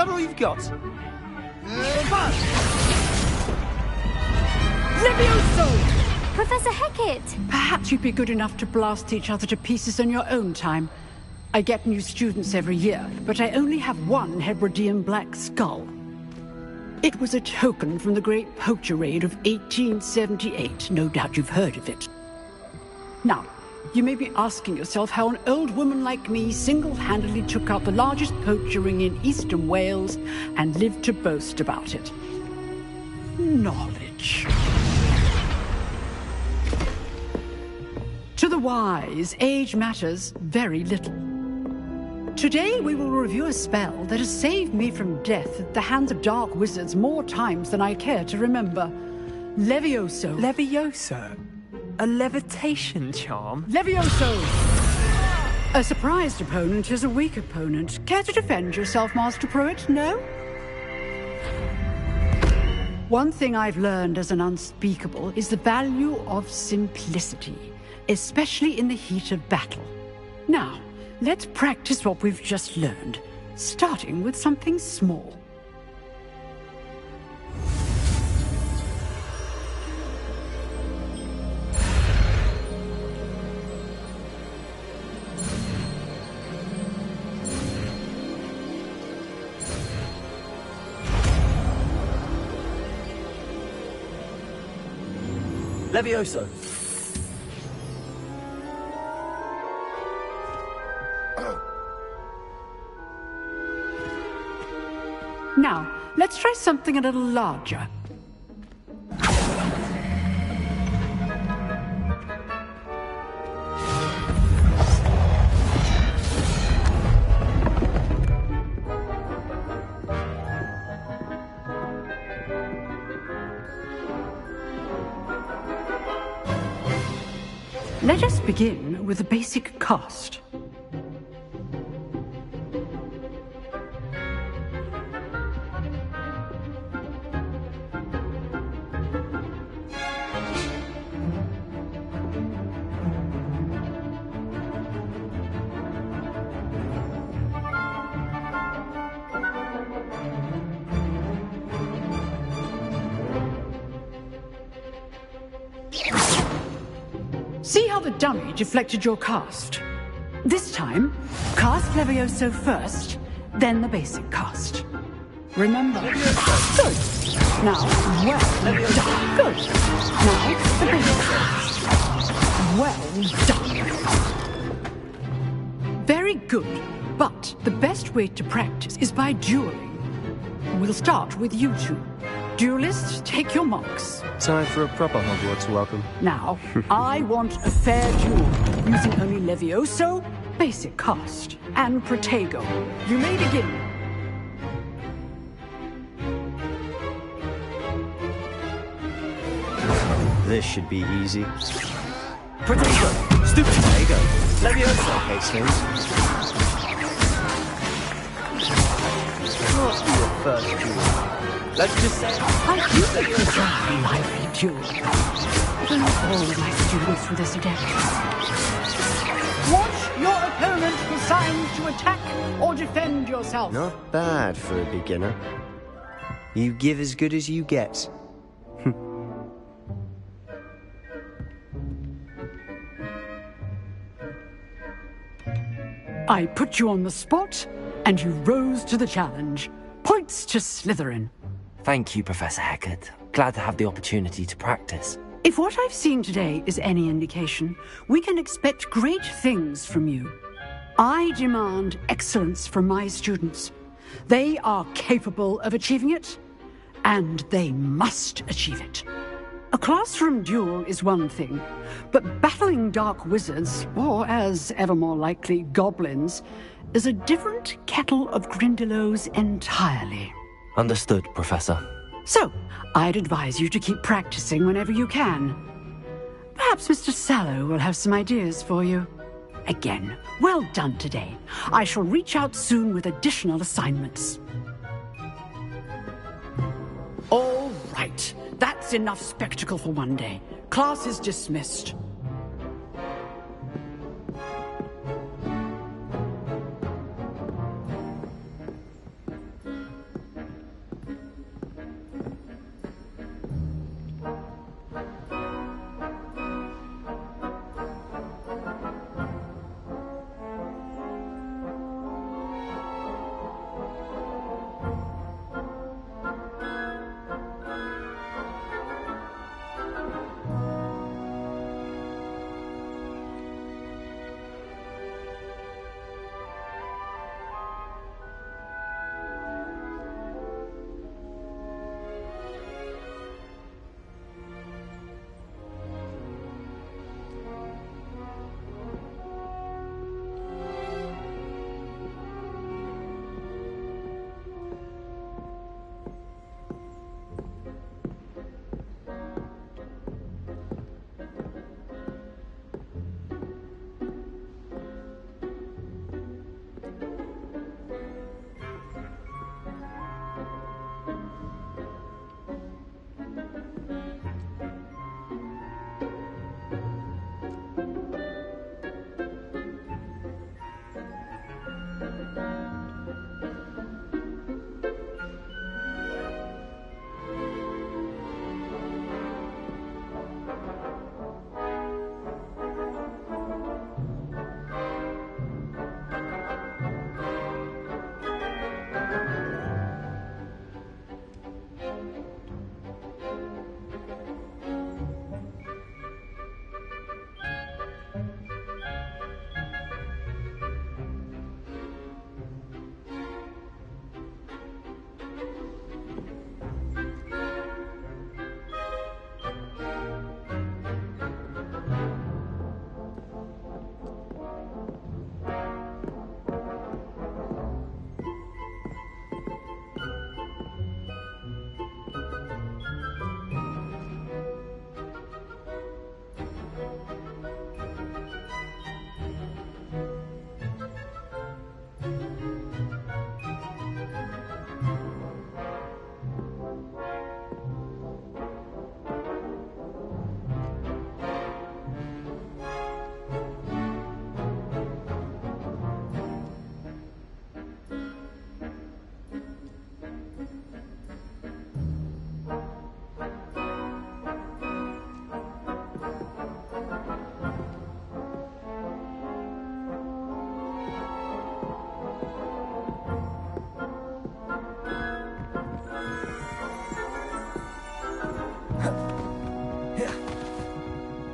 that all you've got? Levioso! Professor Hecat! Perhaps you'd be good enough to blast each other to pieces in your own time. I get new students every year, but I only have one Hebridean black skull. It was a token from the Great Poacher Raid of 1878. No doubt you've heard of it. Now, you may be asking yourself how an old woman like me single-handedly took out the largest poacher ring in eastern Wales and lived to boast about it. Knowledge. To the wise, age matters very little. Today we will review a spell that has saved me from death at the hands of dark wizards more times than I care to remember. Levioso. Levioso? A levitation charm? Levioso! A surprised opponent is a weak opponent. Care to defend yourself, Master Pruitt? No? One thing I've learned as an unspeakable is the value of simplicity, especially in the heat of battle. Now, let's practice what we've just learned, starting with something small. Levioso. Now, let's try something a little larger. Let us begin with the basic cast. See how the dummy deflected your cast? This time, cast Levioso first, then the basic cast. Remember? Good. Now, well done. Good. Now, the basic cast. Well done. Very good. But the best way to practice is by dueling. We'll start with you two. Duelists, take your marks. Time for a proper Hogwarts welcome. Now, I want a fair duel, using only Levioso, basic cast, and Protego. You may begin. This should be easy. Protego! Stupid Protego! Levioso! Okay, Slims. Must be your first duel. Let's just say... I do enjoy lively duels. Though not all of my students were this adept. Watch your opponent for signs to attack or defend yourself. Not bad for a beginner. You give as good as you get. I put you on the spot, and you rose to the challenge. Points to Slytherin. Thank you, Professor Hecat. Glad to have the opportunity to practice. If what I've seen today is any indication, we can expect great things from you. I demand excellence from my students. They are capable of achieving it, and they must achieve it. A classroom duel is one thing, but battling dark wizards, or as ever more likely, goblins, is a different kettle of Grindylows entirely. Understood, Professor. So, I'd advise you to keep practicing whenever you can. Perhaps Mr. Sallow will have some ideas for you. Again, well done today. I shall reach out soon with additional assignments. All right. That's enough spectacle for one day. Class is dismissed.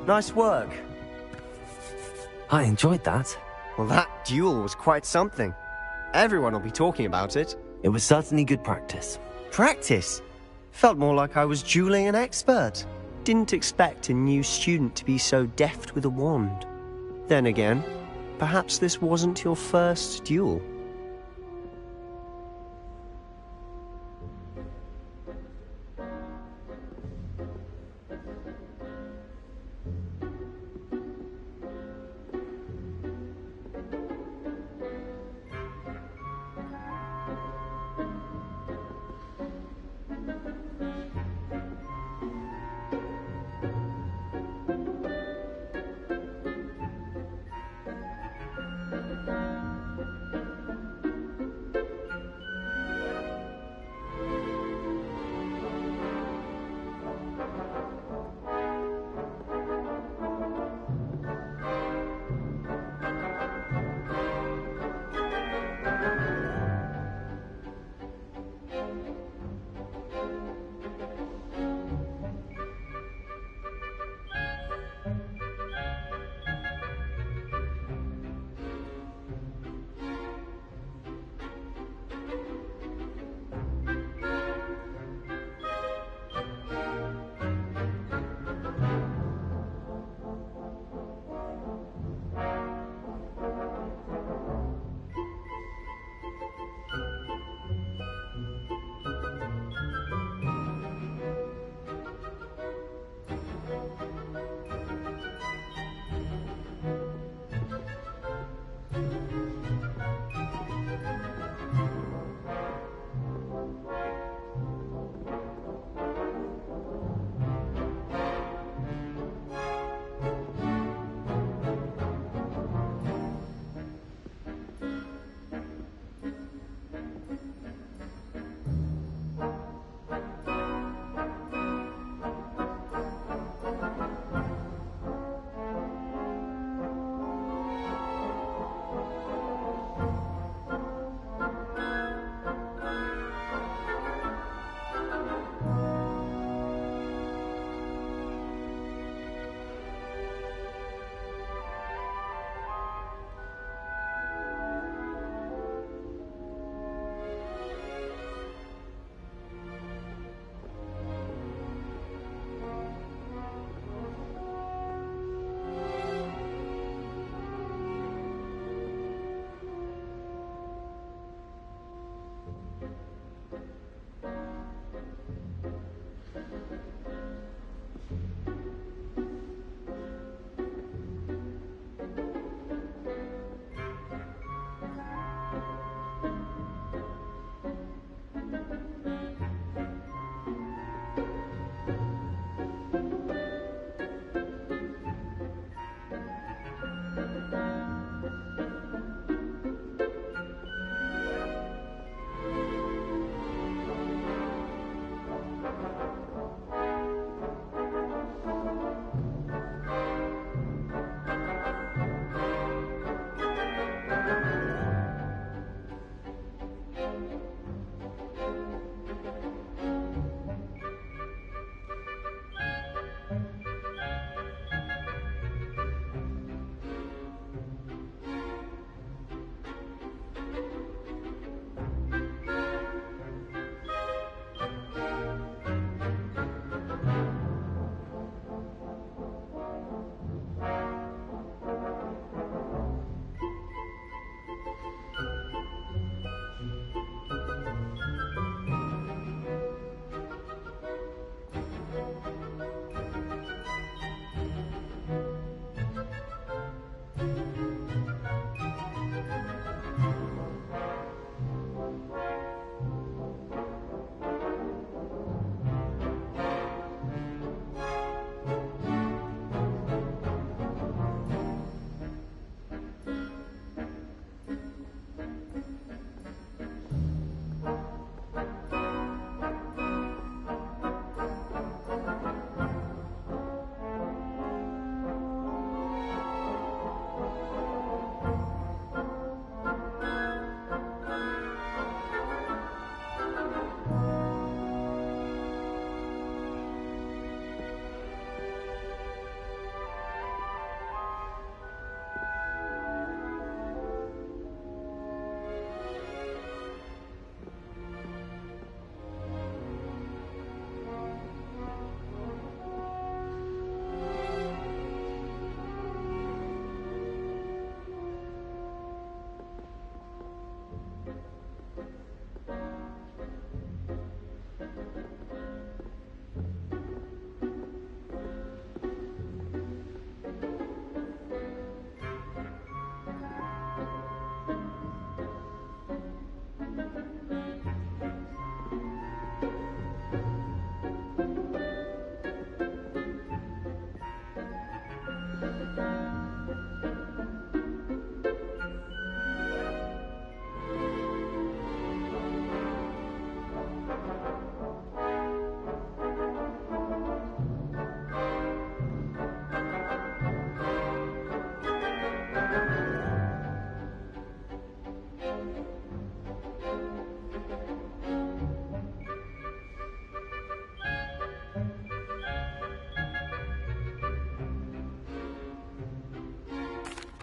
Nice work. I enjoyed that. Well, that duel was quite something. Everyone will be talking about it. It was certainly good practice. Practice? Felt more like I was dueling an expert. Didn't expect a new student to be so deft with a wand. Then again, perhaps this wasn't your first duel.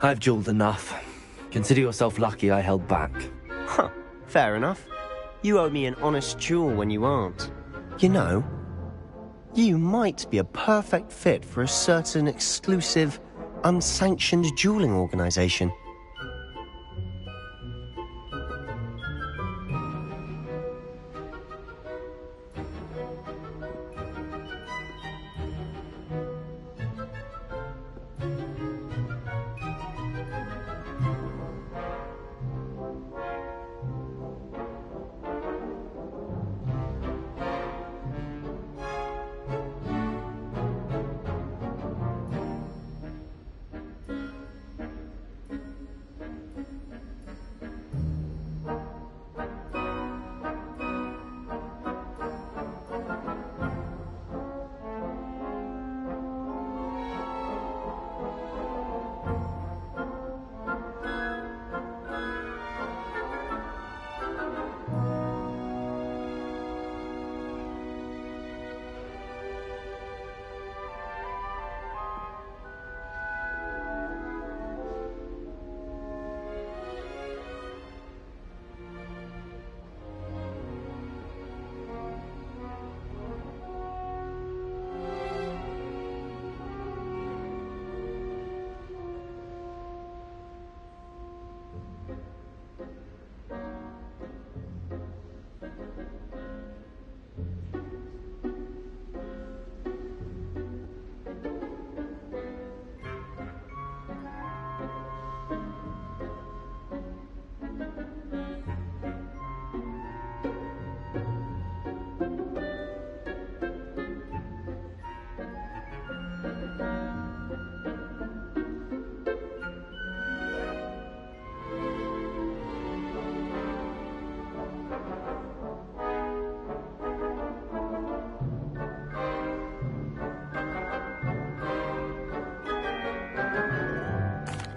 I've jeweled enough. Consider yourself lucky I held back. Huh, fair enough. You owe me an honest duel when you aren't. You know, you might be a perfect fit for a certain exclusive, unsanctioned dueling organization.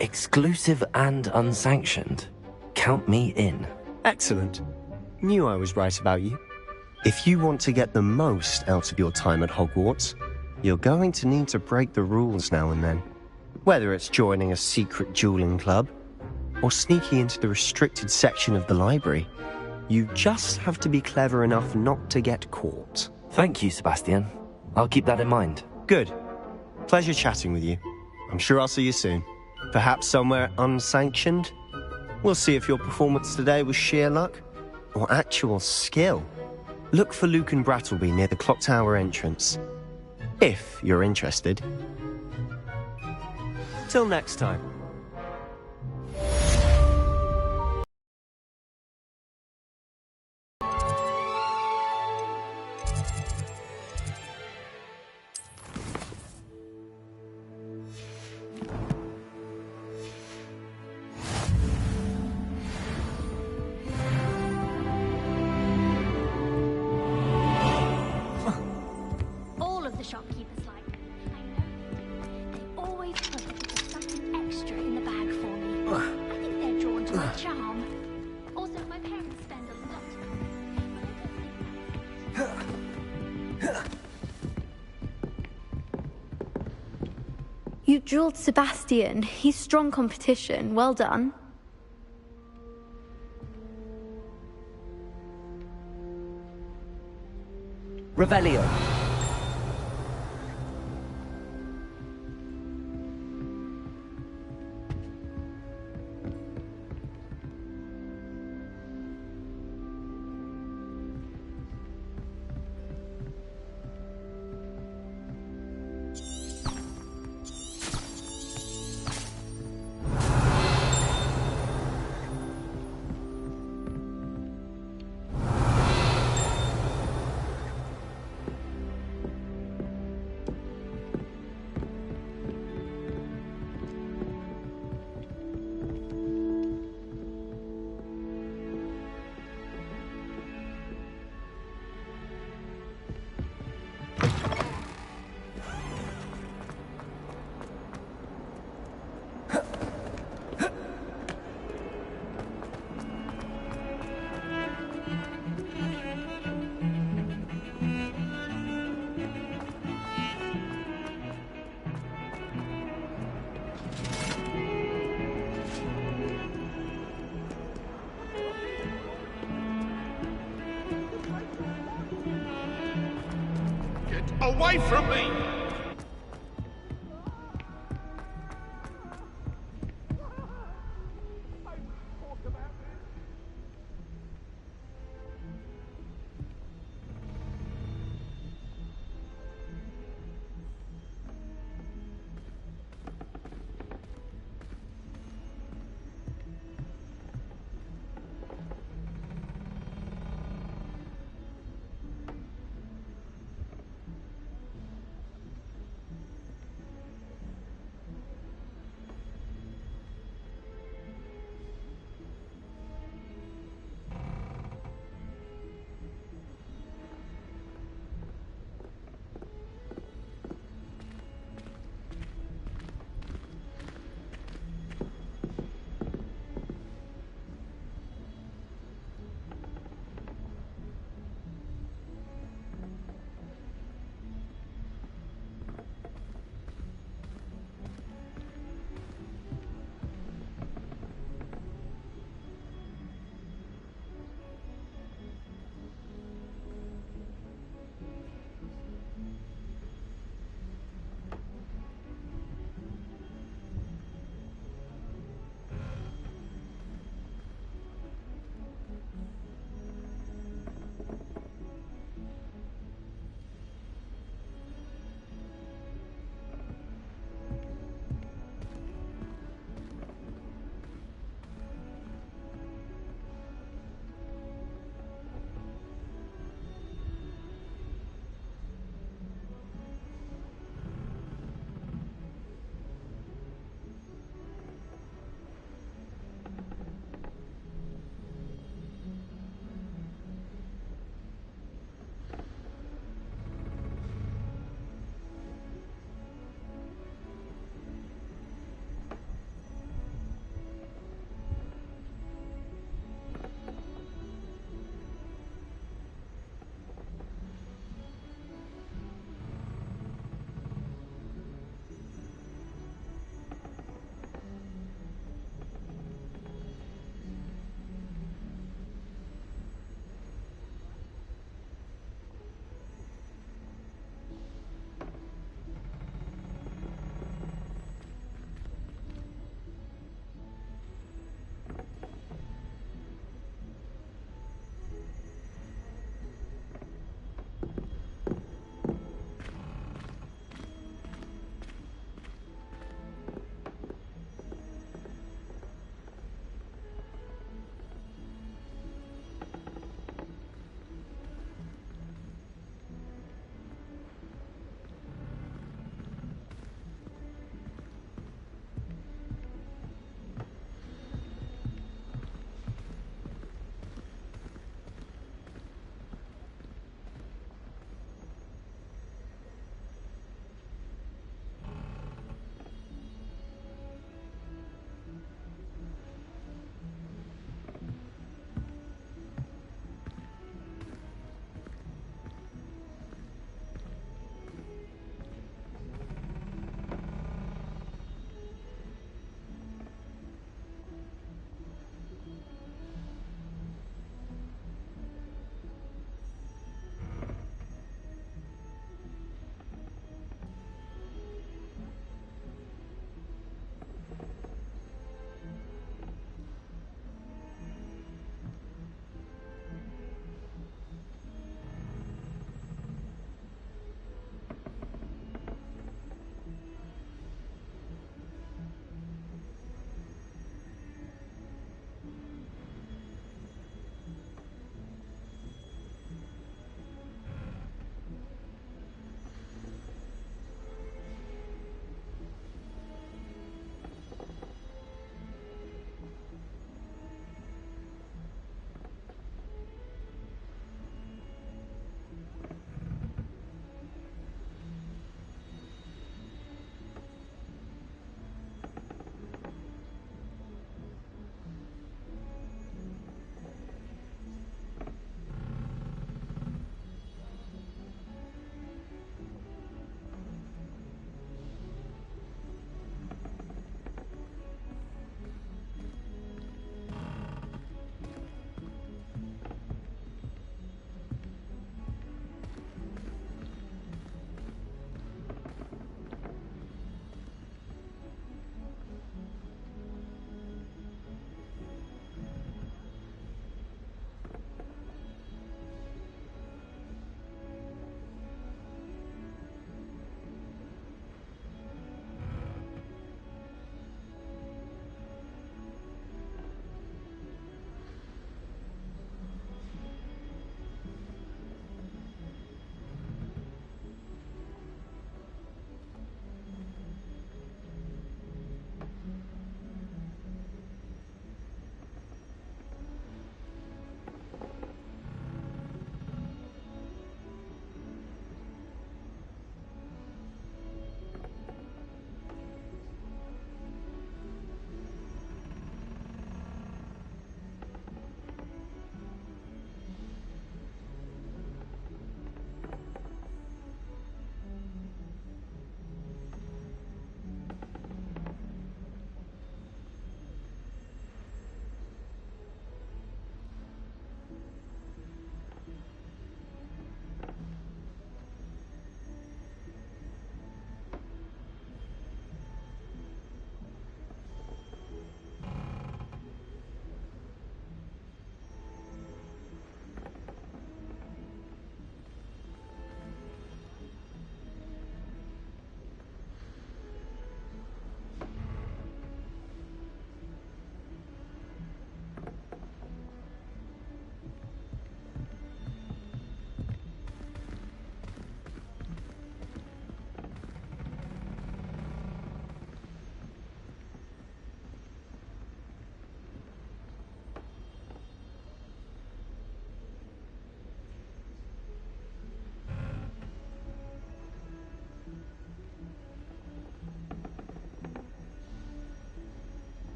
Exclusive and unsanctioned. Count me in. Excellent. Knew I was right about you. If you want to get the most out of your time at Hogwarts, you're going to need to break the rules now and then. Whether it's joining a secret dueling club, or sneaking into the restricted section of the library, you just have to be clever enough not to get caught. Thank you, Sebastian. I'll keep that in mind. Good. Pleasure chatting with you. I'm sure I'll see you soon. Perhaps somewhere unsanctioned? We'll see if your performance today was sheer luck or actual skill. Look for Luke and Brattleby near the clock tower entrance, if you're interested. Till next time. Shopkeepers like. I know. They always put a bit of something extra in the bag for me. I think they're drawn to my charm. Also, my parents spend a lot. You jeweled Sebastian. He's strong competition. Well done. Revelio. Away from me!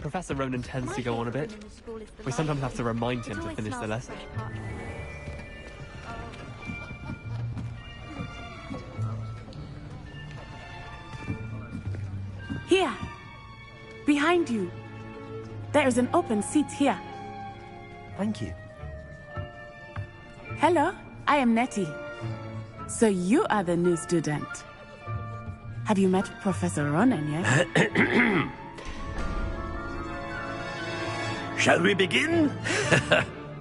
Professor Ronan tends to go on a bit. We sometimes have to remind him to finish the lesson. Here. Behind you. There is an open seat here. Thank you. Hello, I am Nettie. So you are the new student. Have you met Professor Ronan yet? Shall we begin?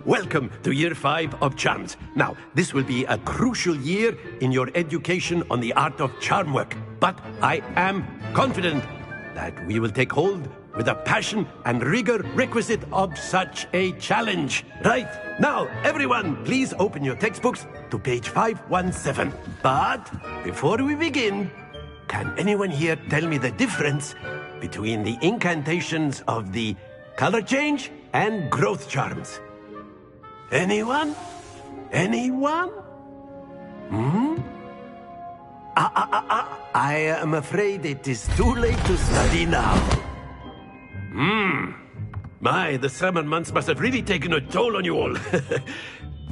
Welcome to Year 5 of Charms. Now, this will be a crucial year in your education on the art of charm work. But I am confident that we will take hold with the passion and rigor requisite of such a challenge. Right, now, everyone, please open your textbooks to page 517. But before we begin, can anyone here tell me the difference between the incantations of the color change and growth charms? Anyone? Anyone? I am afraid it is too late to study now. My, the summer months must have really taken a toll on you all.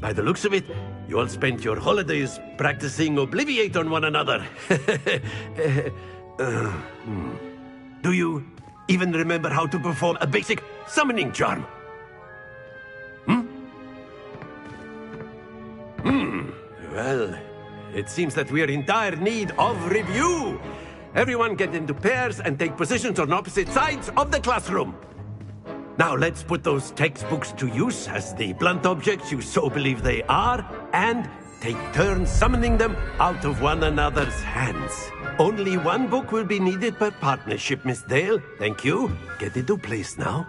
By the looks of it, you all spent your holidays practicing Obliviate on one another. Do you even remember how to perform a basic summoning charm? Well, it seems that we are in dire need of review. Everyone get into pairs and take positions on opposite sides of the classroom. Now let's put those textbooks to use as the blunt objects you so believe they are, and take turns summoning them out of one another's hands. Only one book will be needed per partnership, Miss Dale. Thank you. Get into place now.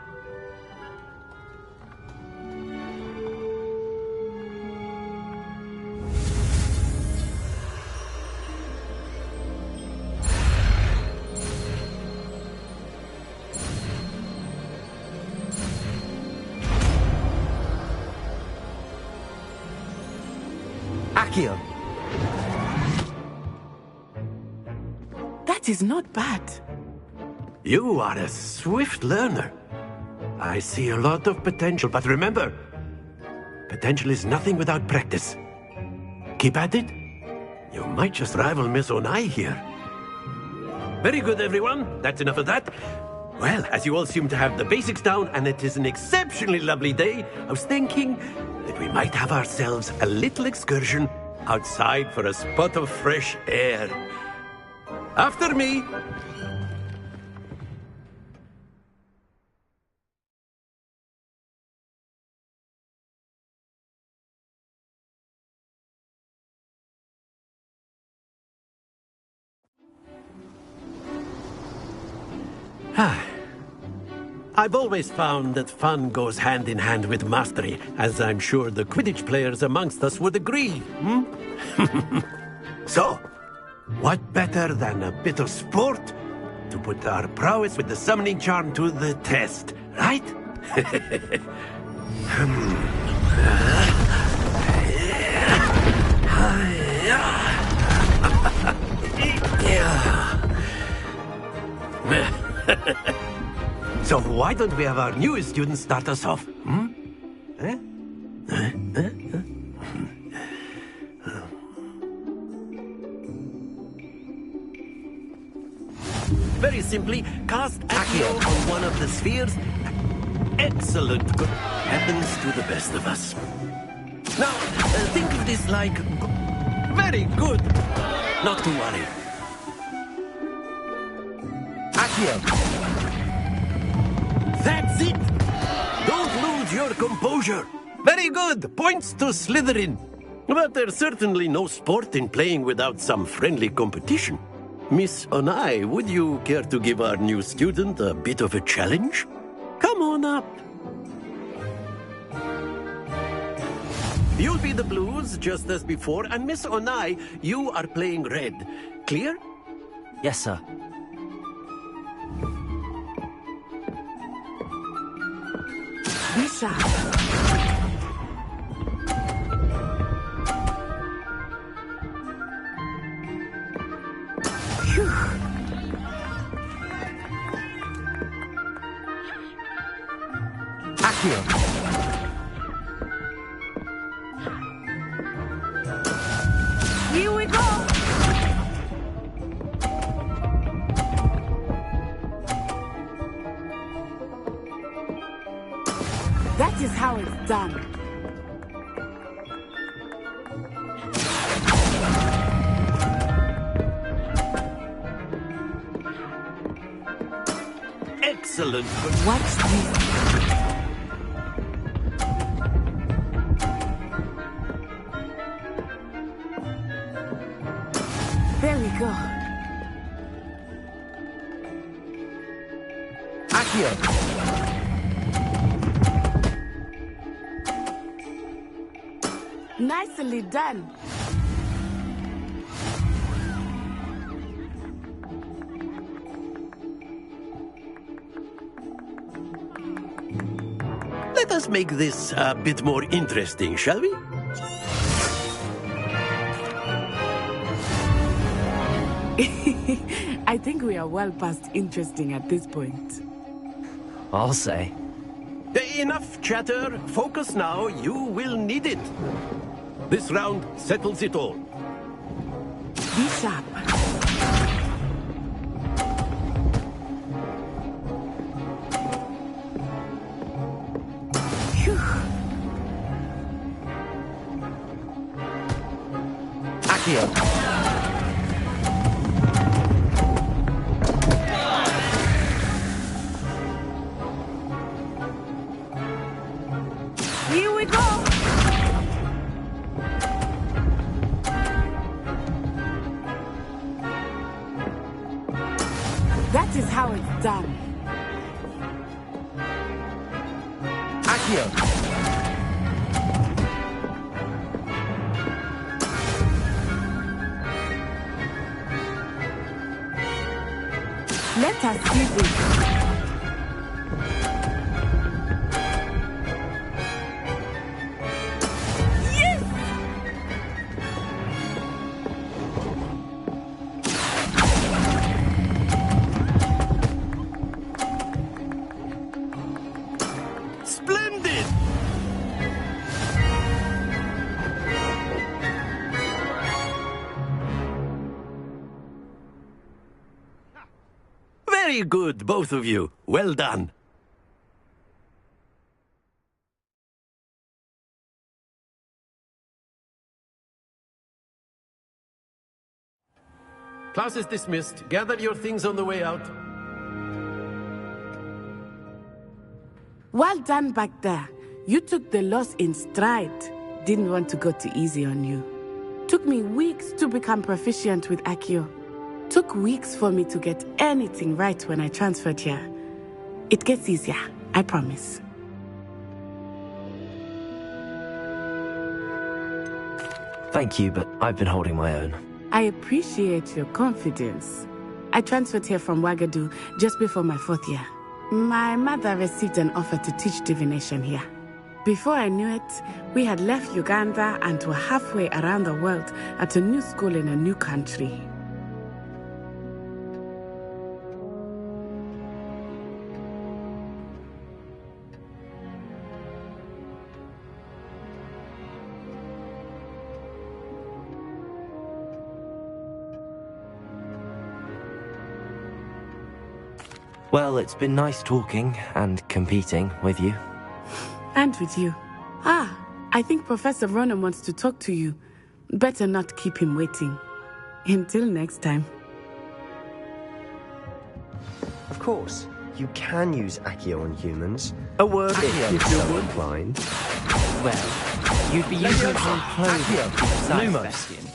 Accio. That is not bad. You are a swift learner. I see a lot of potential, but remember, potential is nothing without practice. Keep at it. You might just rival Miss Onai here. Very good, everyone. That's enough of that. Well, as you all seem to have the basics down, and it is an exceptionally lovely day, I was thinking that we might have ourselves a little excursion outside for a spot of fresh air. After me. I've always found that fun goes hand in hand with mastery, as I'm sure the Quidditch players amongst us would agree. So, what better than a bit of sport to put our prowess with the summoning charm to the test, right? So why don't we have our newest student start us off? Very simply, cast Accio on one of the spheres. Excellent. Good happens to the best of us. Now, think of this like... Very good. Not to worry. Accio. That's it! Don't lose your composure. Very good. Points to Slytherin. But there's certainly no sport in playing without some friendly competition. Miss Onai, would you care to give our new student a bit of a challenge? Come on up. You'll be the blues, just as before, and Miss Onai, you are playing red. Clear? Yes, sir. Lisa. Akio! Here we go! That is how it's done. Excellent. Watch this. There we go. Akio! Nicely done. Let us make this a bit more interesting, shall we? I think we are well past interesting at this point. I'll say. Enough chatter. Focus now. You will need it. This round settles it all. Be sharp. Phew. Akio! Here we go! That is how it's done. Akio! Let us see this. Splendid! Very good, both of you. Well done. Class is dismissed. Gather your things on the way out. Well done back there. You took the loss in stride. Didn't want to go too easy on you. Took me weeks to become proficient with Akio. Took weeks for me to get anything right when I transferred here. It gets easier, I promise. Thank you, but I've been holding my own. I appreciate your confidence. I transferred here from Wagadu just before my 4th year. My mother received an offer to teach divination here. Before I knew it, we had left Uganda and were halfway around the world at a new school in a new country. Well, it's been nice talking and competing with you. And with you. I think Professor Ronan wants to talk to you. Better not keep him waiting. Until next time. Of course, you can use Akio on humans. A word if you're so inclined. Well, you'd be using it on clothing. Besides, Lumos. Bastian,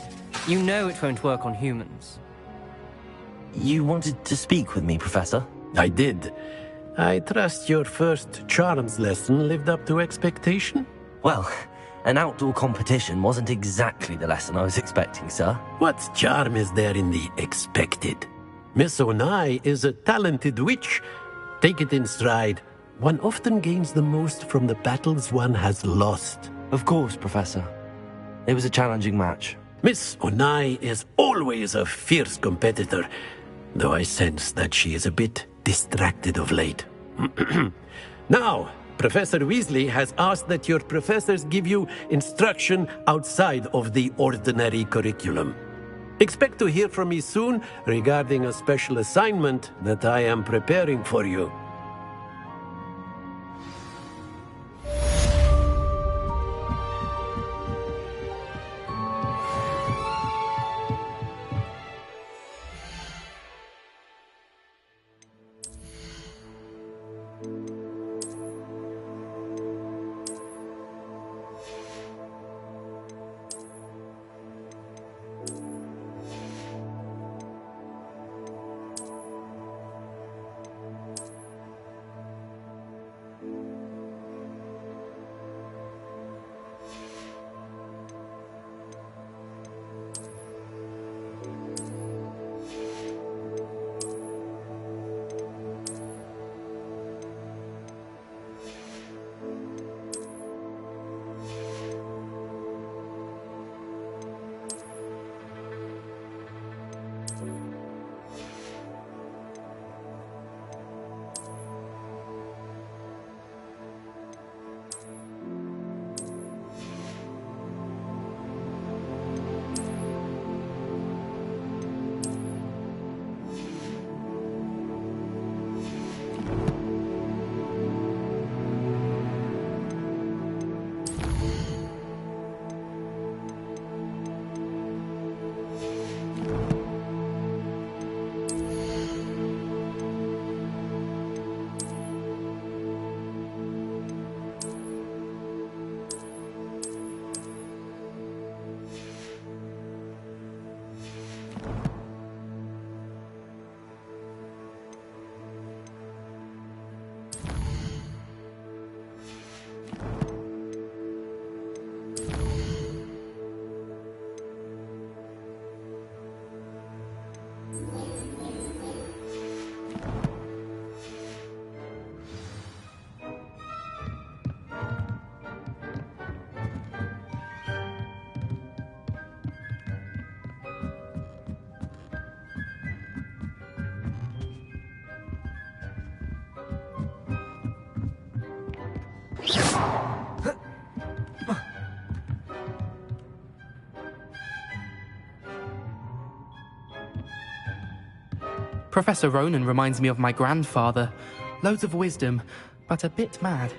you know it won't work on humans. You wanted to speak with me, Professor? I did. I trust your first charms lesson lived up to expectation? Well, an outdoor competition wasn't exactly the lesson I was expecting, sir. What charm is there in the expected? Miss Onai is a talented witch. Take it in stride. One often gains the most from the battles one has lost. Of course, Professor. It was a challenging match. Miss Onai is always a fierce competitor, though I sense that she is a bit distracted of late. Now, Professor Weasley has asked that your professors give you instruction outside of the ordinary curriculum. Expect to hear from me soon regarding a special assignment that I am preparing for you. Professor Ronan reminds me of my grandfather. Loads of wisdom, but a bit mad.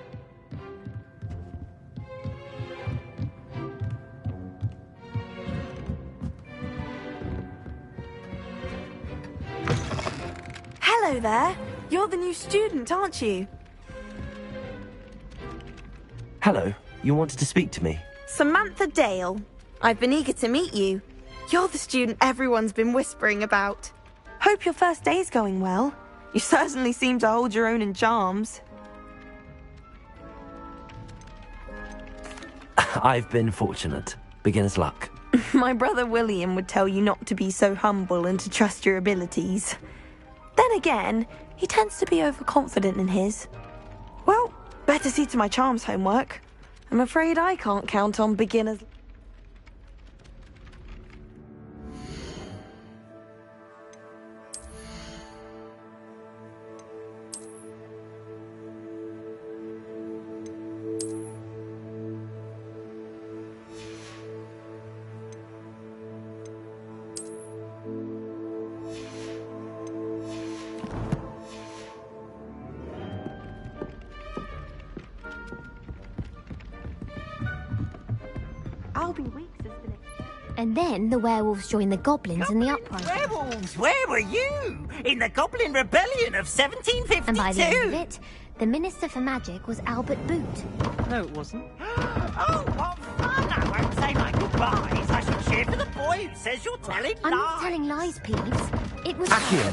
Hello there. You're the new student, aren't you? Hello, you wanted to speak to me? Samantha Dale. I've been eager to meet you. You're the student everyone's been whispering about. Hope your first day's going well. You certainly seem to hold your own in charms. I've been fortunate. Beginner's luck. My brother William would tell you not to be so humble and to trust your abilities. Then again, he tends to be overconfident in his. Well, better see to my charms homework. I'm afraid I can't count on beginners. And then the werewolves joined the goblins in the uprising. Werewolves, where were you? In the Goblin Rebellion of 1752. And by the end of it, the Minister for Magic was Albert Boot. No, it wasn't. Oh, what fun! I won't say my goodbyes. I shall cheer for the boy who says you're telling I'm lies. not telling lies, Peeves. It was... Accio.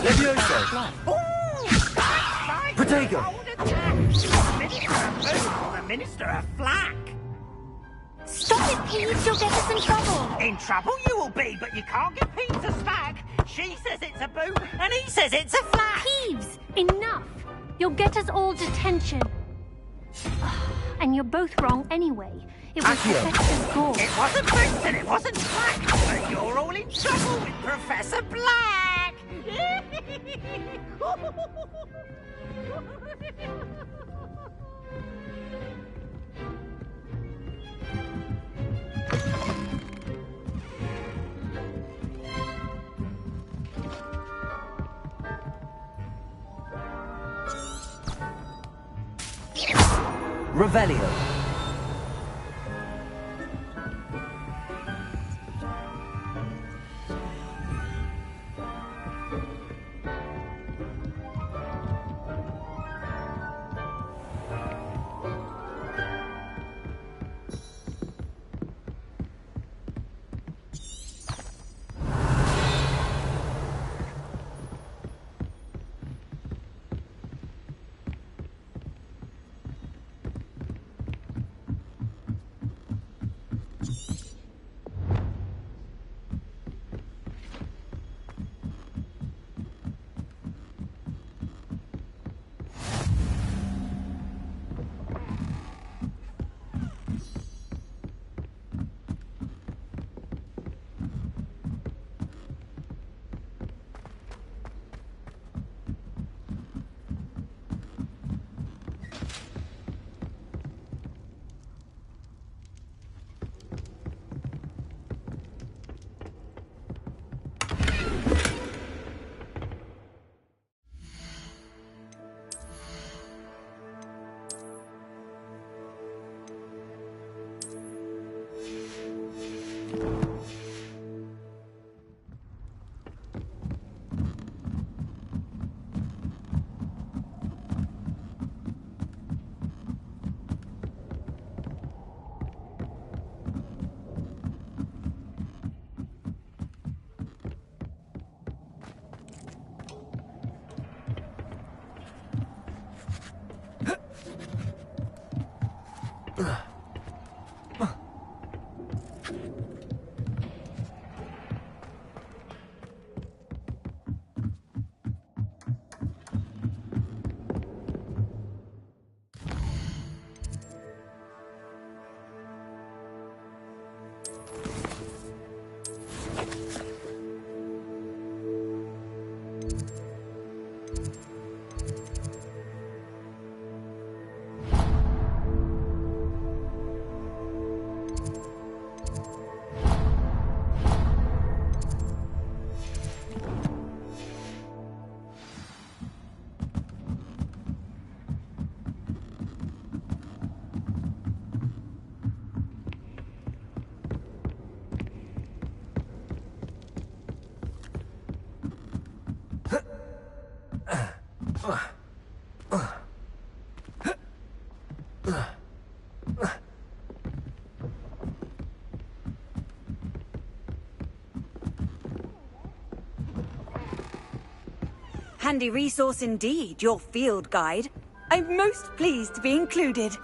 Levioso. Protego. The Minister of Flack. Stop it, Peeves! You'll get us in trouble! In trouble you will be, but you can't get Pete to smack. She says it's a boot, and he says it's a flack. Peeves! Enough! You'll get us all detention. And you're both wrong anyway. It was Professor Gore. It wasn't boot and it wasn't flack, but you're all in trouble with Professor Black. Revelio. Handy resource indeed, your field guide. I'm most pleased to be included.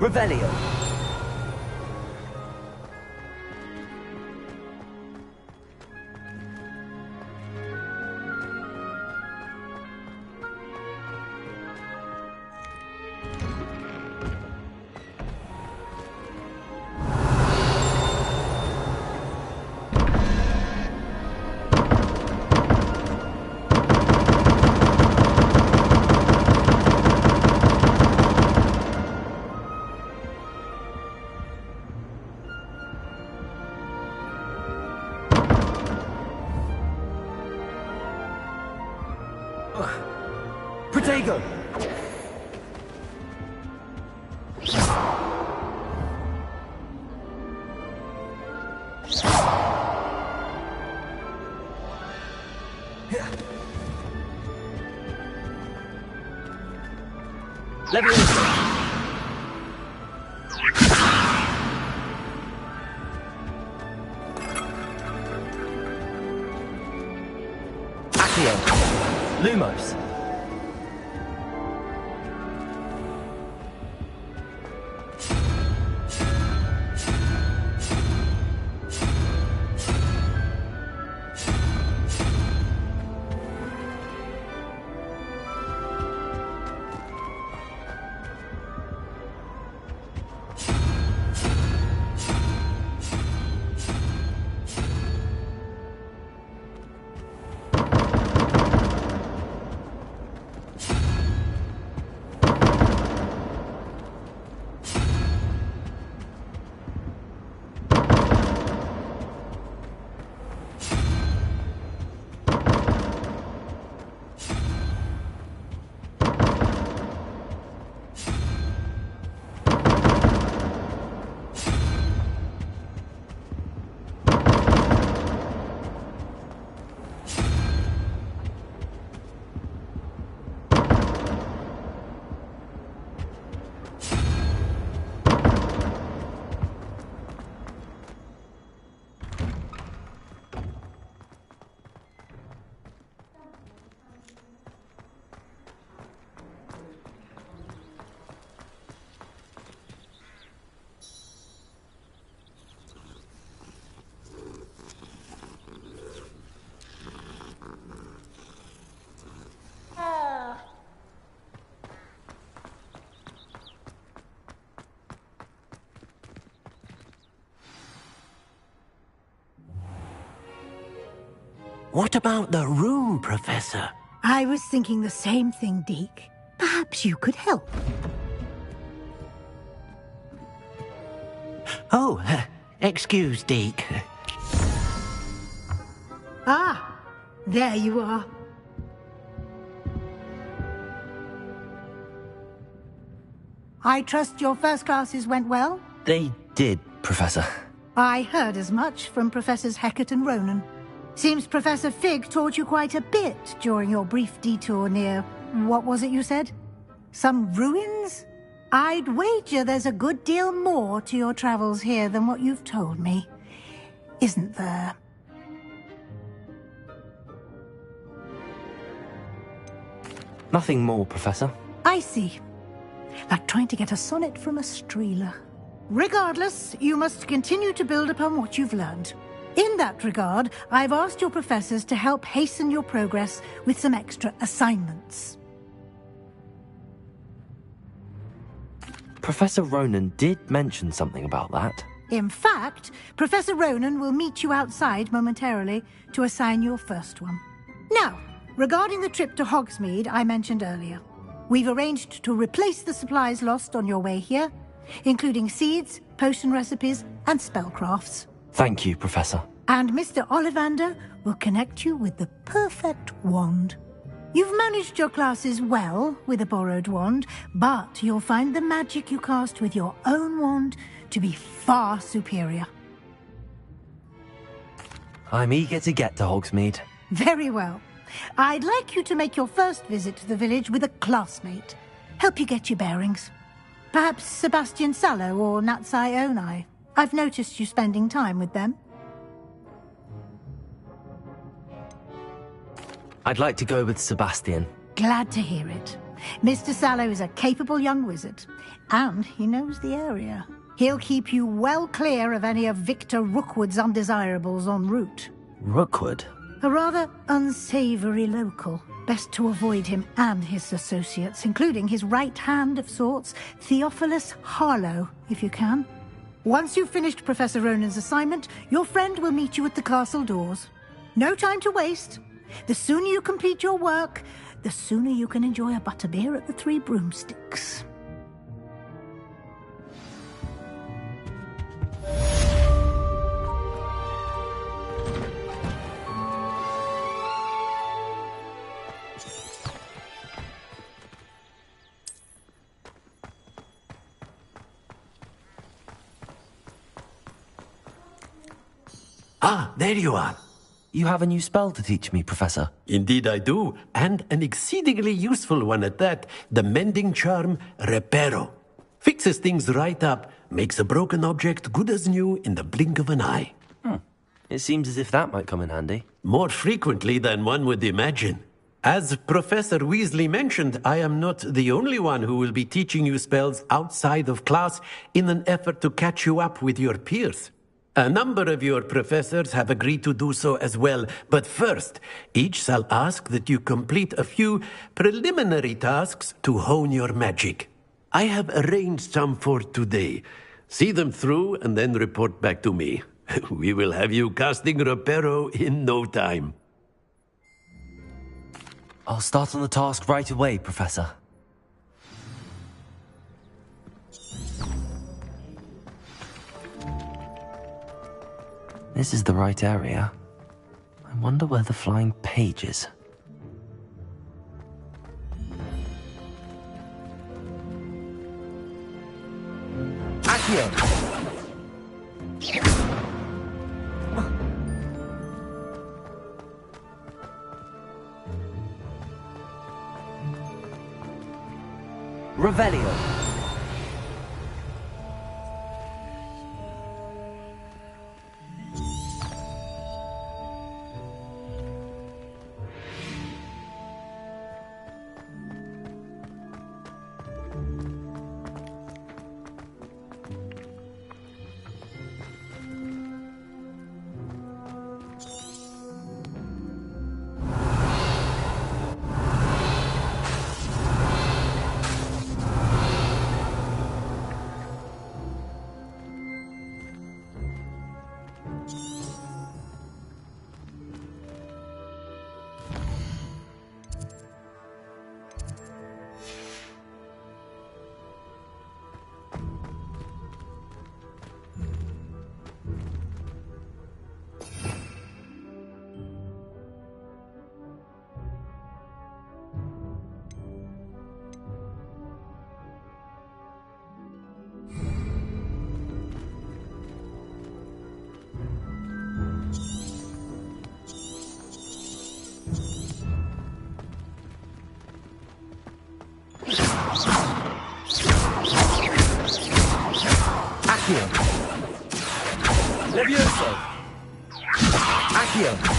Revelio. Protego! Accio. Lumos. What about the room, Professor? I was thinking the same thing, Deke. Perhaps you could help. Oh, excuse, Deke. Ah, there you are. I trust your first classes went well? They did, Professor. I heard as much from Professors Hecat and Ronan. Seems Professor Fig taught you quite a bit during your brief detour near... what was it you said? Some ruins? I'd wager there's a good deal more to your travels here than what you've told me. Isn't there? Nothing more, Professor. I see. Like trying to get a sonnet from a streeler. Regardless, you must continue to build upon what you've learned. In that regard, I've asked your professors to help hasten your progress with some extra assignments. Professor Ronan did mention something about that. In fact, Professor Ronan will meet you outside momentarily to assign your first one. Now, regarding the trip to Hogsmeade I mentioned earlier, we've arranged to replace the supplies lost on your way here, including seeds, potion recipes, and spellcrafts. Thank you, Professor. And Mr. Ollivander will connect you with the perfect wand. You've managed your classes well with a borrowed wand, but you'll find the magic you cast with your own wand to be far superior. I'm eager to get to Hogsmeade. Very well. I'd like you to make your first visit to the village with a classmate. Help you get your bearings. Perhaps Sebastian Sallow or Natsai Onai. I've noticed you spending time with them. I'd like to go with Sebastian. Glad to hear it. Mr. Sallow is a capable young wizard, and he knows the area. He'll keep you well clear of any of Victor Rookwood's undesirables en route. Rookwood? A rather unsavoury local. Best to avoid him and his associates, including his right hand of sorts, Theophilus Harlow, if you can. Once you've finished Professor Ronan's assignment, your friend will meet you at the castle doors. No time to waste. The sooner you complete your work, the sooner you can enjoy a butterbeer at the Three Broomsticks. Ah, there you are. You have a new spell to teach me, Professor. Indeed I do, and an exceedingly useful one at that. The mending charm, Reparo. Fixes things right up, makes a broken object good as new in the blink of an eye. It seems as if that might come in handy. More frequently than one would imagine. As Professor Weasley mentioned, I am not the only one who will be teaching you spells outside of class in an effort to catch you up with your peers. A number of your professors have agreed to do so as well, but first, each shall ask that you complete a few preliminary tasks to hone your magic. I have arranged some for today. See them through and then report back to me. We will have you casting Reparo in no time. I'll start on the task right away, Professor. This is the right area. I wonder where the flying page is. Accio! Revelio! Accio! Levioso! Accio!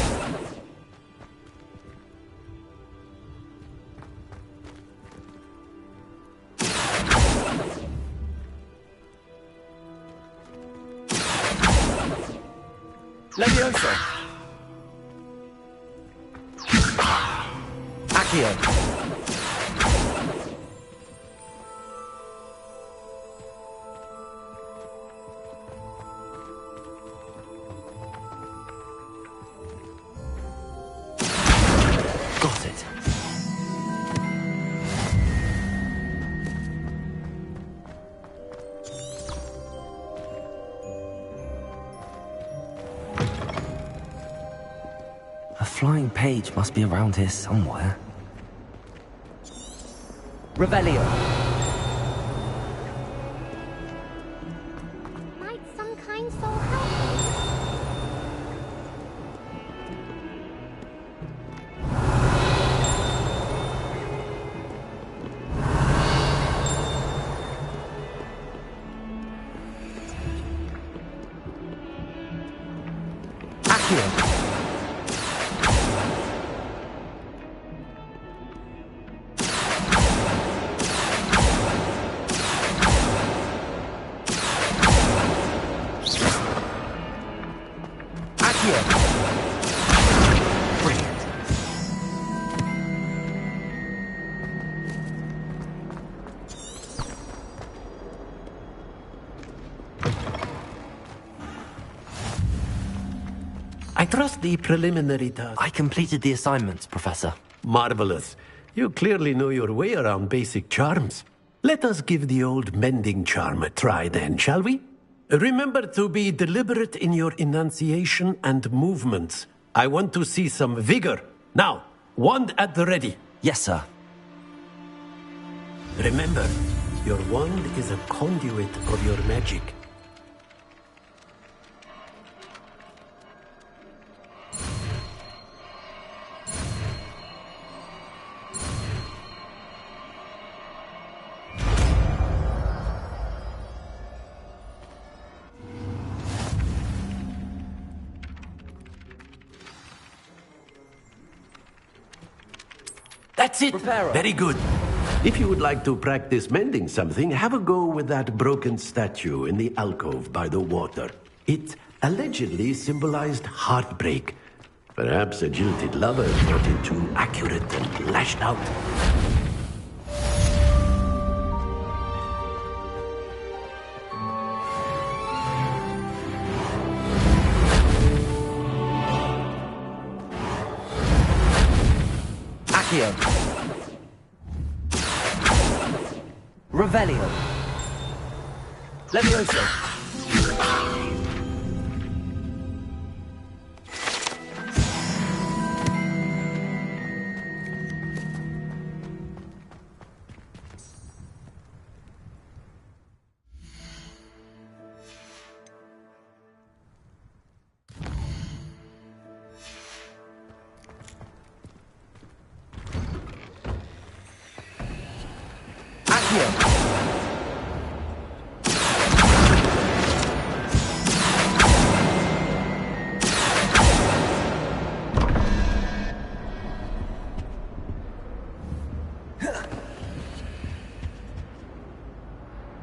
Levioso! Accio! Got it. A flying page must be around here somewhere. Revelio. Might some kind soul help? Accio. trust the preliminary task. I completed the assignments, Professor. Marvelous. You clearly know your way around basic charms. Let us give the old mending charm a try then, shall we? Remember to be deliberate in your enunciation and movements. I want to see some vigor. Now, wand at the ready. Yes, sir. Remember, your wand is a conduit of your magic. That's it! Repairer. Very good. If you would like to practice mending something, have a go with that broken statue in the alcove by the water. It allegedly symbolized heartbreak. Perhaps a jilted lover thought it too accurate and lashed out. Accio. Revelio. Levioso.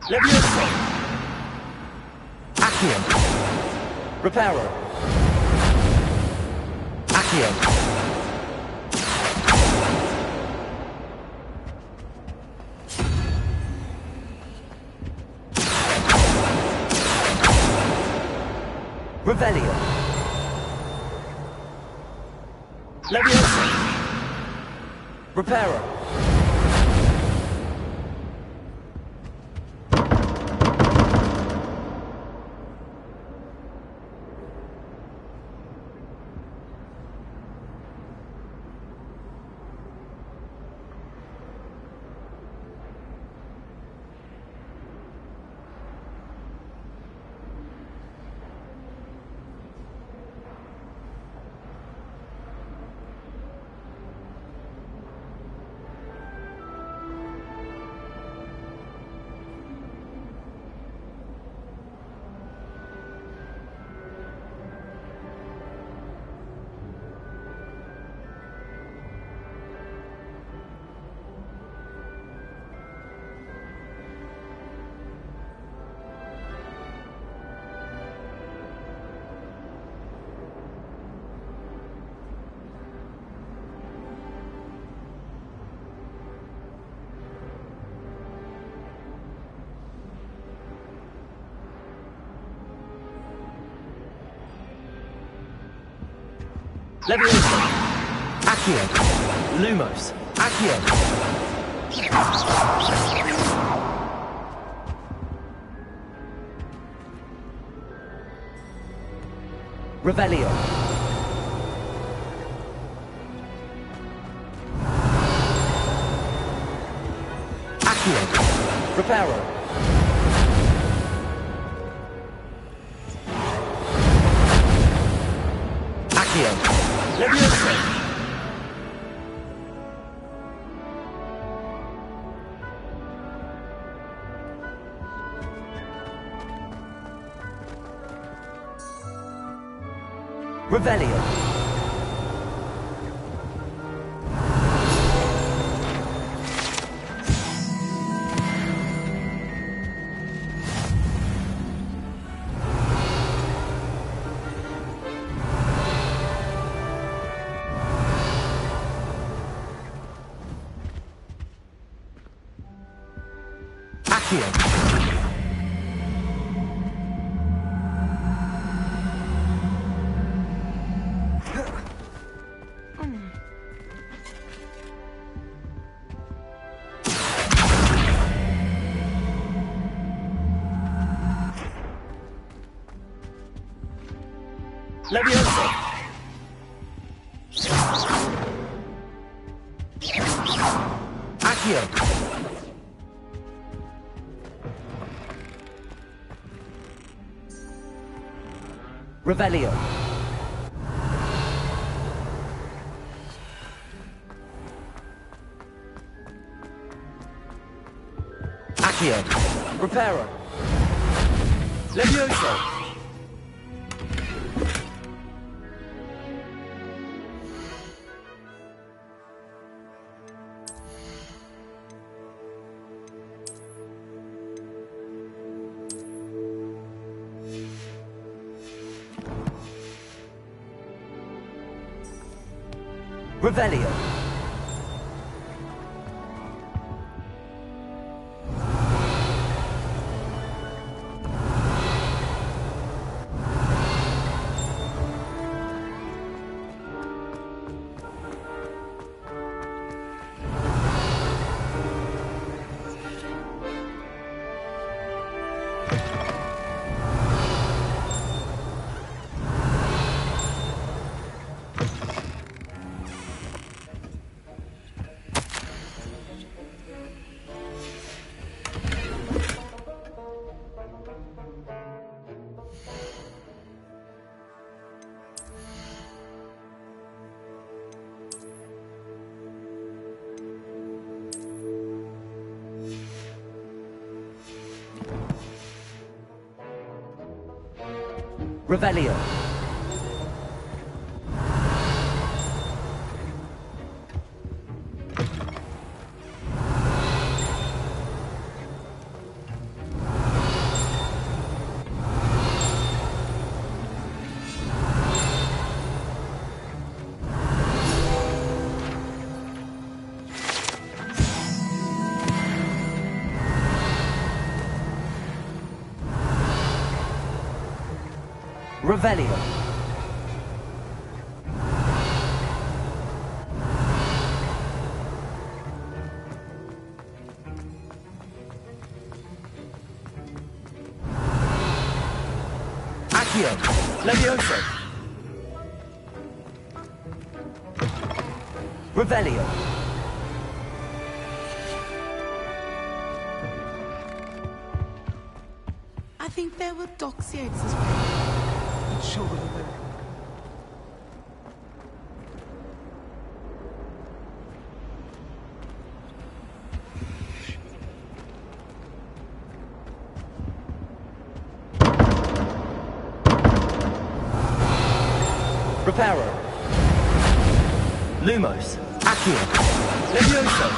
Levioso. Accio. Reparo. Accio. Revelio. Levioso. Reparo. Levioso. Accio. Lumos. Accio. Revelio. Accio. Reparo. Accio. Levioso. Revelio. Accio. Leviosa! Accio! Revelio! Accio! Reparo! Leviosa! Revelio. Revelio. Revelio. Accio. Leviosa. Revelio. I think there were Doxiates as well. Surely there. Reparo. Lumos. Accio. Leviosa.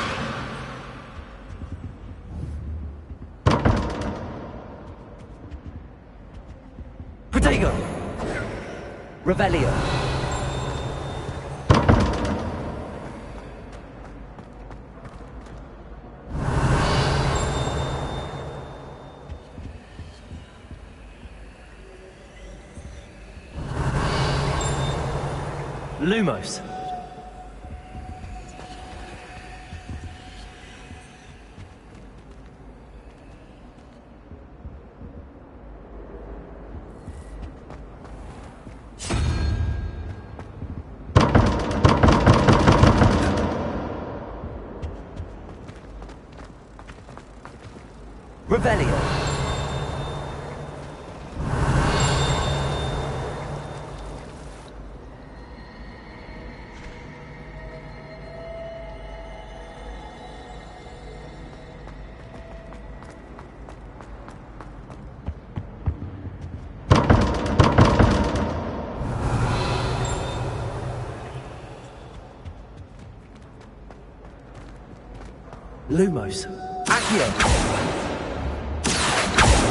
Protego. Revelio. Lumos. Revelio. Lumos. Accio.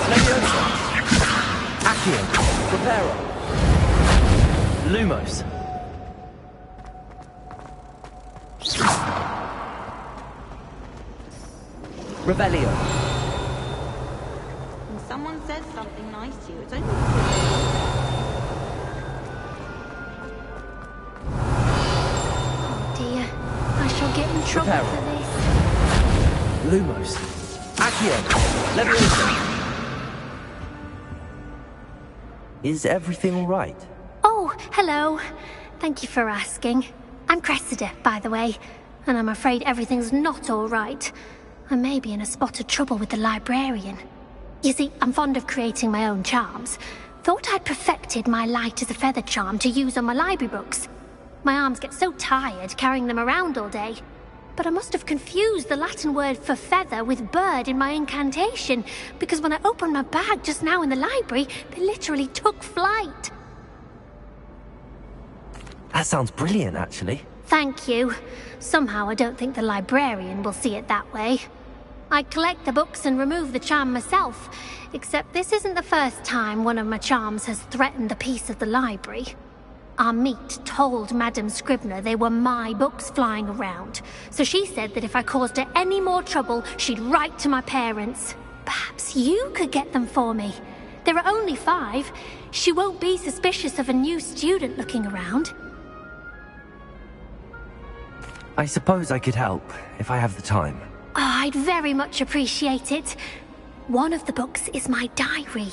Leviosa. Accio. Reparo. Lumos. Revelio. When someone says something nice to you, it's only... Oh dear, I shall get in trouble Reparo. for this. Lumos. Accio. Leviosa. Is everything all right? Oh, Oh, hello. Thank you for asking. I'm Cressida, by the way, and I'm afraid everything's not all right. I may be in a spot of trouble with the librarian. You see, I'm fond of creating my own charms. Thought I'd perfected my light as a feather charm to use on my library books. My arms get so tired carrying them around all day. But I must have confused the Latin word for feather with bird in my incantation, because when I opened my bag just now in the library, they literally took flight. That sounds brilliant, actually. Thank you. Somehow I don't think the librarian will see it that way. I collect the books and remove the charm myself, except this isn't the first time one of my charms has threatened the peace of the library. Our meet told Madame Scribner they were my books flying around, so she said that if I caused her any more trouble, she'd write to my parents. Perhaps you could get them for me. There are only 5. She won't be suspicious of a new student looking around. I suppose I could help, if I have the time. Oh, I'd very much appreciate it. One of the books is my diary.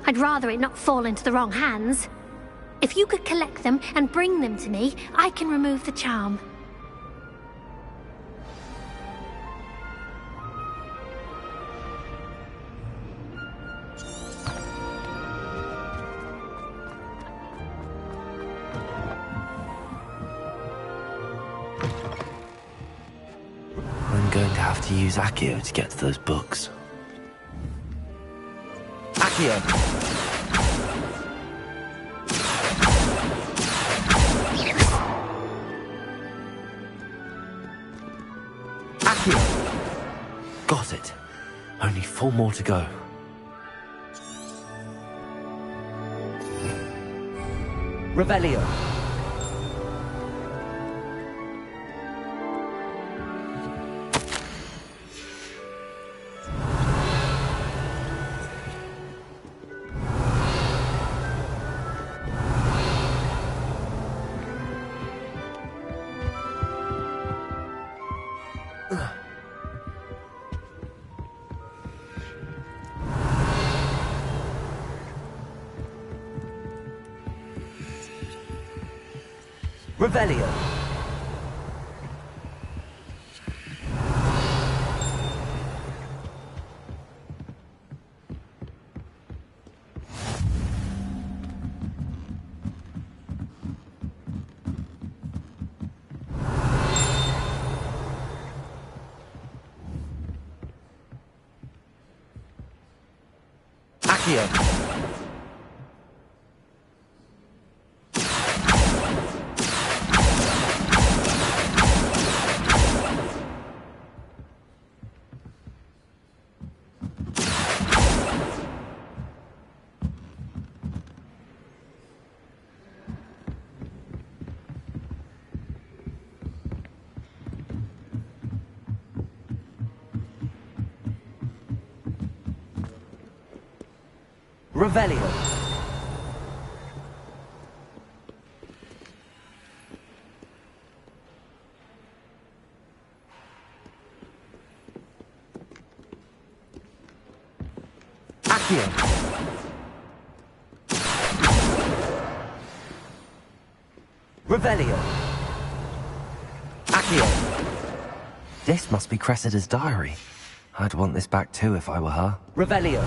I'd rather it not fall into the wrong hands. If you could collect them and bring them to me, I can remove the charm. I'm going to have to use Accio to get to those books. Accio! Accio! Got it. Only 4 more to go. Revelio! Revelio! Accio! Revelio! Accio! Revelio! Accio! This must be Cressida's diary. I'd want this back too if I were her. Revelio!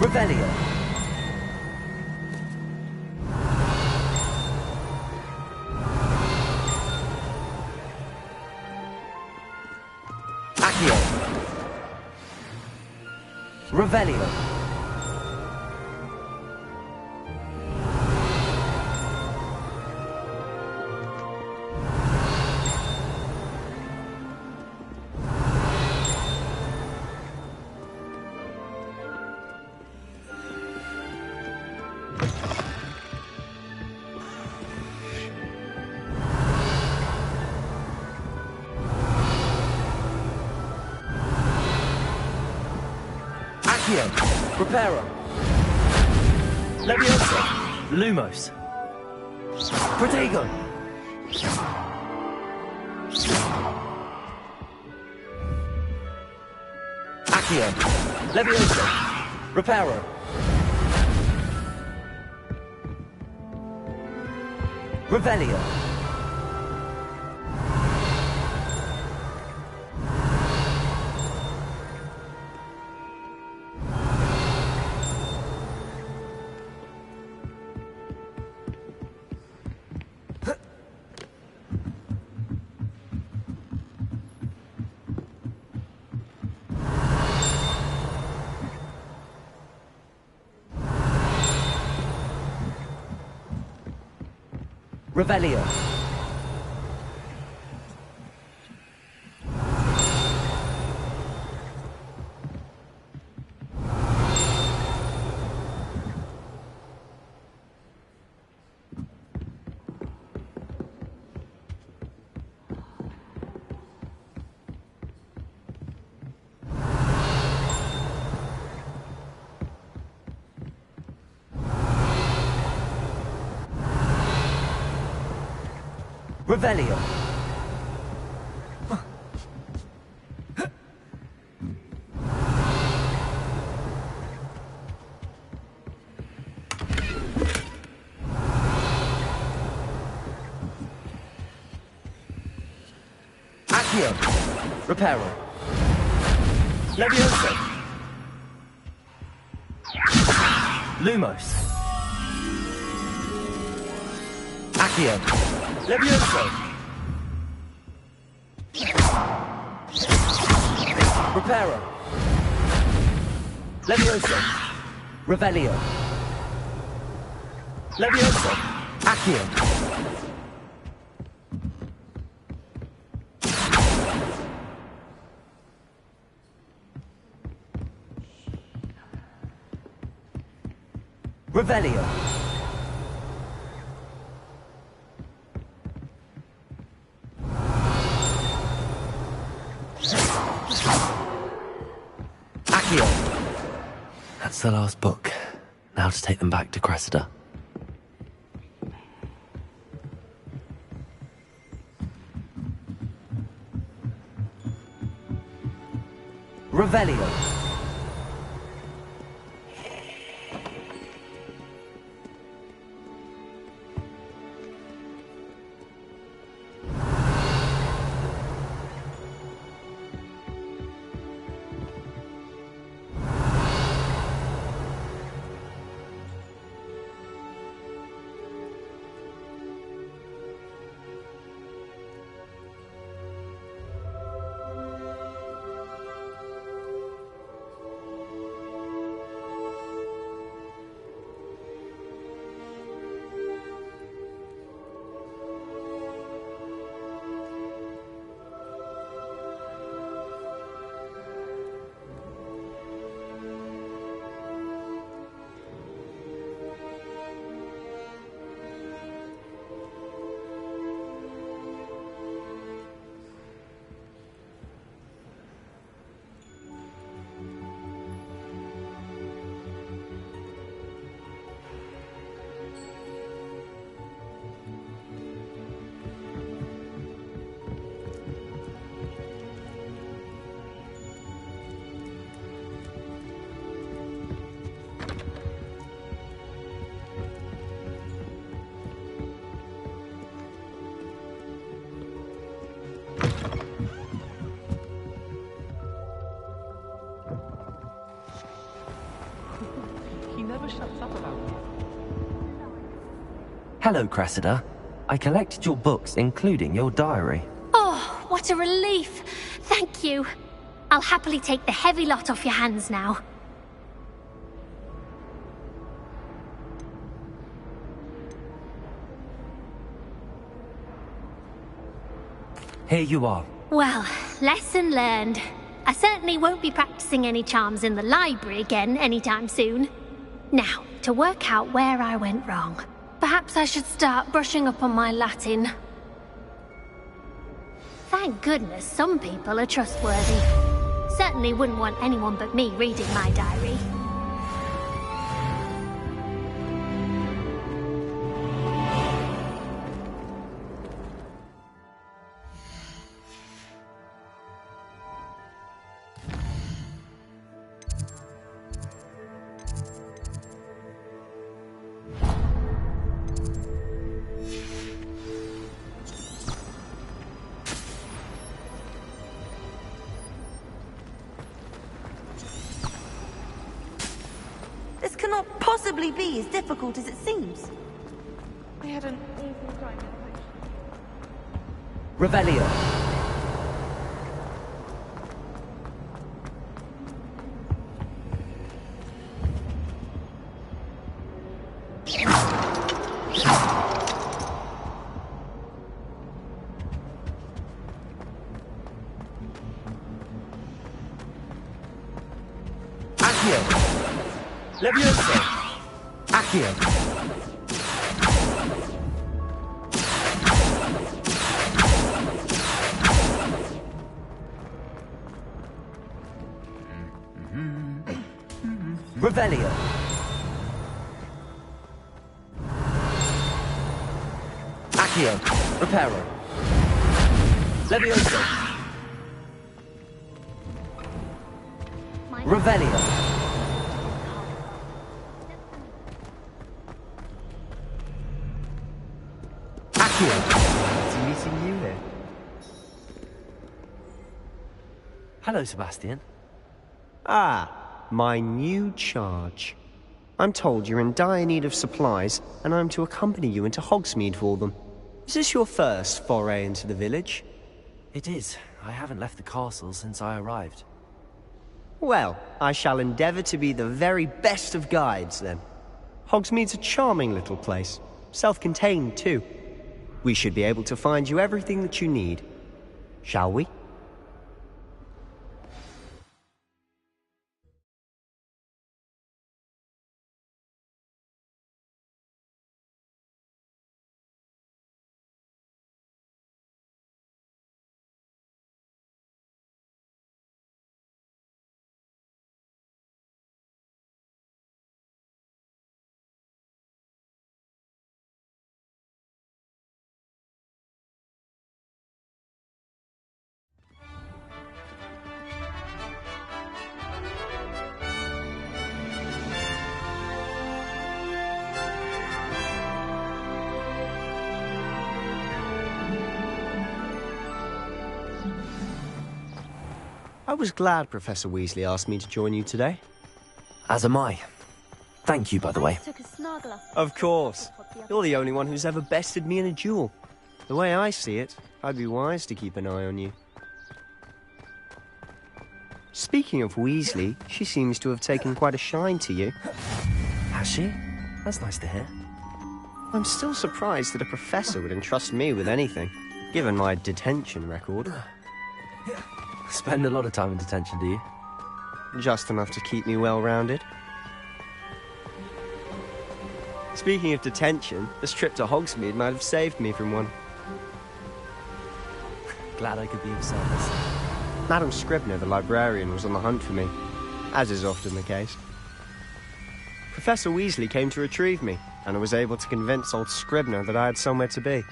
Revelio! Accio! Revelio! Preparo. Leviosa. Lumos. Protego! Accio! Levioso! Reparo! Revelio! Revelio. Revelio. Accio. Reparo. Levioso. Lumos. Accio. Levioso! Reparo! Levioso! Revelio! Levioso! Accio! Revelio! That's the last book. Now to take them back to Cressida. Revelio. Hello, Cressida. I collected your books, including your diary. Oh, what a relief. Thank you. I'll happily take the heavy lot off your hands now. Here you are. Well, lesson learned. I certainly won't be practicing any charms in the library again anytime soon. Now, to work out where I went wrong. Perhaps I should start brushing up on my Latin. Thank goodness some people are trustworthy. Certainly wouldn't want anyone but me reading my diary. possibly be as difficult as it seems. I had an awful time. Revelio. Accio. Levioso. Accio. Revelio. Accio. Reparo. Levioso. Revelio. Accio. It's meeting you here. Hello, Sebastian. Ah, my new charge. I'm told you're in dire need of supplies, and I'm to accompany you into Hogsmeade for them. Is this your first foray into the village? It is. I haven't left the castle since I arrived. Well, I shall endeavour to be the very best of guides, then. Hogsmeade's a charming little place. Self-contained, too. We should be able to find you everything that you need. Shall we? I was glad Professor Weasley asked me to join you today. As am I. Thank you, by the way. Of course. You're the only one who's ever bested me in a duel. The way I see it, I'd be wise to keep an eye on you. Speaking of Weasley, she seems to have taken quite a shine to you. Has she? That's nice to hear. I'm still surprised that a professor would entrust me with anything, given my detention record. Spend a lot of time in detention, do you? Just enough to keep me well-rounded. Speaking of detention, this trip to Hogsmeade might have saved me from one. Glad I could be of service. Madam Scribner, the librarian, was on the hunt for me, as is often the case. Professor Weasley came to retrieve me, and I was able to convince old Scribner that I had somewhere to be.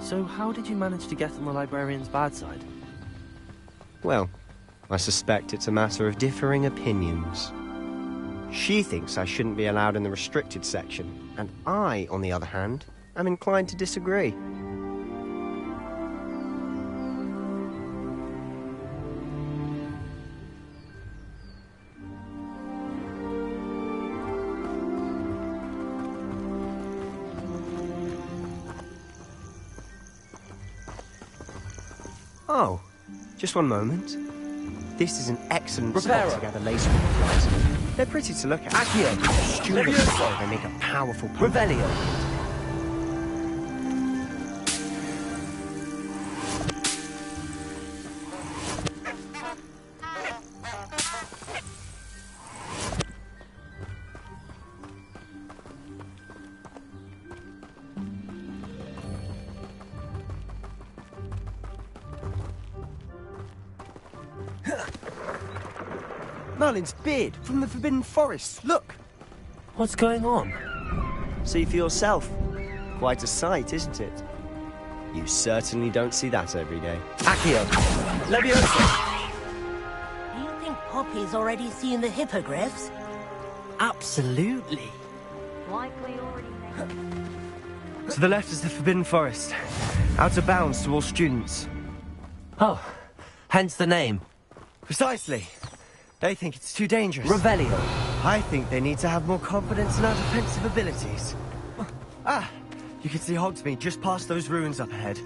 So how did you manage to get on the librarian's bad side? Well, I suspect it's a matter of differing opinions. She thinks I shouldn't be allowed in the restricted section, and I, on the other hand, am inclined to disagree. Oh, just one moment. This is an excellent spot to gather lace supplies. They're pretty to look at. Accio. Students, they make a powerful punch. Revelio. Merlin's beard from the Forbidden Forest. Look! What's going on? See for yourself. Quite a sight, isn't it? You certainly don't see that every day. Accio! Leviosa! Do you think Poppy's already seen the hippogriffs? Absolutely. Likely already To the left is the Forbidden Forest. Out of bounds to all students. Oh, hence the name. Precisely. They think it's too dangerous. Revelio. I think they need to have more confidence in our defensive abilities. Ah, you can see Hogsmeade just past those ruins up ahead.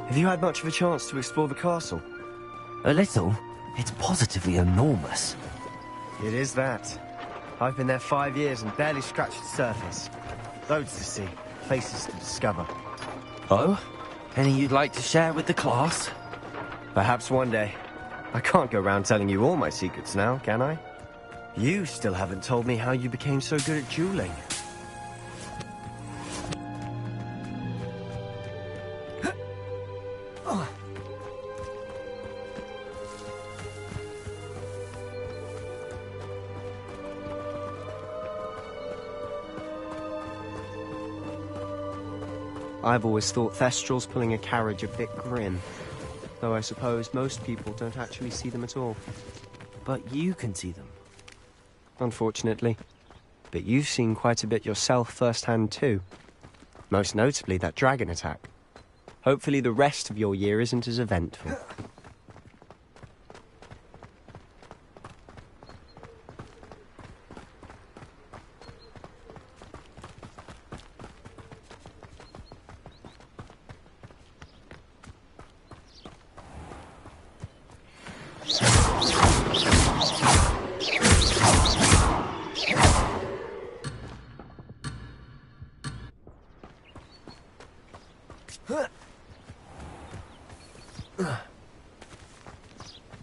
Have you had much of a chance to explore the castle? A little. It's positively enormous. It is that. I've been there 5 years and barely scratched the surface. Loads to see, places to discover. Oh? Any you'd like to share with the class? Perhaps one day. I can't go around telling you all my secrets now, can I? You still haven't told me how you became so good at dueling. I've always thought Thestrals pulling a carriage a bit grim. Though I suppose most people don't actually see them at all. But you can see them. Unfortunately. But you've seen quite a bit yourself firsthand too. Most notably that dragon attack. Hopefully the rest of your year isn't as eventful.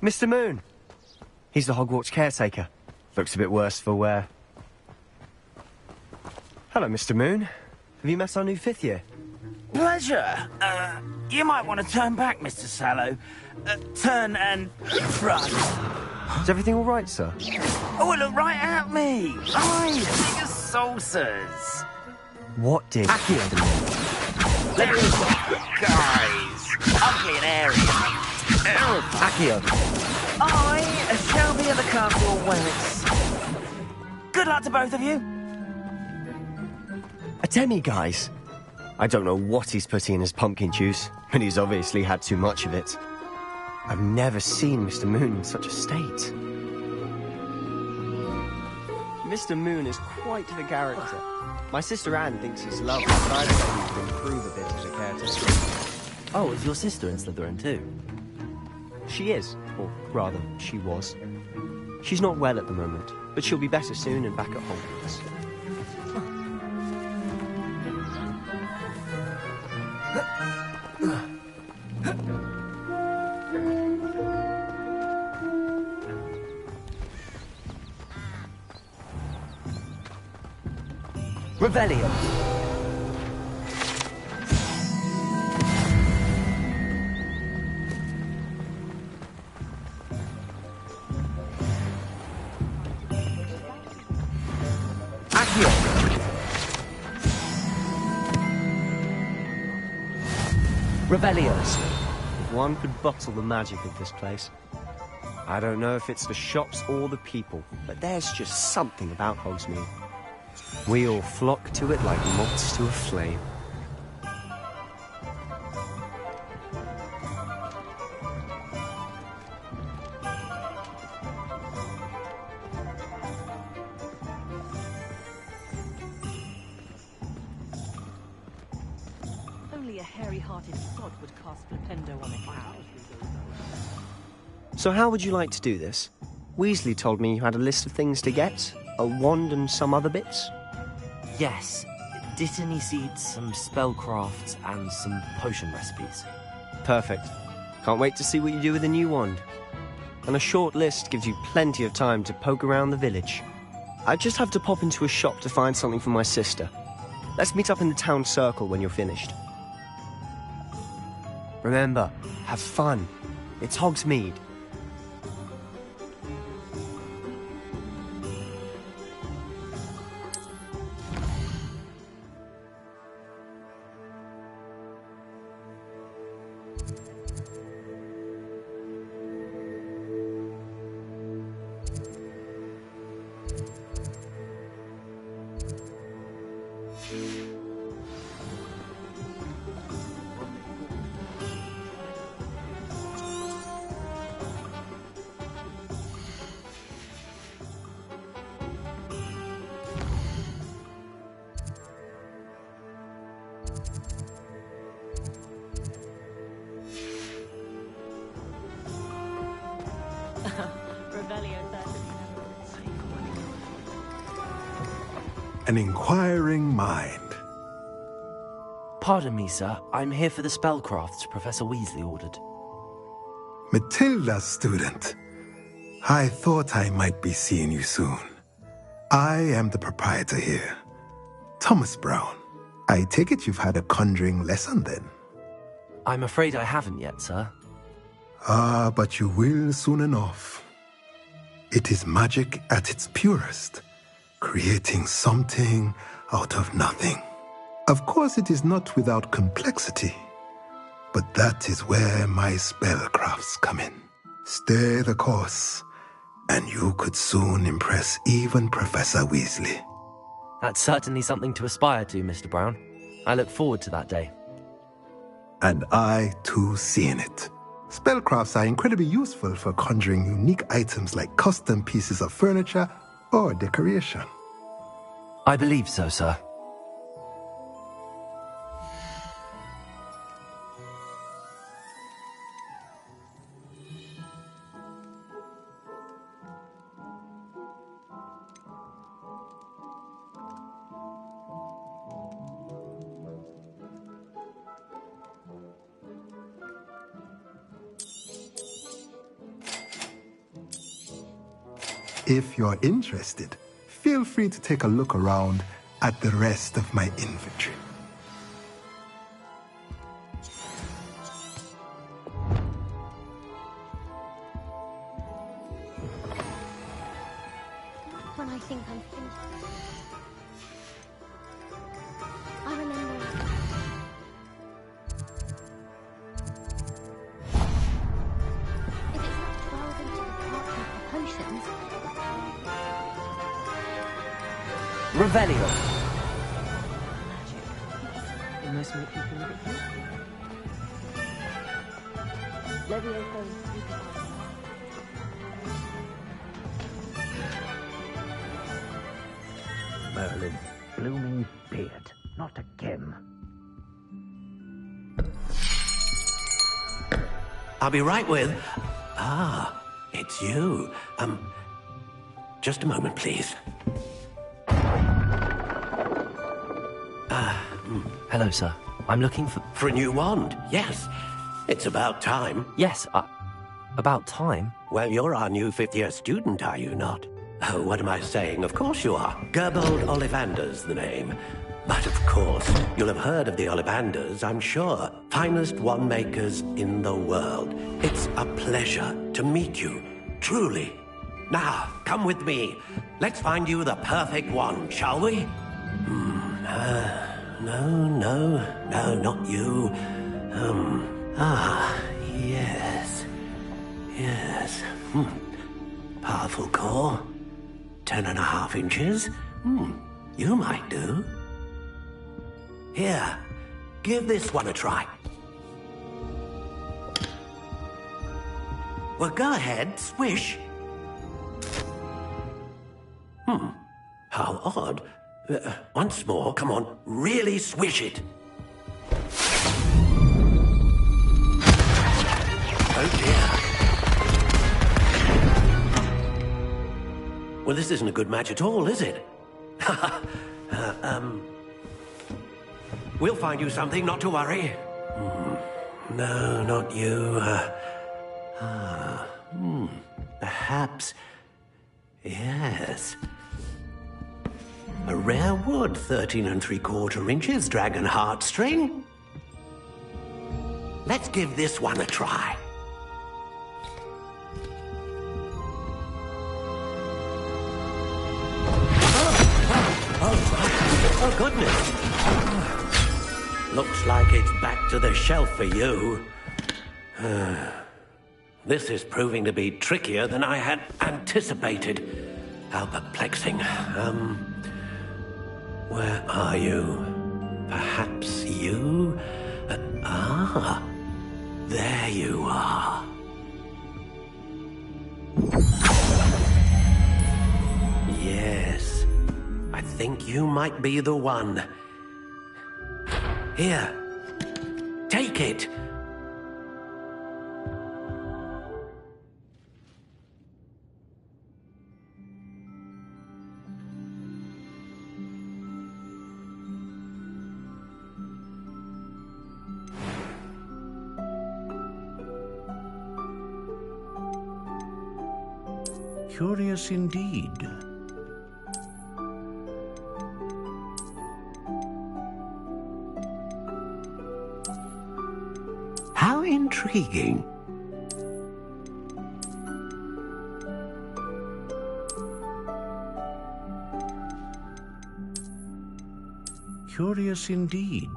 Mr. Moon! He's the Hogwarts caretaker. Looks a bit worse for wear. Hello, Mr. Moon. Have you met our new 5th year? Pleasure. You might want to turn back, Mr. Sallow. Turn and run. Is everything all right, sir? Oh, look right at me. Eyes big as saucers. What did... There is guys. Ugly and airy. Accio. I shall be at the castle when it's... Good luck to both of you. A demi-guise? I don't know what he's putting in his pumpkin juice, but he's obviously had too much of it. I've never seen Mr. Moon in such a state. Mr. Moon is quite the character. My sister Anne thinks he's lovely, but I'd say he could improve a bit as a caretaker. Oh, is your sister in Slytherin too? She is, or rather, she was. She's not well at the moment, but she'll be better soon and back at Hogwarts. Revelio. Revelios. If one could bottle the magic of this place. I don't know if it's the shops or the people, but there's just something about Hogsmeade. We all flock to it like moths to a flame. Only a hairy-hearted sod would cast Flipendo on it. So how would you like to do this? Weasley told me you had a list of things to get, a wand and some other bits. Yes. Dittany seeds, some spellcrafts, and some potion recipes. Perfect. Can't wait to see what you do with the new wand. And a short list gives you plenty of time to poke around the village. I just have to pop into a shop to find something for my sister. Let's meet up in the town circle when you're finished. Remember, have fun. It's Hogsmeade. an inquiring mind. Pardon me, sir. I'm here for the spellcrafts Professor Weasley ordered. Matilda's student. I thought I might be seeing you soon. I am the proprietor here, Thomas Brown. I take it you've had a conjuring lesson then? I'm afraid I haven't yet, sir. Ah, but you will soon enough. It is magic at its purest, creating something out of nothing. Of course, it is not without complexity, but that is where my spellcrafts come in. Stay the course, and you could soon impress even Professor Weasley. That's certainly something to aspire to, Mr. Brown. I look forward to that day. And I, too, seeing it. Spellcrafts are incredibly useful for conjuring unique items like custom pieces of furniture or decoration. I believe so, sir. If you're interested, feel free to take a look around at the rest of my inventory. When I think I'm finished, I remember. If it's not 12 into the department for potions. Revelio. Almost make people look at you. Levioso. Merlin, blooming beard. Not again. I'll be right with... Ah, it's you. Just a moment, please. Hello, sir. I'm looking for... For a new wand, yes. It's about time. Yes, about time? Well, you're our new fifth-year student, are you not? Oh, what am I saying? Of course you are. Gerbold Ollivander's the name. But of course, you'll have heard of the Ollivanders, I'm sure. Finest wand makers in the world. It's a pleasure to meet you, truly. Now, come with me. Let's find you the perfect wand, shall we? No, not you. Yes. Powerful core. 10.5 inches. You might do. Here, give this one a try. Well, go ahead, swish. How odd. Once more, come on, really swish it. Oh dear. Well, this isn't a good match at all, is it? We'll find you something, not to worry. No, not you. Perhaps... Yes. A rare wood, 13 3/4 inches, dragon heartstring. Let's give this one a try. Oh, goodness. Looks like it's back to the shelf for you. This is proving to be trickier than I had anticipated. How perplexing. Where are you? Perhaps you? There you are. Yes, I think you might be the one. Here, take it. Curious indeed. How intriguing. Curious indeed.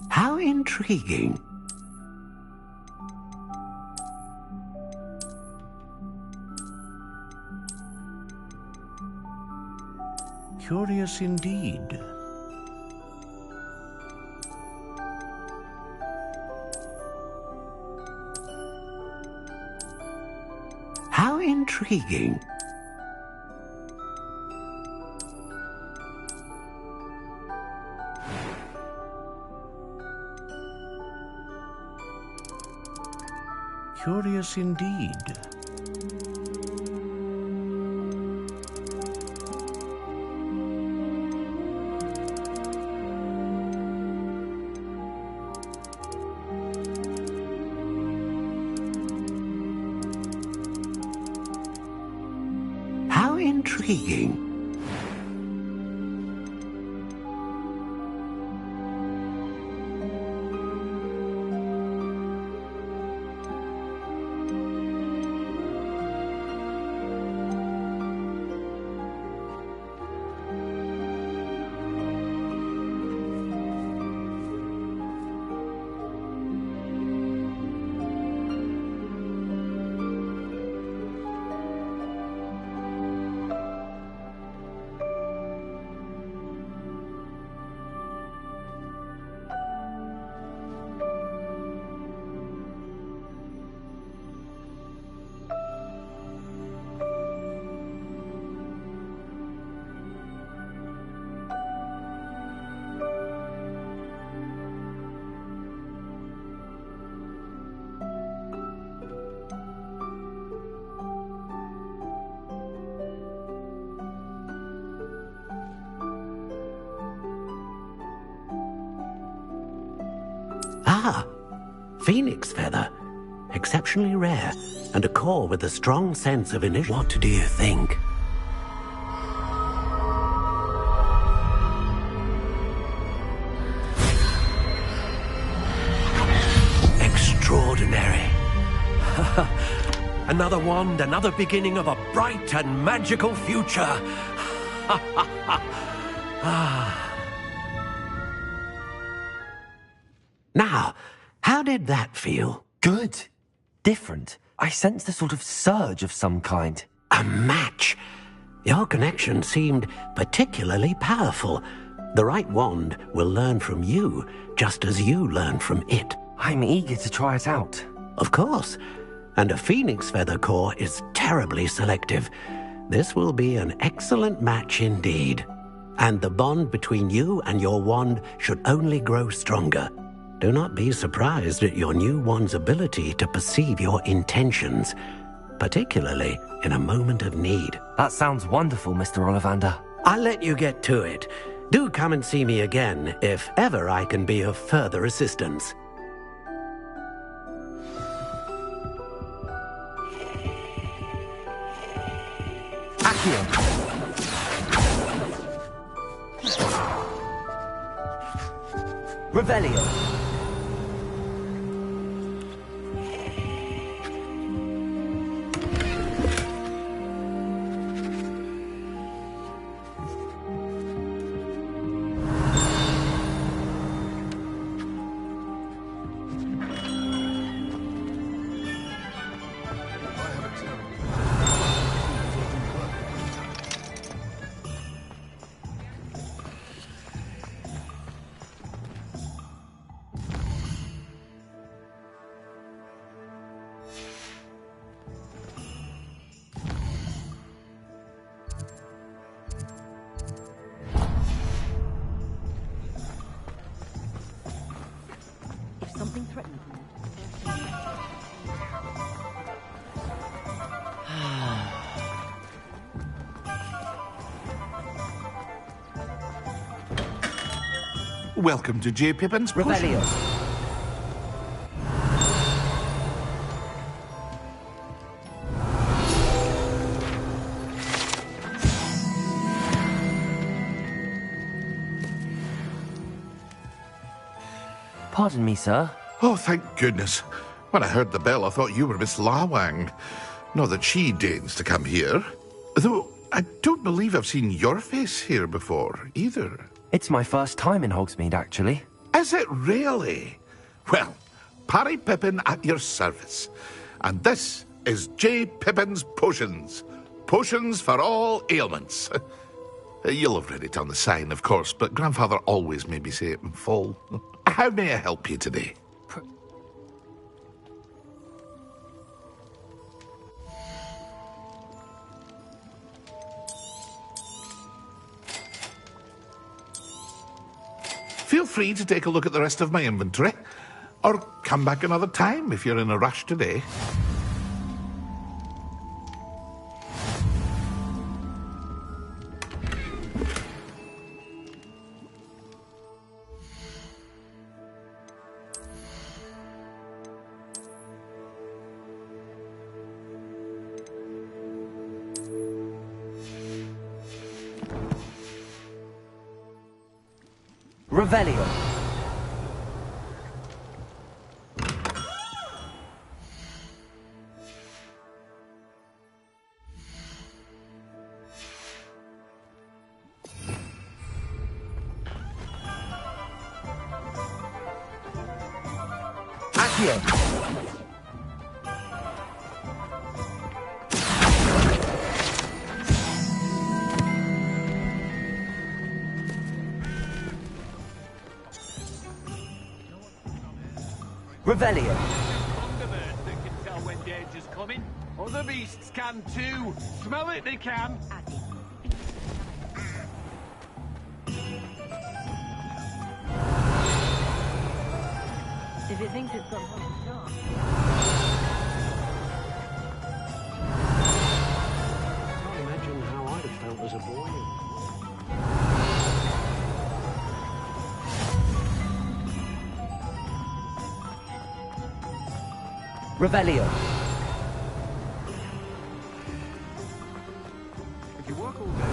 How intriguing. Curious indeed. How intriguing. Curious indeed. How intriguing. Ah, phoenix feather. Exceptionally rare, and a core with a strong sense of initiative. What do you think? Extraordinary. Another wand, another beginning of a bright and magical future. Now, how did that feel? Good. Different. I sensed a sort of surge of some kind. A match. Your connection seemed particularly powerful. The right wand will learn from you, just as you learn from it. I'm eager to try it out. Of course. And a phoenix feather core is terribly selective. This will be an excellent match indeed. And the bond between you and your wand should only grow stronger. Do not be surprised at your new wand's ability to perceive your intentions, particularly in a moment of need. That sounds wonderful, Mr. Ollivander. I'll let you get to it. Do come and see me again if ever I can be of further assistance. Accio. Revelio. Welcome to J. Pippin's Revelio. Pardon me, sir. Oh, thank goodness. When I heard the bell, I thought you were Miss Lawang. Not that she deigns to come here. Though I don't believe I've seen your face here before, either. It's my first time in Hogsmeade, actually. Is it really? Well, Parry Pippin at your service. And this is J. Pippin's Potions. Potions for all ailments. You'll have read it on the sign, of course, but Grandfather always made me say it in full. How may I help you today? Feel free to take a look at the rest of my inventory, or come back another time if you're in a rush today. Revelio. Accio. Revelio. Thunderbirds that can tell when danger's coming. Other beasts can too. Smell it, they can. If it thinks it's got something to start. I can't imagine how I'd have felt as a boy. Revelio. If you work all day.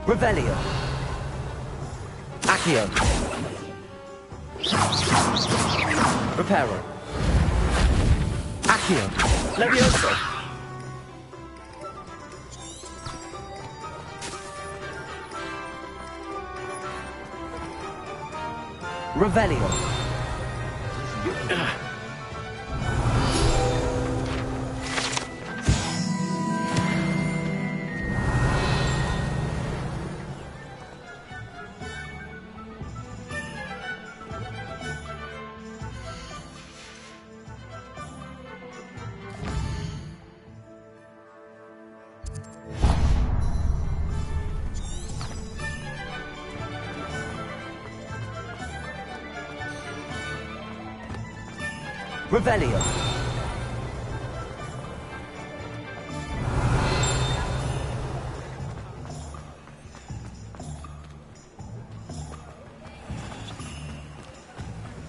Revelio. Accio. Reparo. Accio. Levioso. Revelio. Revelio.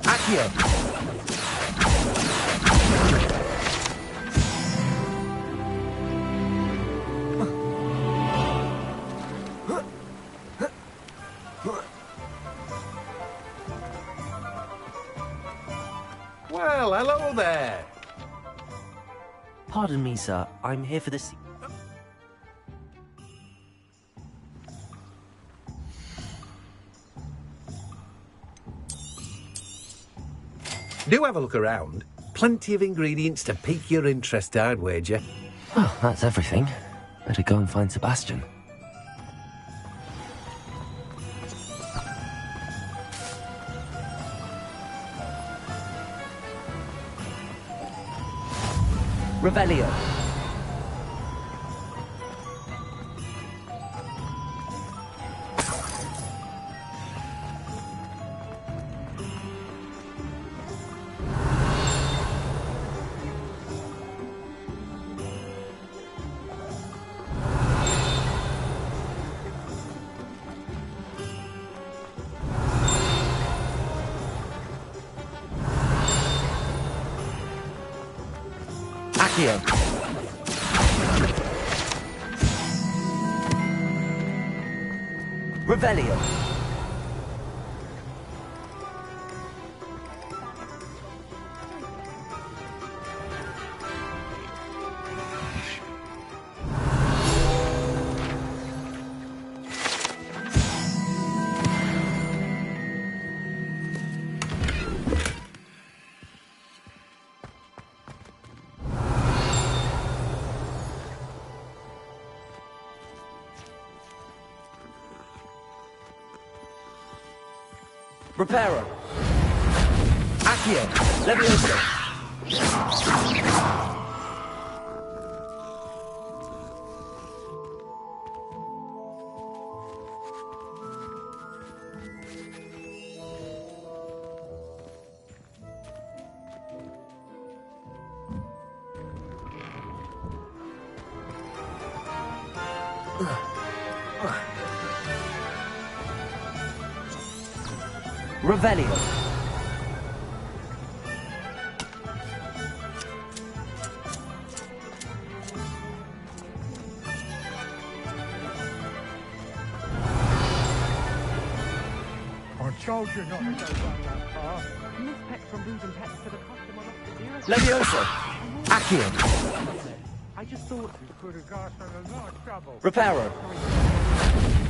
Accio. Well, hello there. Pardon me, sir. I'm here for this. Do have a look around. Plenty of ingredients to pique your interest, I'd wager. Well, that's everything. Better go and find Sebastian. Revelio. Accio. Revelio. Reparo. Accio. Levioso. Revelio. I told you not to go down that path. Miss Pet from losing pets to the customer off the dealer. Levioso. Accio. I just thought you could have got us in a lot of trouble. Reparo. I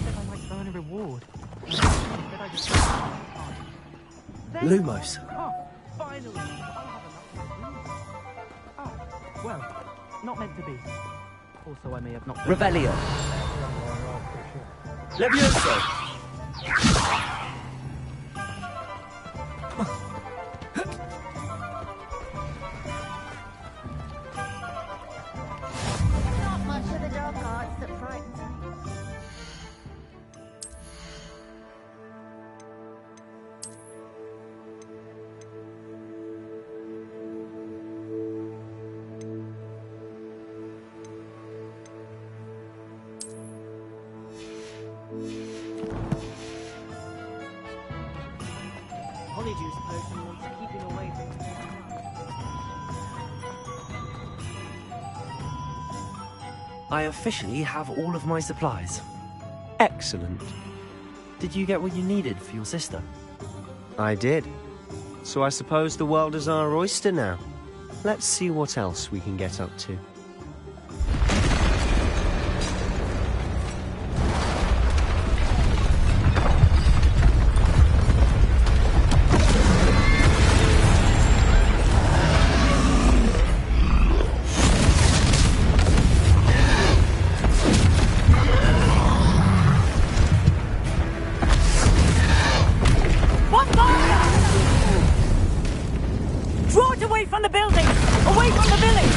said I might earn a reward. Said I just... Lumos. Oh, finally! I'll have enough. Oh, well, not meant to be. Also, I may have not... Revelio. Levioso. Not much of the dog cards that frightens me. Honeydew potion wants keeping away from I officially have all of my supplies. Excellent. Did you get what you needed for your sister? I did. So I suppose the world is our oyster now. Let's see what else we can get up to. Draw it away from the building! Away from the village!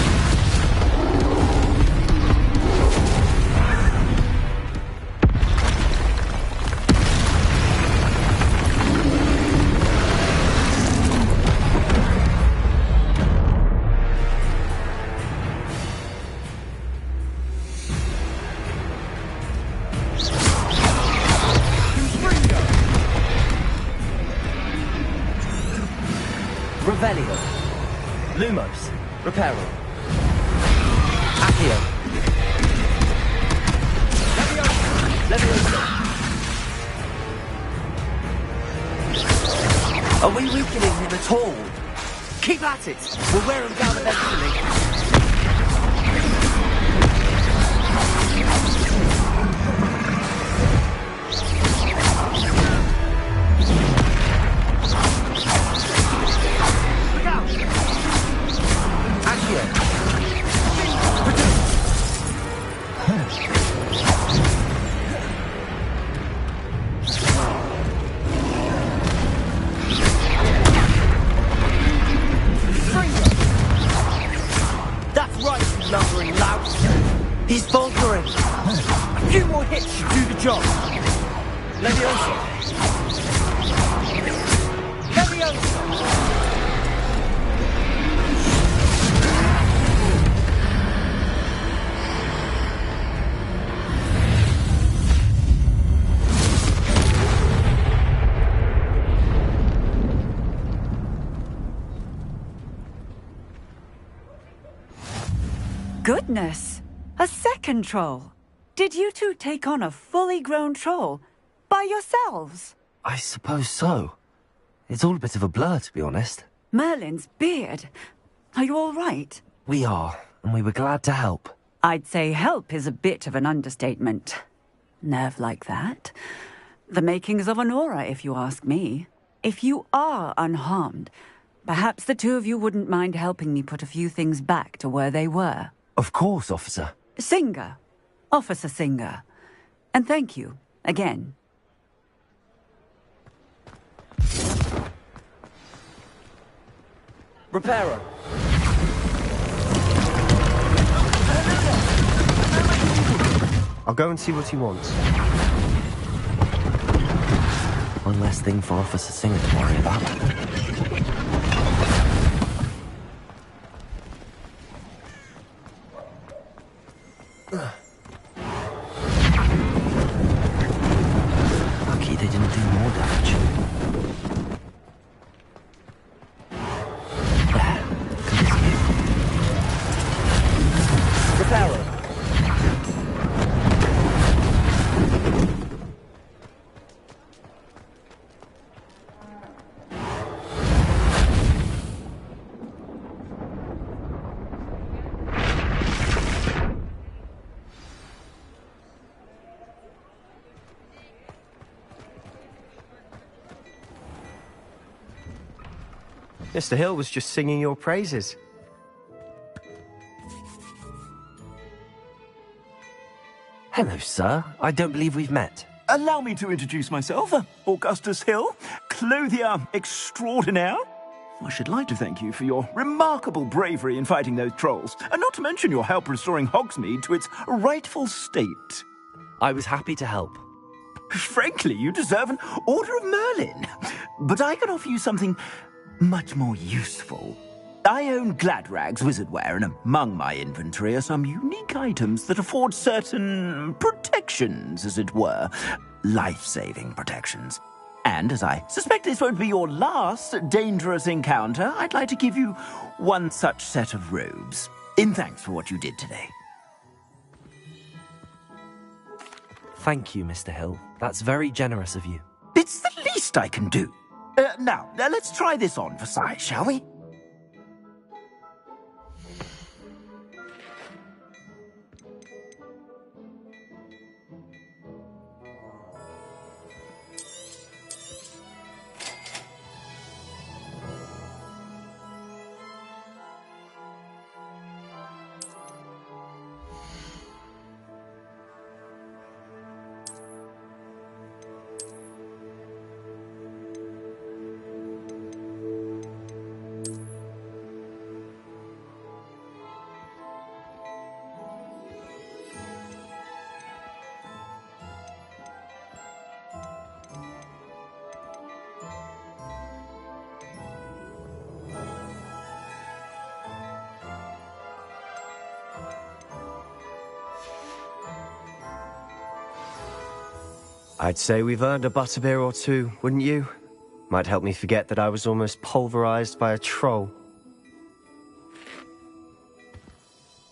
Revelio. Lumos. Reparo. Accio. Levioso. Are we weakening him at all? Keep at it! We'll wear him down eventually. job. Leviosa. Leviosa. Goodness! A second troll! Did you two take on a fully grown troll? By yourselves? I suppose so. It's all a bit of a blur, to be honest. Merlin's beard. Are you all right? We are, and we were glad to help. I'd say help is a bit of an understatement. Nerve like that. The makings of an aura, if you ask me. If you are unharmed, perhaps the two of you wouldn't mind helping me put a few things back to where they were. Of course, officer. Singer. Officer Singer. And thank you, again. Repairer. I'll go and see what he wants. One less thing for Officer Singer to worry about. Lucky they didn't do more damage. There, continue. Repairer. Mr. Hill was just singing your praises. Hello, sir. I don't believe we've met. Allow me to introduce myself, Augustus Hill, clothier extraordinaire. I should like to thank you for your remarkable bravery in fighting those trolls, and not to mention your help restoring Hogsmeade to its rightful state. I was happy to help. Frankly, you deserve an Order of Merlin. But I can offer you something much more useful. I own Gladrag's wizardware, and among my inventory are some unique items that afford certain protections, as it were. Life-saving protections. And as I suspect this won't be your last dangerous encounter, I'd like to give you one such set of robes, in thanks for what you did today. Thank you, Mr. Hill. That's very generous of you. It's the least I can do. Now, let's try this on for size, shall we? I'd say we've earned a butterbeer or two, wouldn't you? Might help me forget that I was almost pulverized by a troll.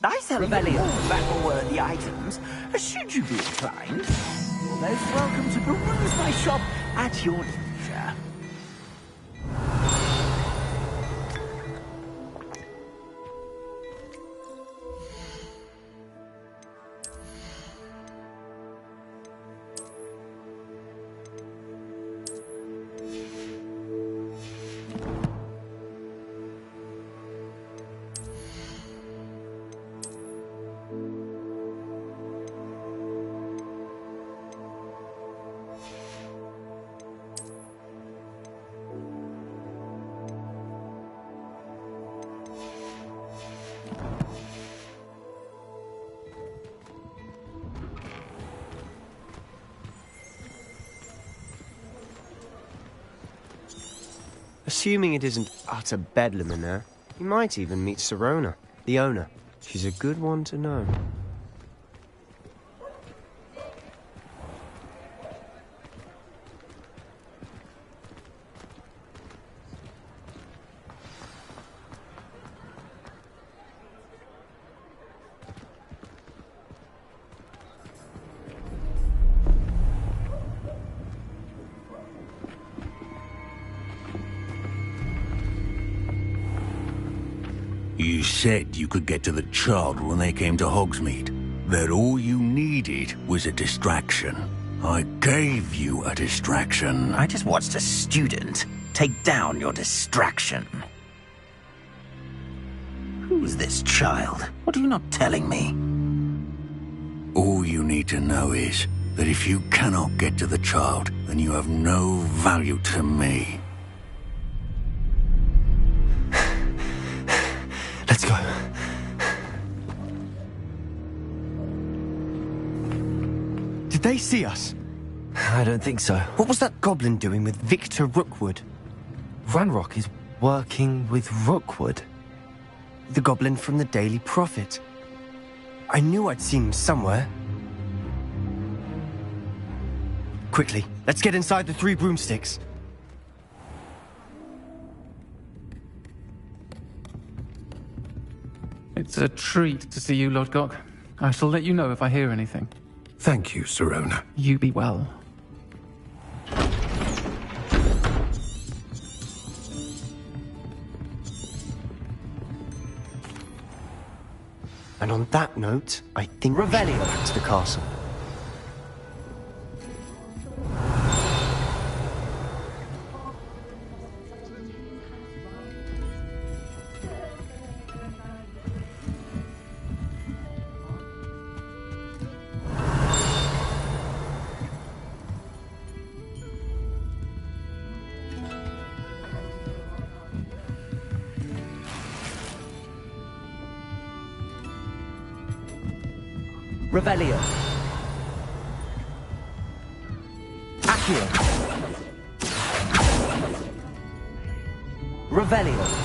I sell many battle-worthy items, should you be inclined. You're most welcome to peruse my shop at your leisure. Assuming it isn't utter bedlam in there, you might even meet Sirona, the owner. She's a good one to know. You said you could get to the child when they came to Hogsmeade. That all you needed was a distraction. I gave you a distraction. I just watched a student take down your distraction. Who's this child? What are you not telling me? All you need to know is that if you cannot get to the child, then you have no value to me. Let's go. Did they see us? I don't think so. What was that goblin doing with Victor Rookwood? Ranrock is working with Rookwood. The goblin from the Daily Prophet. I knew I'd seen him somewhere. Quickly, let's get inside the 3 broomsticks. It's a treat to see you, Lord Gok. I shall let you know if I hear anything. Thank you, Sirona. You be well. And on that note, I think Revelio back to the castle. Revelio. Accio. Revelio.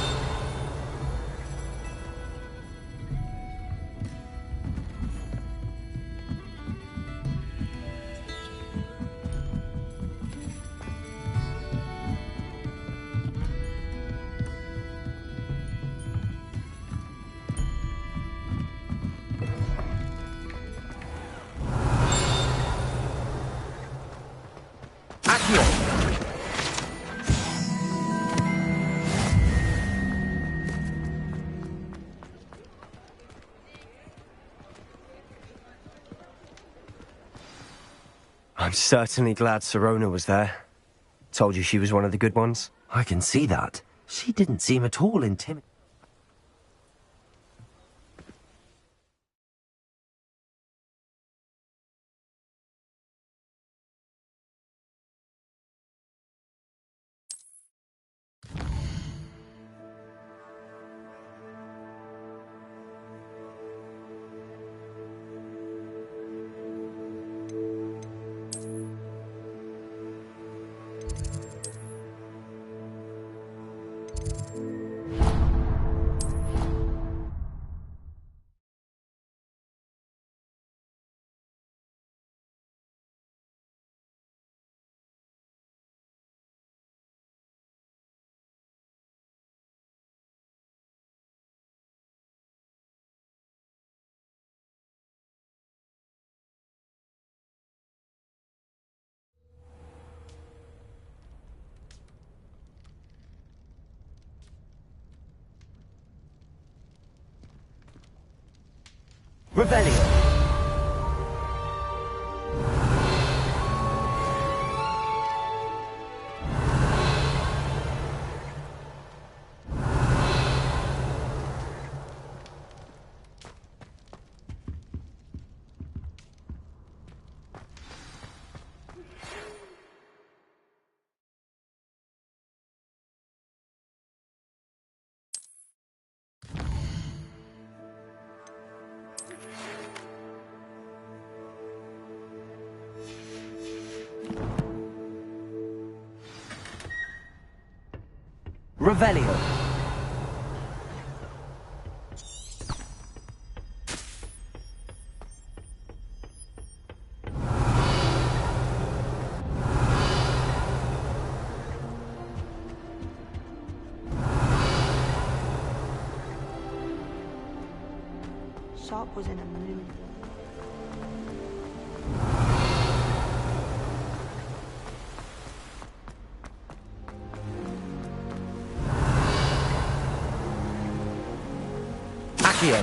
I'm certainly glad Sirona was there. Told you she was one of the good ones. I can see that. She didn't seem at all intimidated. Revelio. Revelio. Sharp was in a mood. Accio.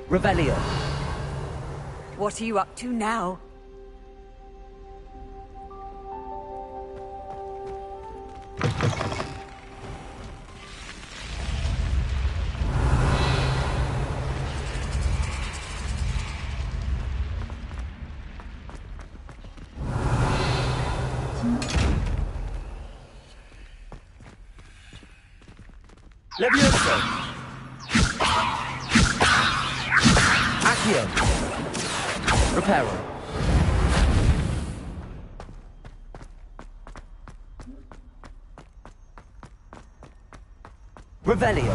Revelio. What are you up to now? Levioso. Accio. Reparo. Revelio.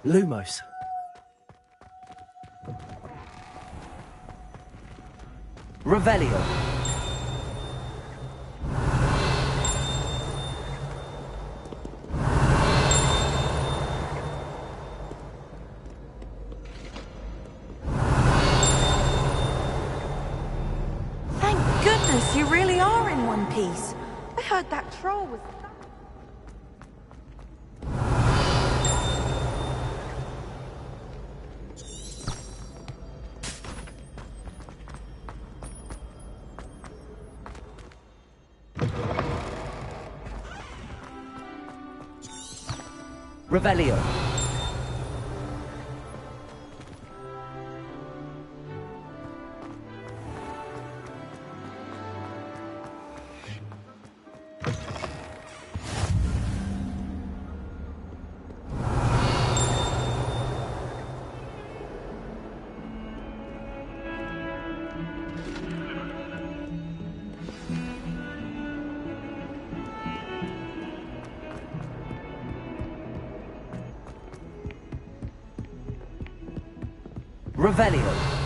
Lumos. Revelio. Thank goodness you really are in one piece. I heard that troll was... Revelio. Revelio.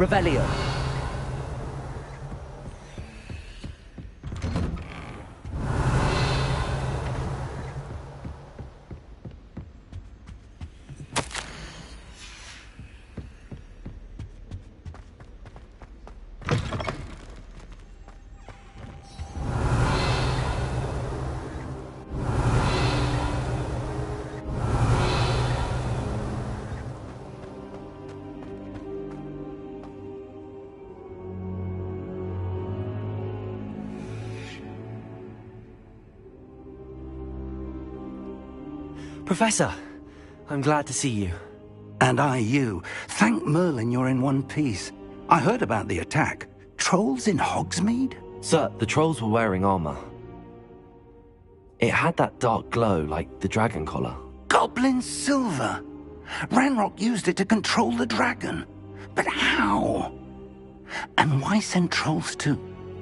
Revelio. Professor, I'm glad to see you. And I you. Thank Merlin you're in one piece. I heard about the attack. Trolls in Hogsmeade? Sir, the trolls were wearing armor. It had that dark glow like the dragon collar. Goblin silver! Ranrock used it to control the dragon. But how? And why send trolls too?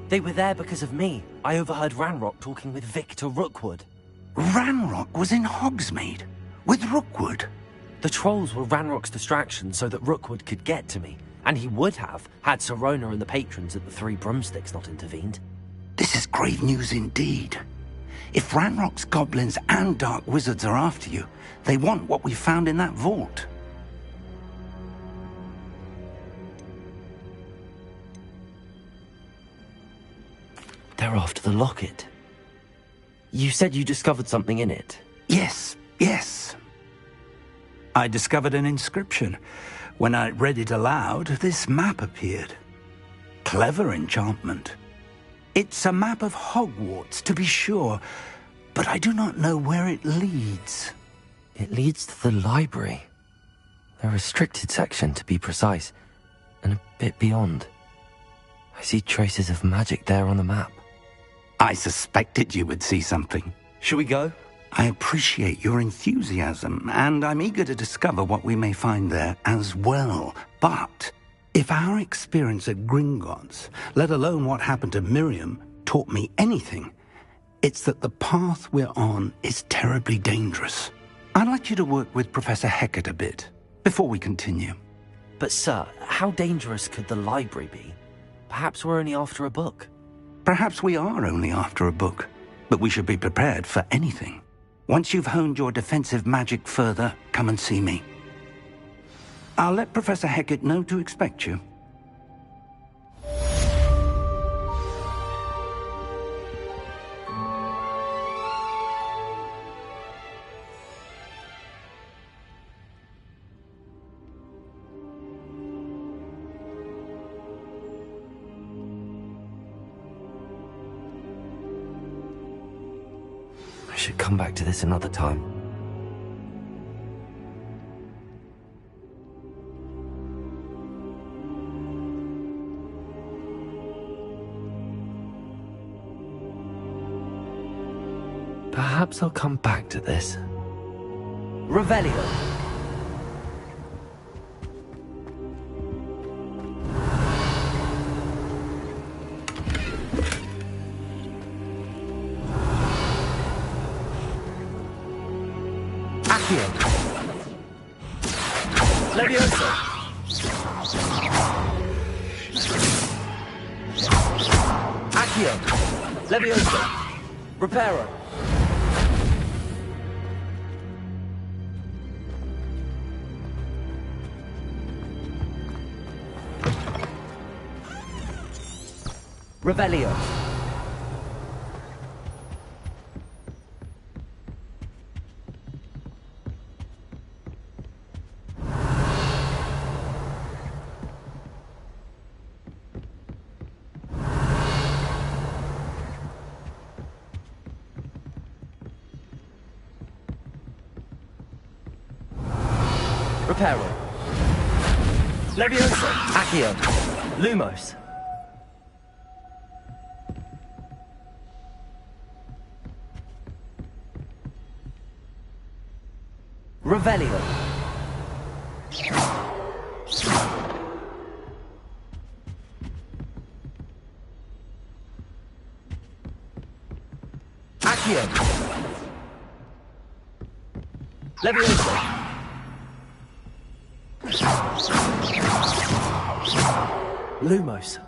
They were there because of me. I overheard Ranrock talking with Victor Rookwood. Ranrock was in Hogsmeade? With Rookwood? The trolls were Ranrock's distraction so that Rookwood could get to me. And he would have, had Sirona and the patrons at the Three Broomsticks not intervened. This is grave news indeed. If Ranrock's goblins and dark wizards are after you, they want what we found in that vault. They're after the locket. You said you discovered something in it. Yes. I discovered an inscription. When I read it aloud, this map appeared. Clever enchantment. It's a map of Hogwarts, to be sure, but I do not know where it leads. It leads to the library. The restricted section, to be precise, and a bit beyond. I see traces of magic there on the map. I suspected you would see something. Shall we go? I appreciate your enthusiasm, and I'm eager to discover what we may find there as well. But if our experience at Gringotts, let alone what happened to Miriam, taught me anything, it's that the path we're on is terribly dangerous. I'd like you to work with Professor Hecat a bit before we continue. But sir, how dangerous could the library be? Perhaps we're only after a book. Perhaps we are only after a book, but we should be prepared for anything. Once you've honed your defensive magic further, come and see me. I'll let Professor Hecat know to expect you. I should come back to this another time. Perhaps I'll come back to this. Revelio! Leviosa! Accio! Leviosa! Reparo! Revelio! Reparo. Leviosa. Accio. Lumos. Revelio. Accio. Leviosa. Lumos.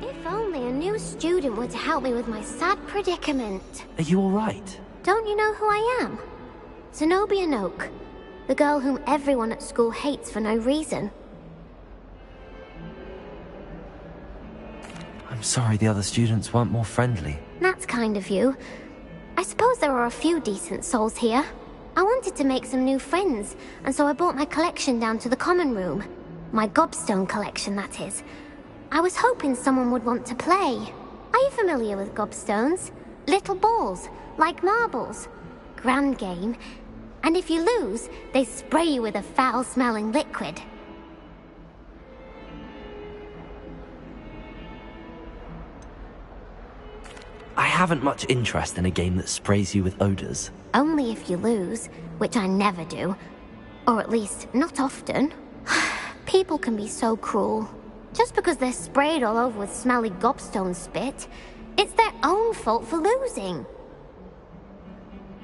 If only a new student were to help me with my sad predicament. Are you all right? Don't you know who I am? Zenobia Noak, the girl whom everyone at school hates for no reason. I'm sorry the other students weren't more friendly. That's kind of you. I suppose there are a few decent souls here. I wanted to make some new friends, and so I brought my collection down to the common room. My gobstone collection, that is. I was hoping someone would want to play. Are you familiar with gobstones? Little balls, like marbles. Grand game. And if you lose, they spray you with a foul-smelling liquid. I haven't much interest in a game that sprays you with odors. Only if you lose, which I never do. Or at least, not often. People can be so cruel. Just because they're sprayed all over with smelly gobstone spit, it's their own fault for losing.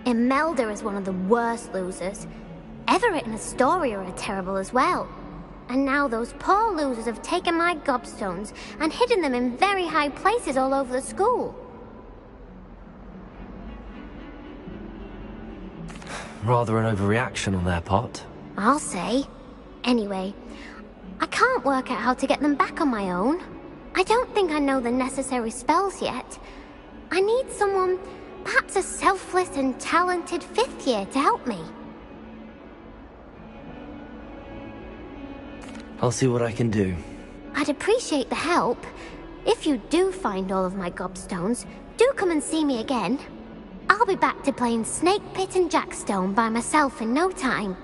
Imelda is one of the worst losers. Everett and Astoria are terrible as well. And now those poor losers have taken my gobstones and hidden them in very high places all over the school. Rather an overreaction on their part. I'll say. Anyway, I can't work out how to get them back on my own. I don't think I know the necessary spells yet. I need someone, perhaps a selfless and talented 5th year to help me. I'll see what I can do. I'd appreciate the help. If you do find all of my gobstones, do come and see me again. I'll be back to playing Snake Pit and Jackstone by myself in no time.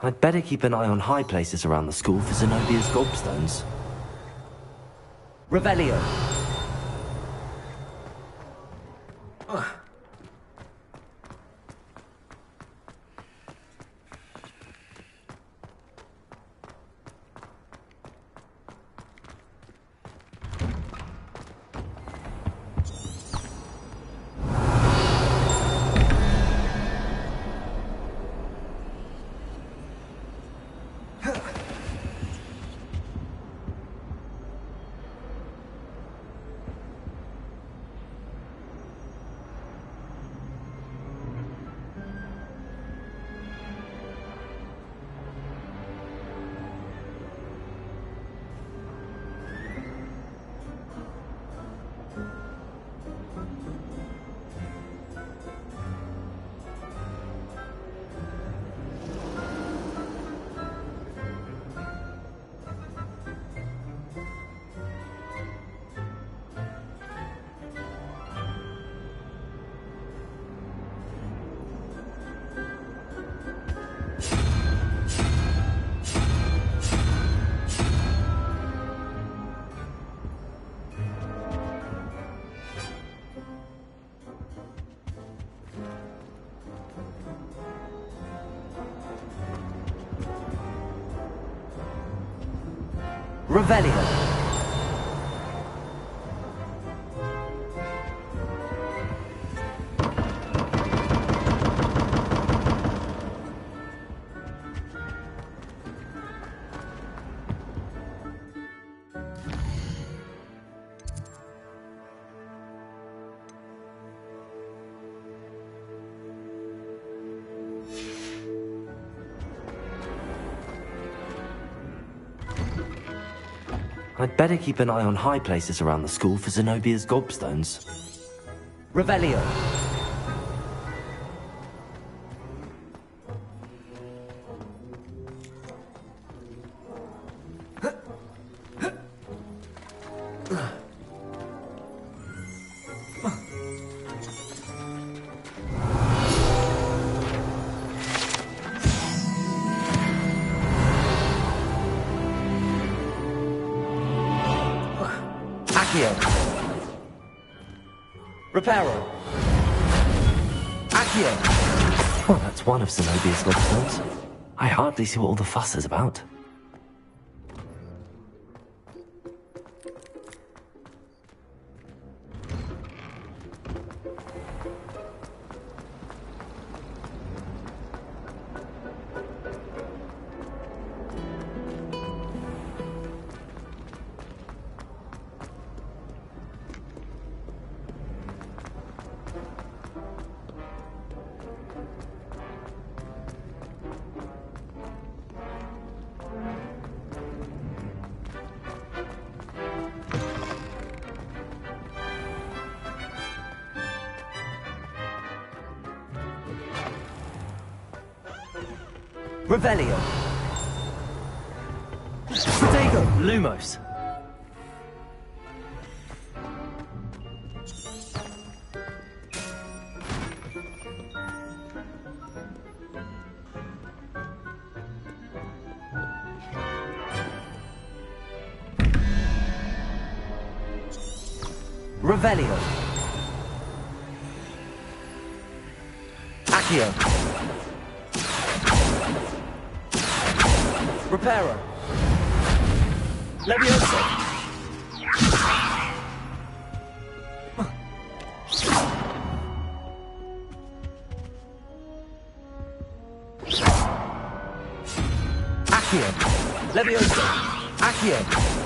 I'd better keep an eye on high places around the school for Zenobia's gobstones. Revelio! Revelio! I'd better keep an eye on high places around the school for Zenobia's gobstones. Revelio! Reparo! Accio! Well, that's one of Zenobia's gobstones. I hardly see what all the fuss is about. Revelio! Stego, Lumos. Revelio. Accio. Reparo. Levioso. Accio. Levioso. Accio.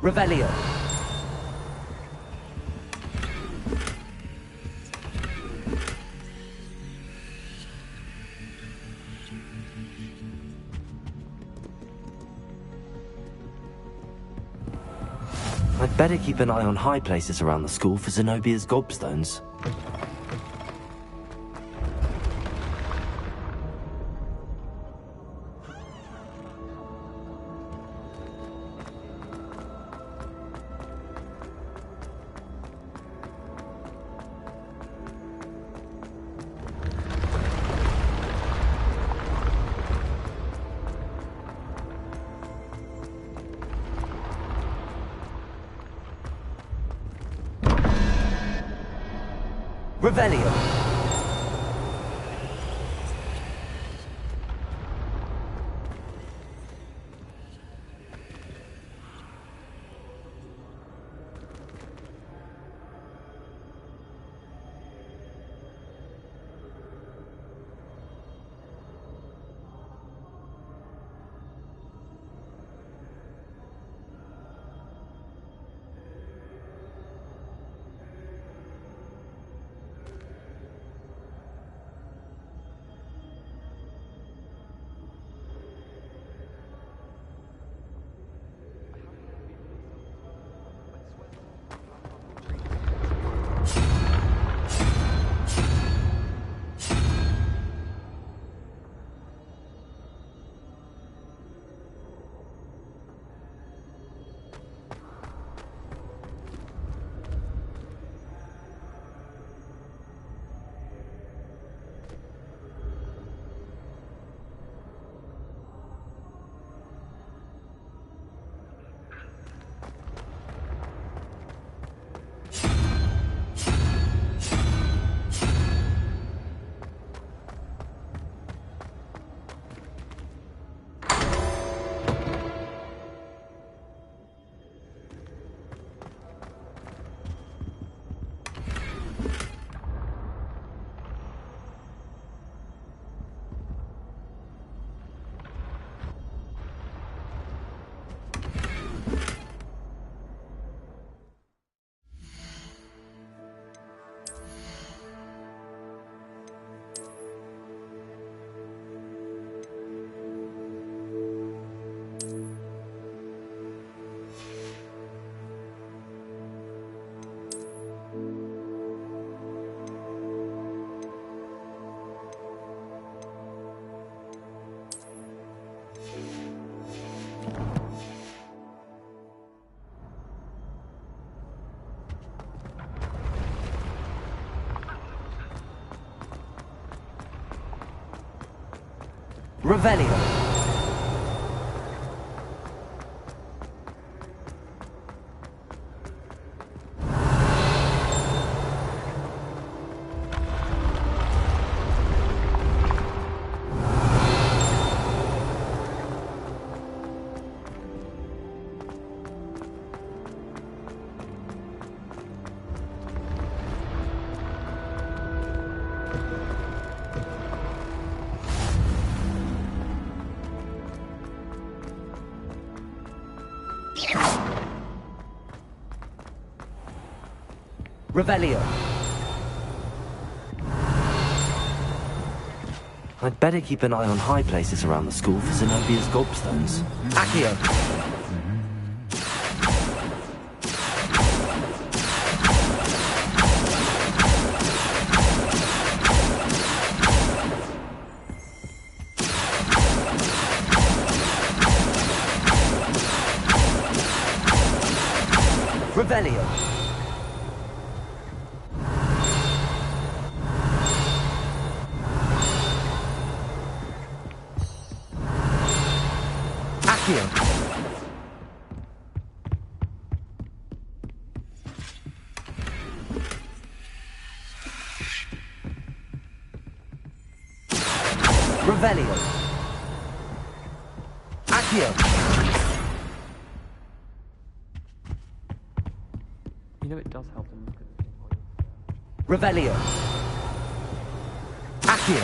Revelio. I'd better keep an eye on high places around the school for Zenobia's gobstones. Revelio. Revelio. Revelio. I'd better keep an eye on high places around the school for Zenobia's gobstones. Accio. Revelio. Accio. Revelio. Accio. You know it does help them look at the thing while you... Revelio. Accio.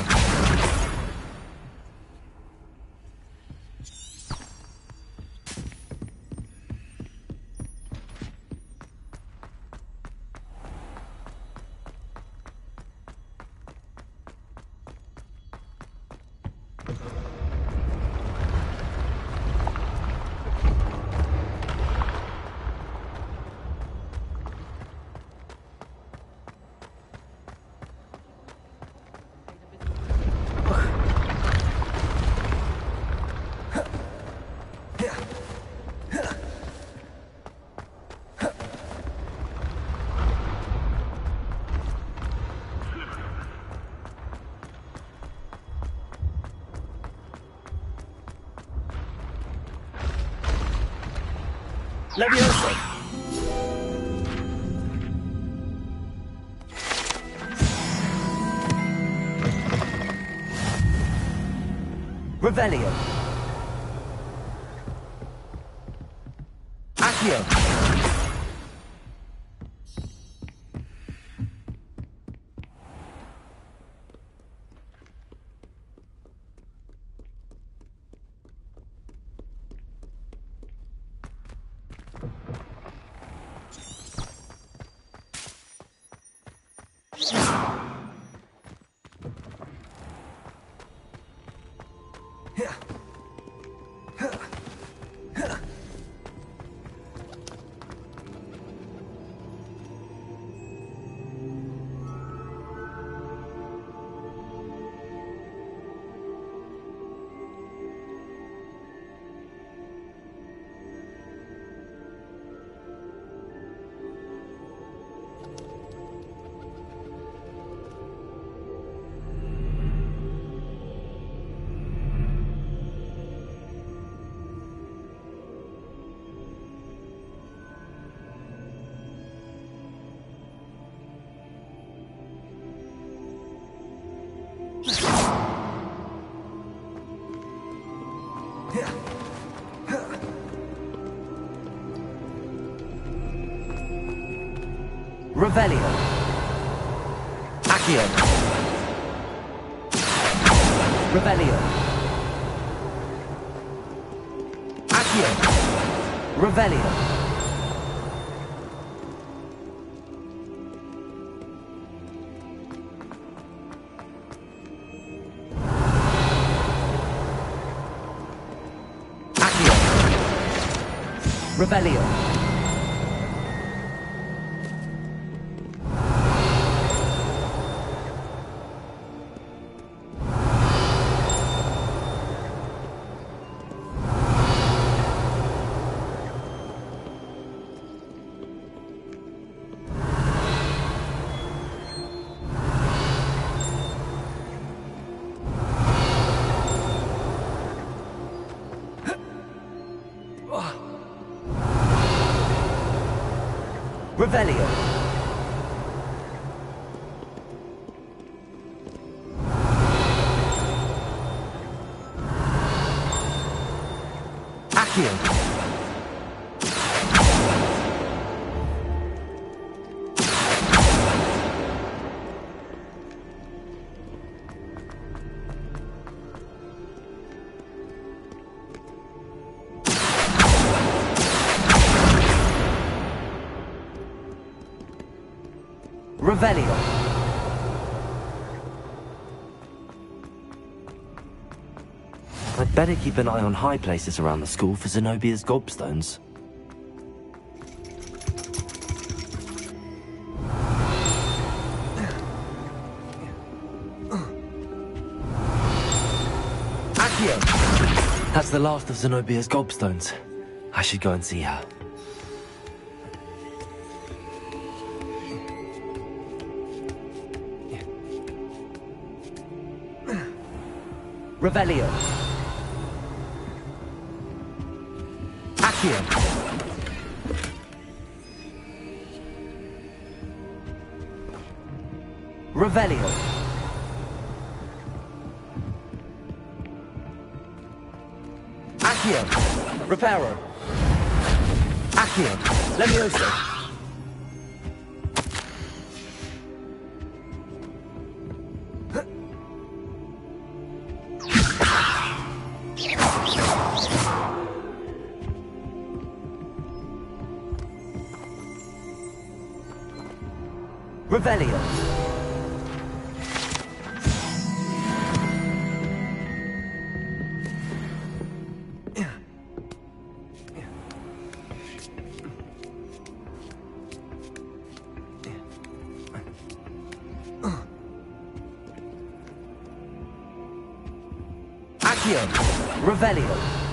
Leviosa! Revelio! Accio! Revelio. Accio. Revelio. Accio. Revelio. Accio. Revelio. Revelio. Accio. Revelio. I'd better keep an eye on high places around the school for Zenobia's gobstones. Accio! That's the last of Zenobia's gobstones. I should go and see her. Revelio. Accio. Revelio. Accio. Reparo. Accio. Leviosa. Revelio. Accio. Revelio.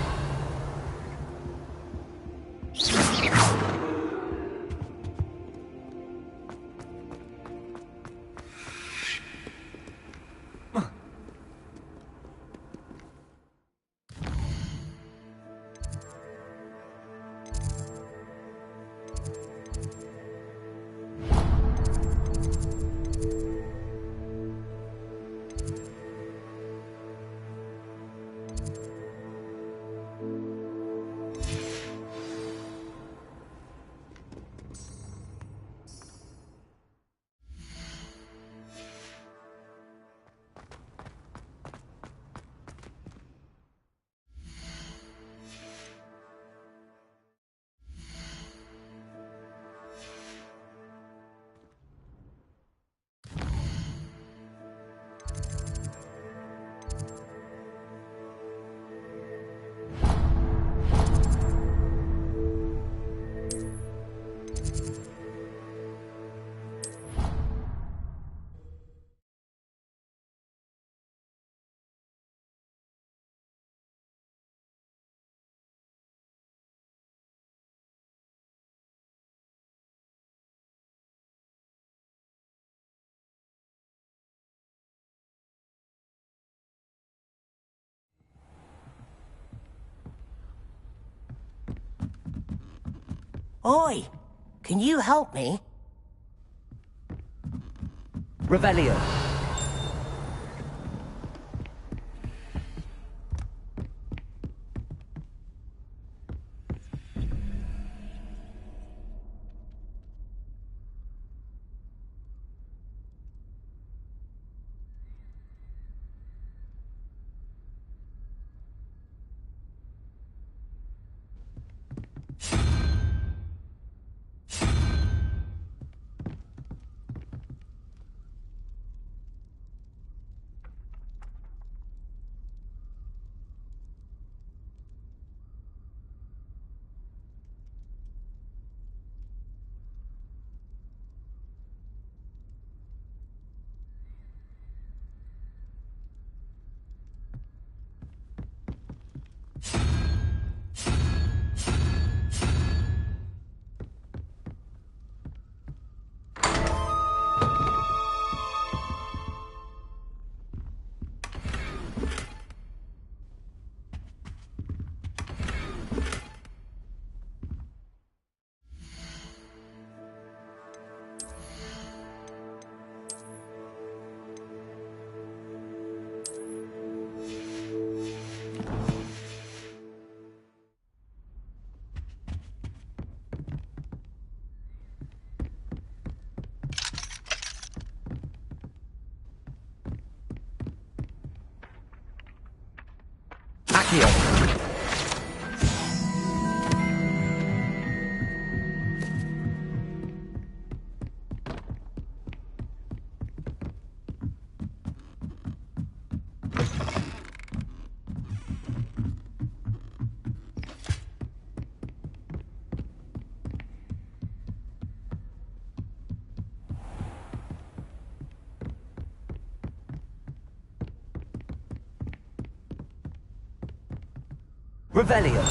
Oi! Can you help me? Revelio. Accio. Revelio.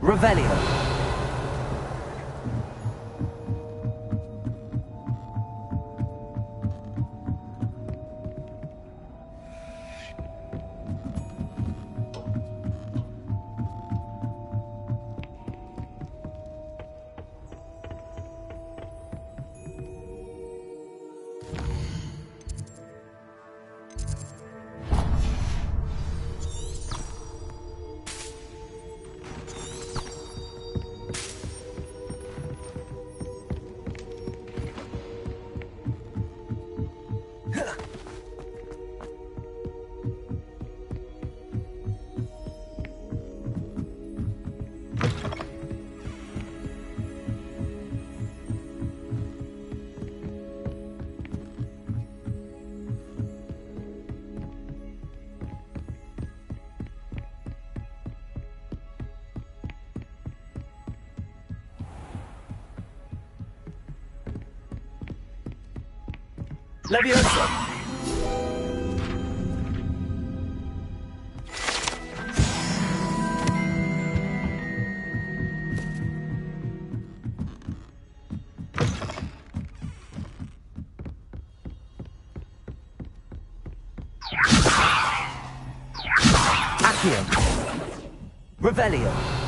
Revelio. Leviosa. Accio. Revelio.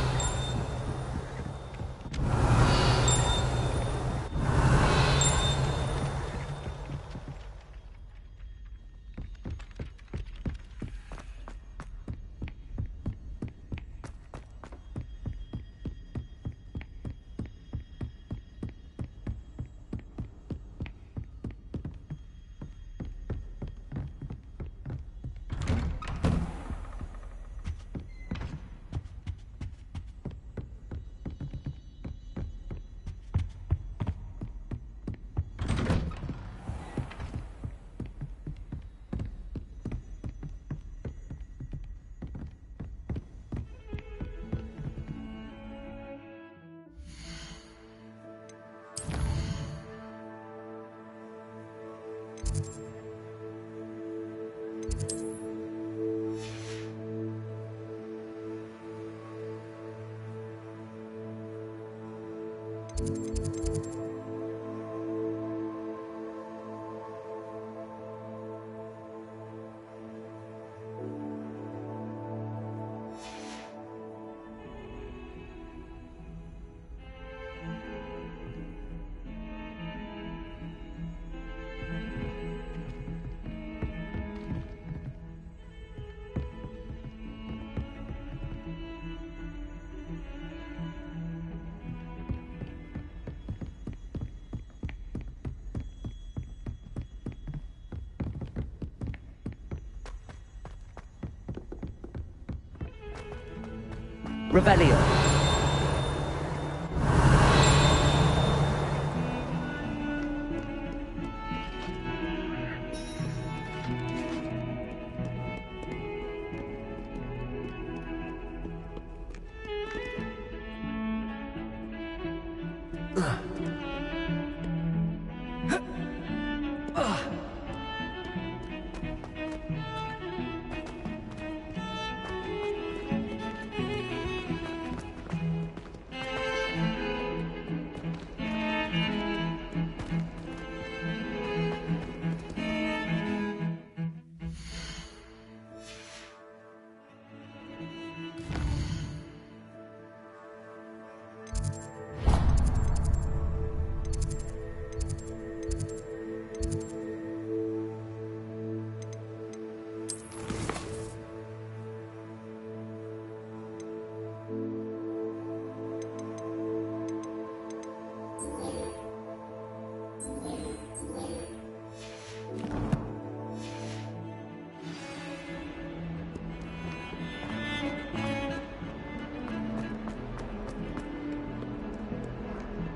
Revelio.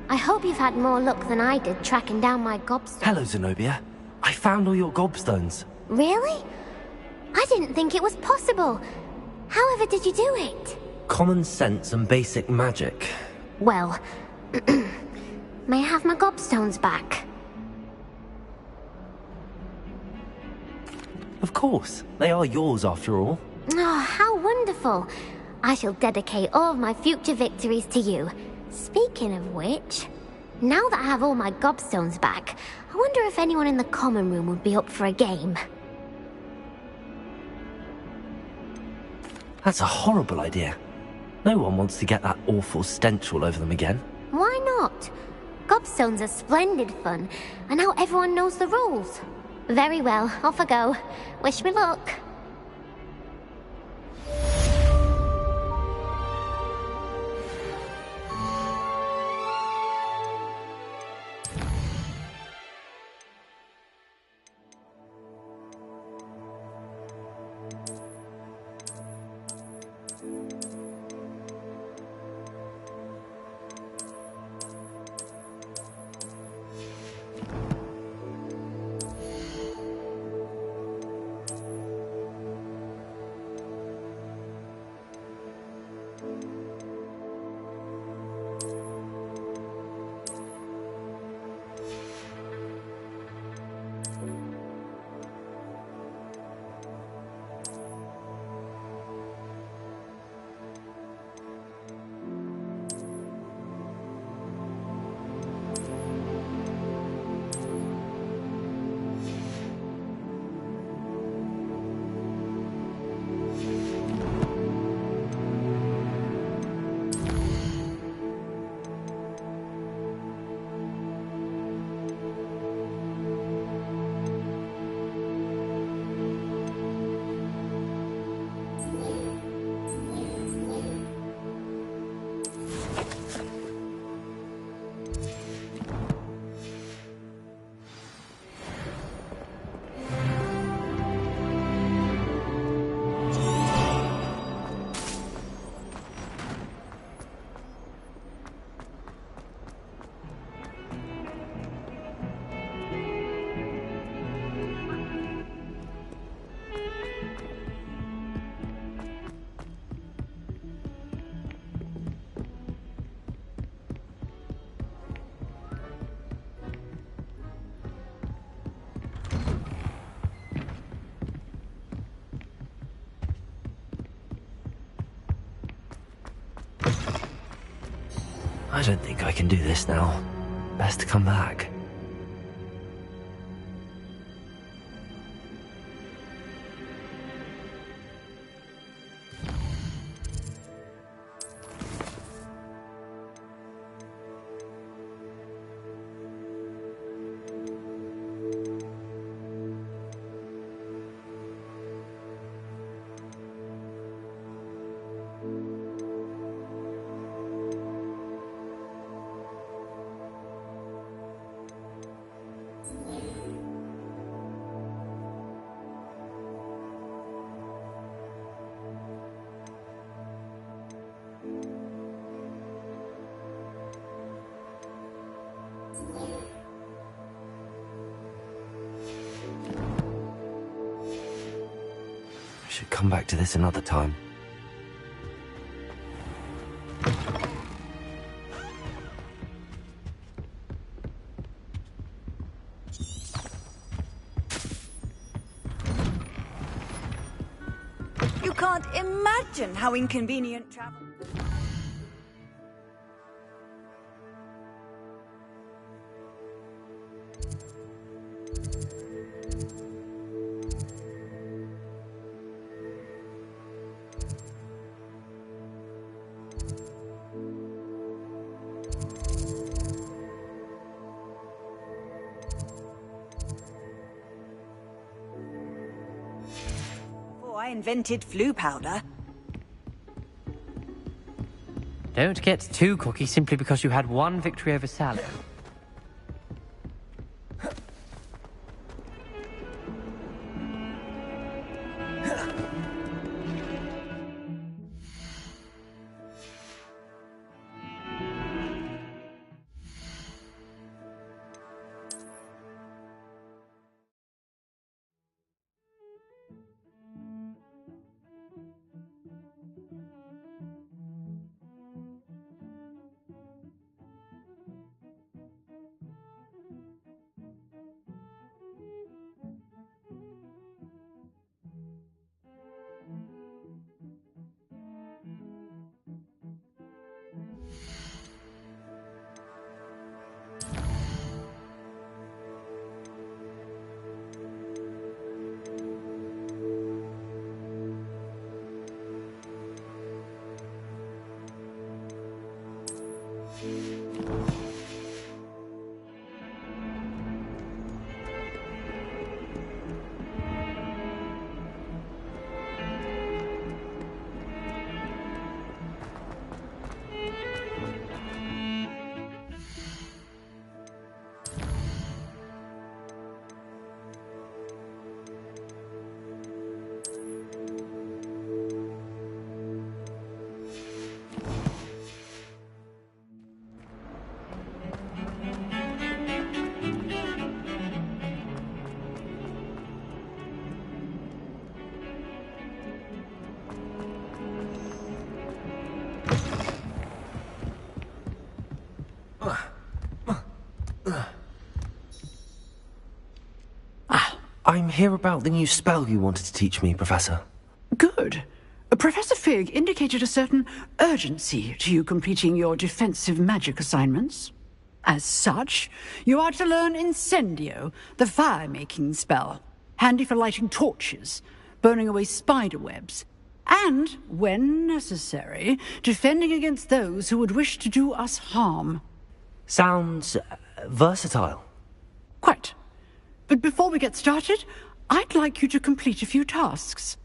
I hope you've had more luck than I did tracking down my gobstone. Hello, Zenobia. I found all your gobstones. Really? I didn't think it was possible. However did you do it? Common sense and basic magic. Well, may I have my gobstones back? Of course. They are yours after all. Oh, how wonderful. I shall dedicate all of my future victories to you. Speaking of which, now that I have all my gobstones back, I wonder if anyone in the common room would be up for a game. That's a horrible idea. No one wants to get that awful stench all over them again. Why not? Gobstones are splendid fun, and now everyone knows the rules. Very well, off I go. Wish me luck. I don't think I can do this now. Best to come back. Should come back to this another time. You can't imagine how inconvenient travel... I invented flu powder. Don't get too cocky simply because you had one victory over Sally. I'm here about the new spell you wanted to teach me, Professor. Good. Professor Fig indicated a certain urgency to you completing your defensive magic assignments. As such, you are to learn Incendio, the fire-making spell, handy for lighting torches, burning away spider webs, and, when necessary, defending against those who would wish to do us harm. Sounds versatile. Quite. But before we get started, I'd like you to complete a few tasks.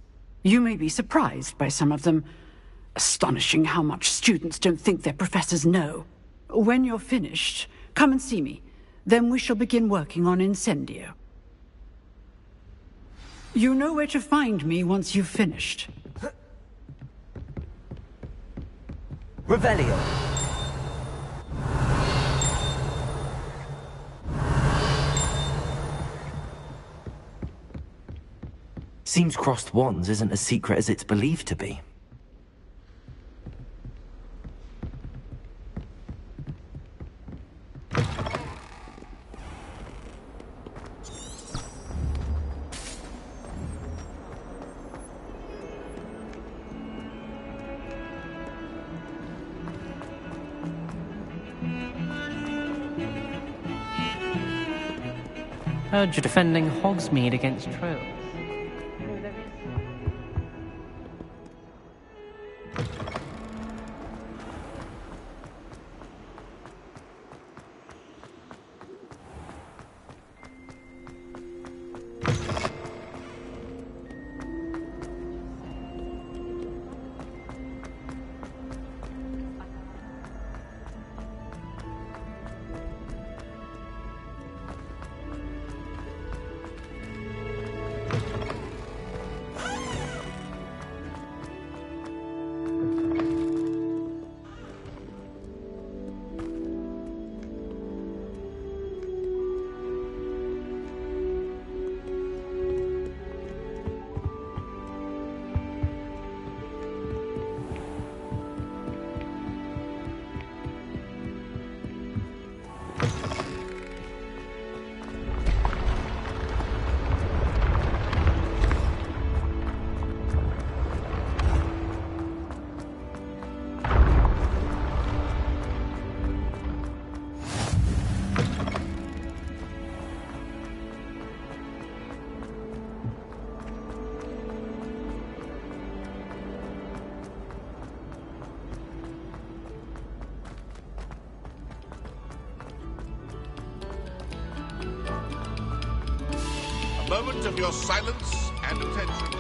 You may be surprised by some of them. Astonishing how much students don't think their professors know. When you're finished, come and see me. Then we shall begin working on Incendio. You know where to find me once you've finished. Revelio. Seems crossed wands isn't as secret as it's believed to be. Heard you're defending Hogsmeade against trolls. Moment of your silence and attention.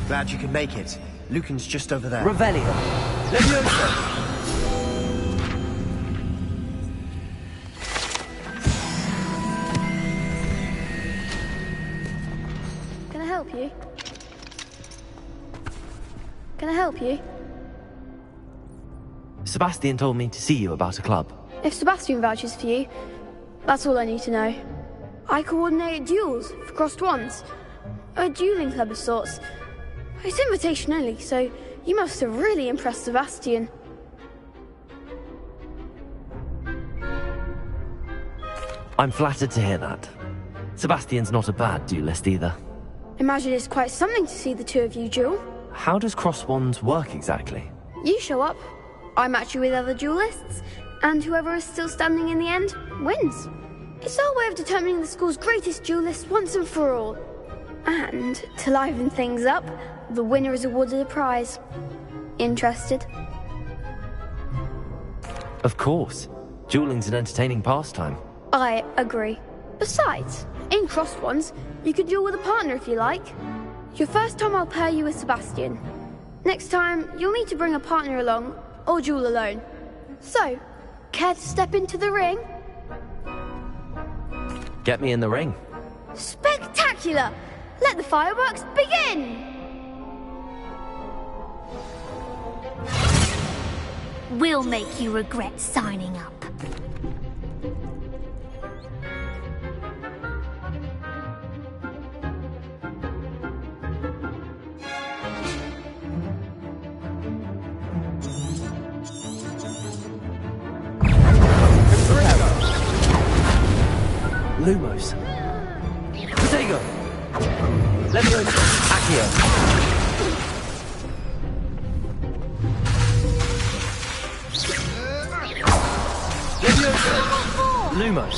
Glad you could make it. Lucan's just over there. Revelio. Levioso. Can I help you? Can I help you? Sebastian told me to see you about a club. If Sebastian vouches for you, that's all I need to know. I coordinate duels for crossed wands. A dueling club of sorts. It's invitation only, so you must have really impressed Sebastian. I'm flattered to hear that. Sebastian's not a bad duelist either. Imagine it's quite something to see the two of you duel. How does cross wands work exactly? You show up, I match you with other duelists, and whoever is still standing in the end wins. It's our way of determining the school's greatest duelist once and for all. And, to liven things up, the winner is awarded a prize. Interested? Of course. Dueling's an entertaining pastime. I agree. Besides, in crossed ones, you can duel with a partner if you like. Your first time I'll pair you with Sebastian. Next time, you'll need to bring a partner along, or duel alone. So, care to step into the ring? Get me in the ring. Spectacular! Let the fireworks begin! We'll make you regret signing up. Lumos. Protego. Levioso. Accio. Levioso. Lumos.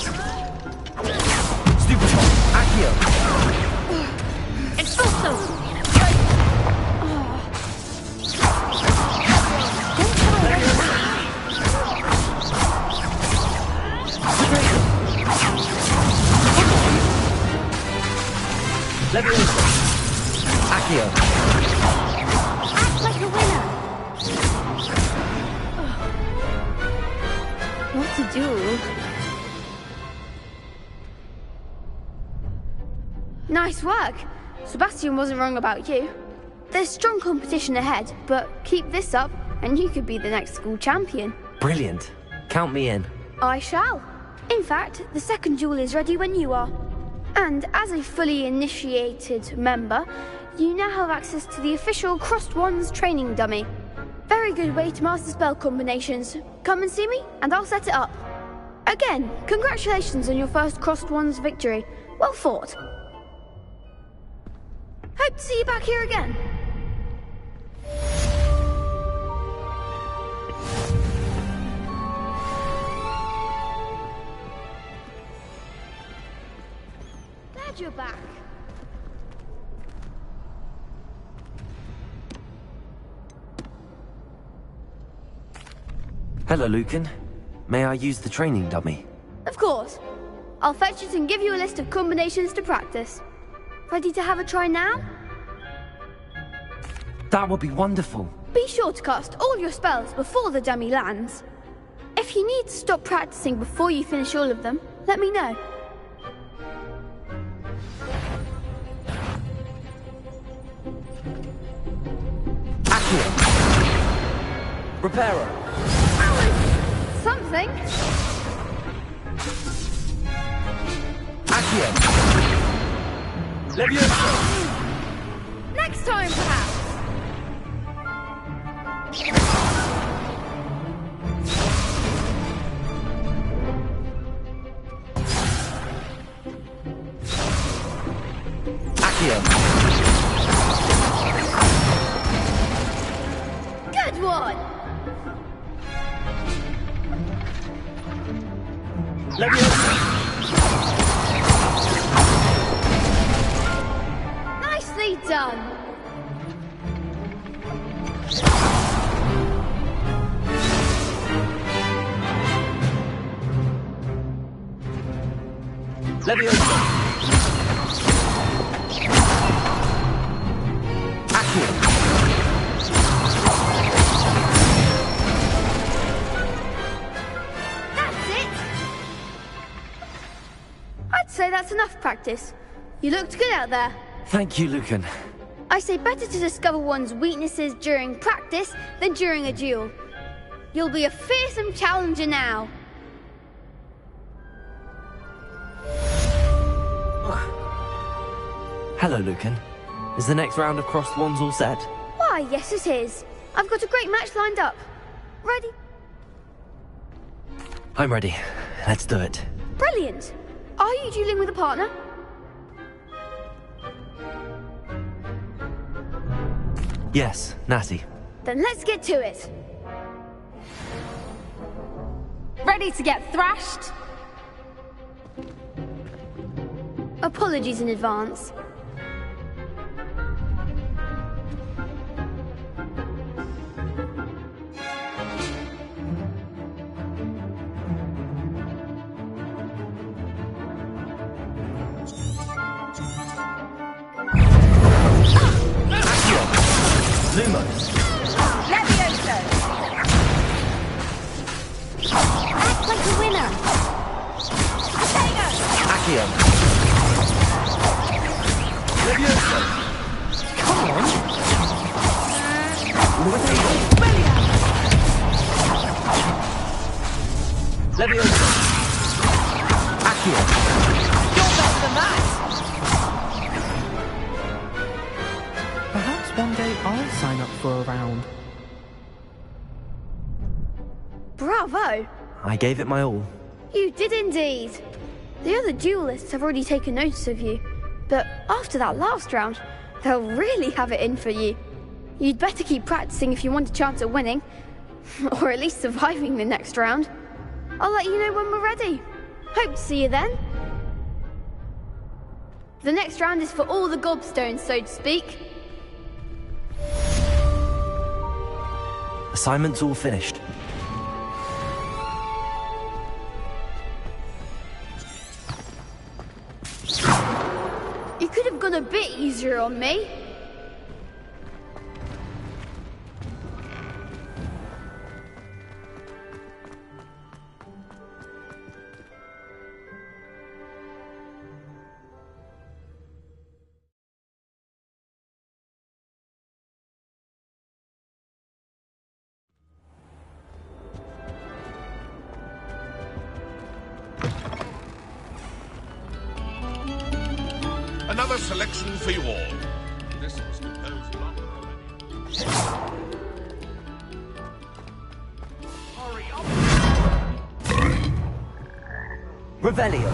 Stupefy. Accio. Expulso. Levioso. Accio. Act like a winner! What to do? Nice work! Sebastian wasn't wrong about you. There's strong competition ahead, but keep this up and you could be the next school champion. Brilliant. Count me in. I shall. In fact, the second duel is ready when you are. And as a fully initiated member, you now have access to the official Crossed Wands training dummy. Very good way to master spell combinations. Come and see me, and I'll set it up. Again, congratulations on your first Crossed Wands victory. Well fought. Hope to see you back here again. Glad you're back. Hello, Lucan. May I use the training dummy? Of course. I'll fetch it and give you a list of combinations to practice. Ready to have a try now? That would be wonderful. Be sure to cast all your spells before the dummy lands. If you need to stop practicing before you finish all of them, let me know. Reparo. Something. Accio. Levioso. Next time, perhaps. Accio. Good one. Nicely done. Levioso. Accio. I'd say that's enough practice. You looked good out there. Thank you, Lucan. I say better to discover one's weaknesses during practice than during a duel. You'll be a fearsome challenger now. Hello, Lucan. Is the next round of Crossed Wands all set? Why, yes it is. I've got a great match lined up. Ready? I'm ready. Let's do it. Brilliant. Are you dueling with a partner? Yes, Natty. Then let's get to it. Ready to get thrashed? Apologies in advance. Lumos. Levioso. Act like a winner. Potato. Accio. Levioso. Come on. Levioso. Accio. You're better than that. Perhaps one day I'll sign up for a round. Bravo! I gave it my all. You did indeed. The other duelists have already taken notice of you, but after that last round, they'll really have it in for you. You'd better keep practicing if you want a chance at winning, or at least surviving the next round. I'll let you know when we're ready. Hope to see you then. The next round is for all the gobstones, so to speak. Assignment's all finished. You could have gone a bit easier on me. Another selection for you all. This was composed long already. Revelio.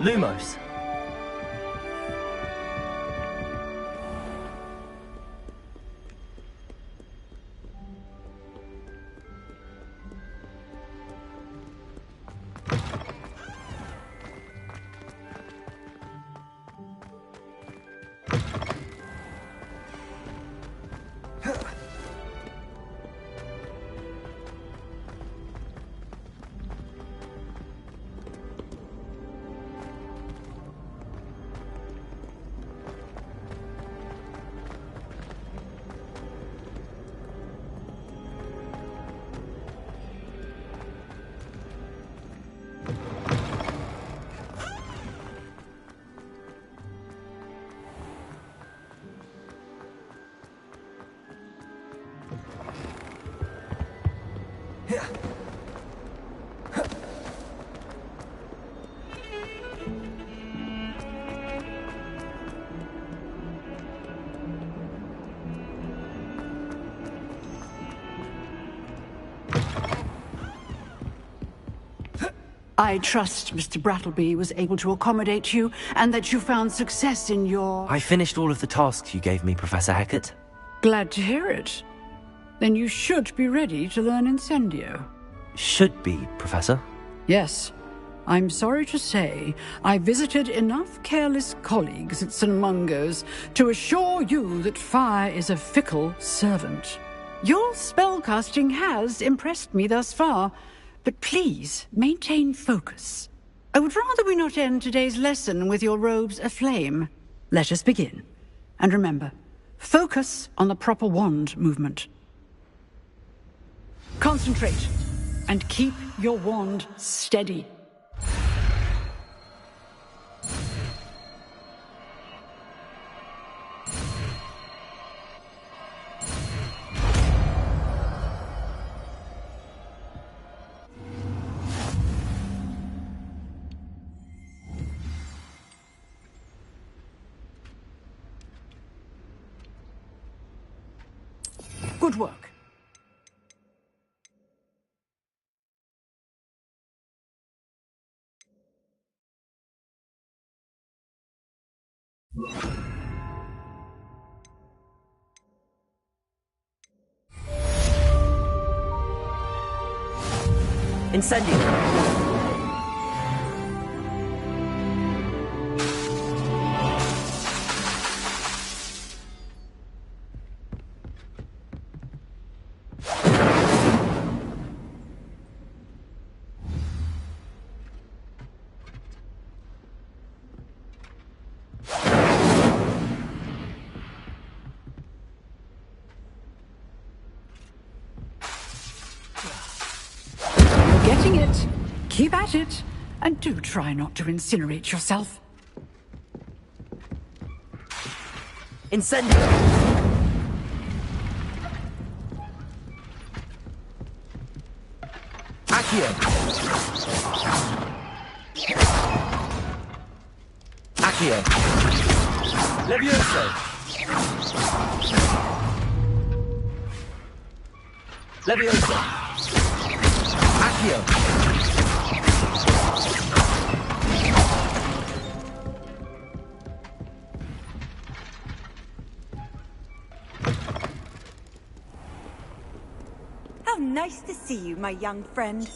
Lumos. I trust Mr. Brattleby was able to accommodate you, and that you found success in your... I finished all of the tasks you gave me, Professor Hackett. Glad to hear it. Then you should be ready to learn Incendio. Should be, Professor. Yes. I'm sorry to say, I visited enough careless colleagues at St. Mungo's to assure you that fire is a fickle servant. Your spellcasting has impressed me thus far, but please maintain focus. I would rather we not end today's lesson with your robes aflame. Let us begin. And remember, focus on the proper wand movement. Concentrate, and keep your wand steady. Good work. Incendio. Getting it. Keep at it. And do try not to incinerate yourself. Incendio. Accio. Accio. Levioso. Levioso. How nice to see you, my young friend.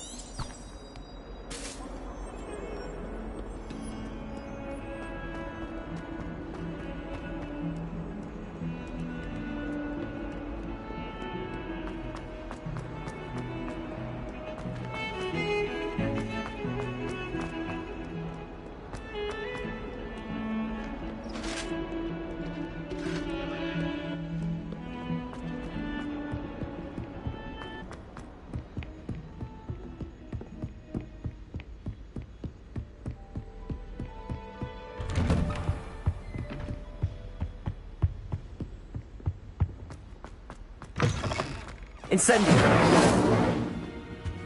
Incendio!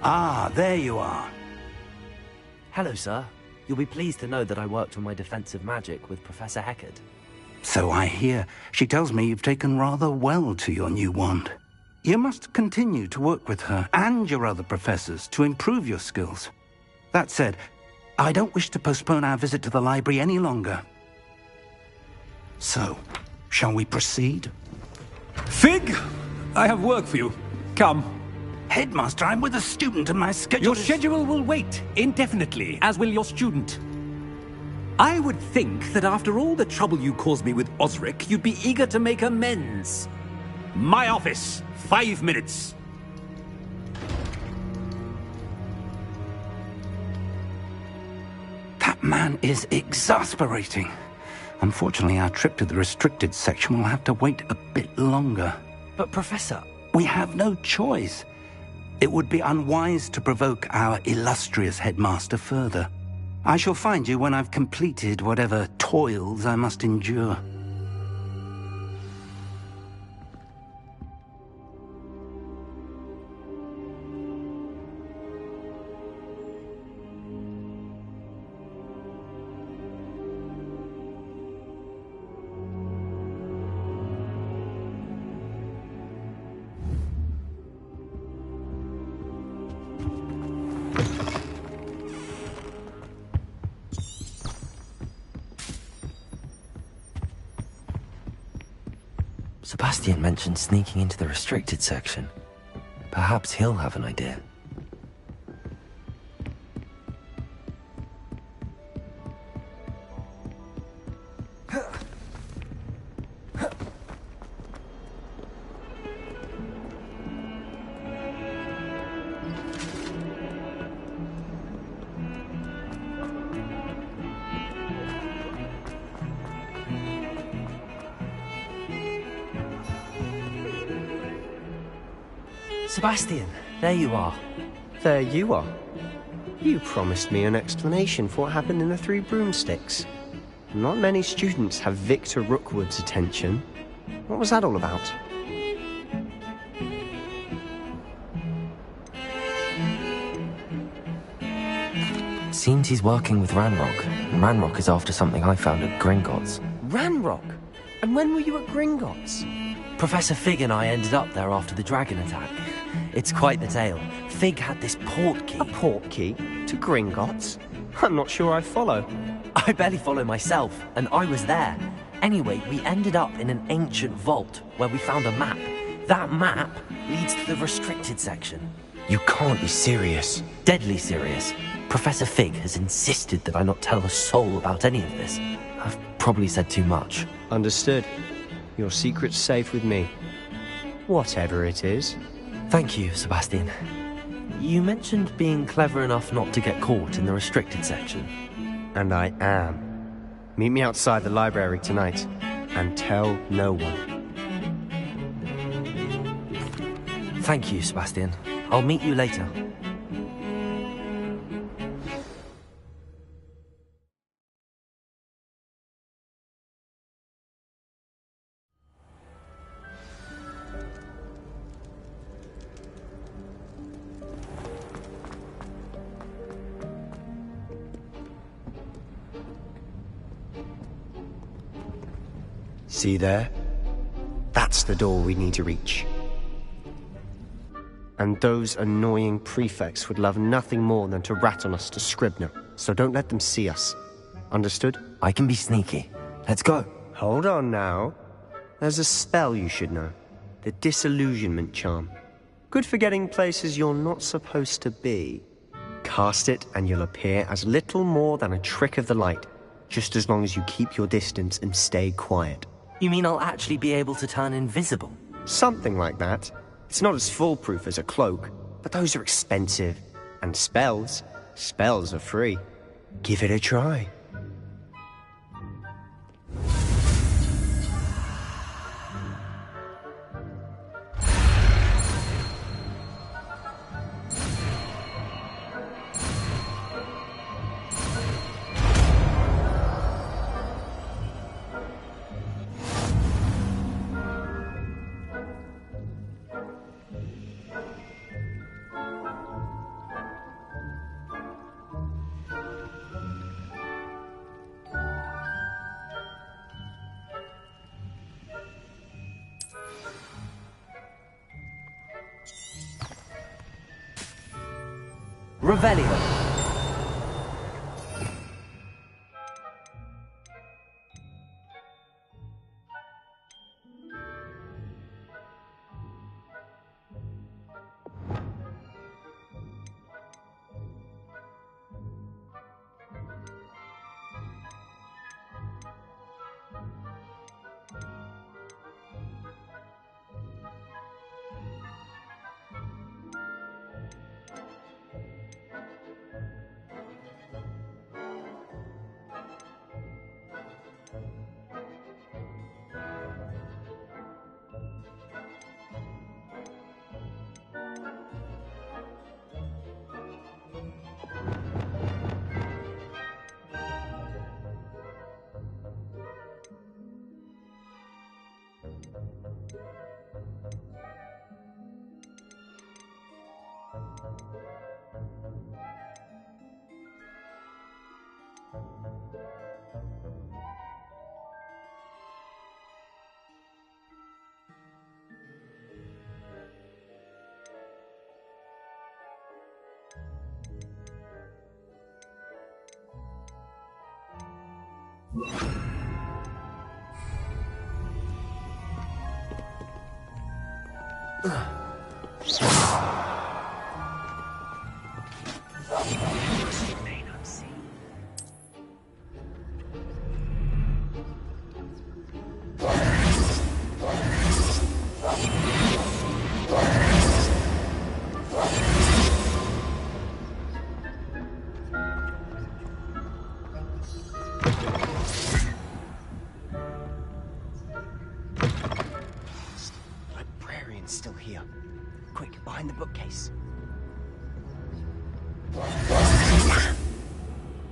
Ah, there you are. Hello, sir. You'll be pleased to know that I worked on my defensive magic with Professor Heckard. So I hear. She tells me you've taken rather well to your new wand. You must continue to work with her and your other professors to improve your skills. That said, I don't wish to postpone our visit to the library any longer. So, shall we proceed? Fig! I have work for you. Come. Headmaster, I'm with a student and my schedule Your schedule will wait indefinitely, as will your student. I would think that after all the trouble you caused me with Osric, you'd be eager to make amends. My office, 5 minutes. That man is exasperating. Unfortunately, our trip to the restricted section will have to wait a bit longer. But, Professor... We have no choice. It would be unwise to provoke our illustrious headmaster further. I shall find you when I've completed whatever toils I must endure. Sebastian mentioned sneaking into the restricted section. Perhaps he'll have an idea. Sebastian, there you are. There you are. You promised me an explanation for what happened in the Three Broomsticks. Not many students have Victor Rookwood's attention. What was that all about? Seems he's working with Ranrock, and Ranrock is after something I found at Gringotts. Ranrock? And when were you at Gringotts? Professor Fig and I ended up there after the dragon attack. It's quite the tale. Fig had this port key. A port key? To Gringotts? I'm not sure I follow. I barely follow myself, and I was there. Anyway, we ended up in an ancient vault where we found a map. That map leads to the restricted section. You can't be serious. Deadly serious. Professor Fig has insisted that I not tell a soul about any of this. I've probably said too much. Understood. Your secret's safe with me. Whatever it is. Thank you, Sebastian. You mentioned being clever enough not to get caught in the restricted section. And I am. Meet me outside the library tonight, and tell no one. Thank you, Sebastian. I'll meet you later. See there? That's the door we need to reach. And those annoying prefects would love nothing more than to rat on us to Scribner, so don't let them see us. Understood? I can be sneaky. Let's go. Hold on now. There's a spell you should know. The Disillusionment Charm. Good for getting places you're not supposed to be. Cast it and you'll appear as little more than a trick of the light, just as long as you keep your distance and stay quiet. You mean I'll actually be able to turn invisible? Something like that. It's not as foolproof as a cloak, but those are expensive. And spells are free. Give it a try. Revelio. Still here. Quick, behind the bookcase.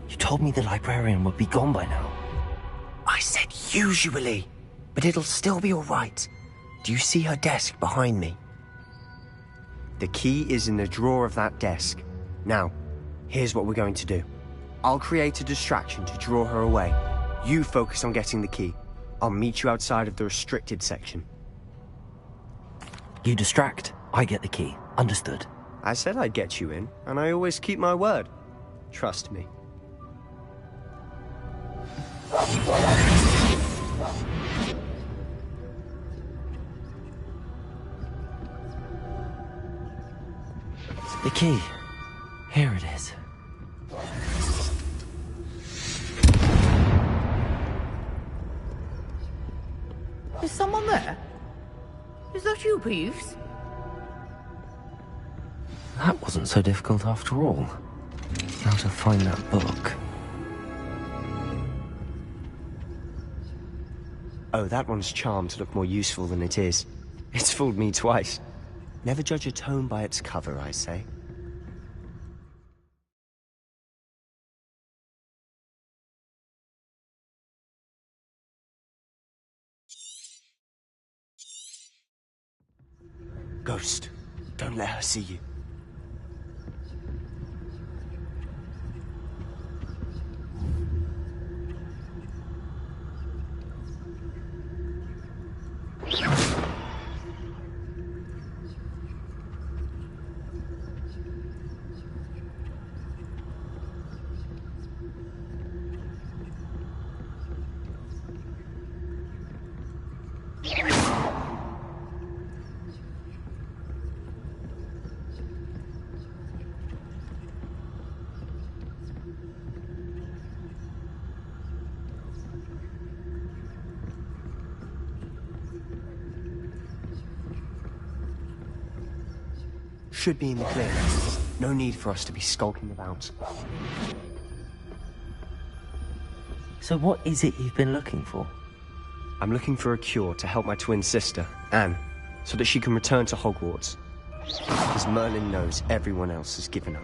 You told me the librarian would be gone by now. I said usually, but it'll still be all right. Do you see her desk behind me? The key is in the drawer of that desk. Now, here's what we're going to do. I'll create a distraction to draw her away. You focus on getting the key. I'll meet you outside of the restricted section. You distract, I get the key. Understood. I said I'd get you in, and I always keep my word. Trust me. The key. Here it is. Is someone there? Is that you, Peeves? That wasn't so difficult after all. Now to find that book. Oh, that one's charmed to look more useful than it is. It's fooled me twice. Never judge a tome by its cover, I say. Ghost, don't let her see you. should be in the clear. No need for us to be skulking about. So what is it you've been looking for? I'm looking for a cure to help my twin sister, Anne, so that she can return to Hogwarts. Because Merlin knows everyone else has given up.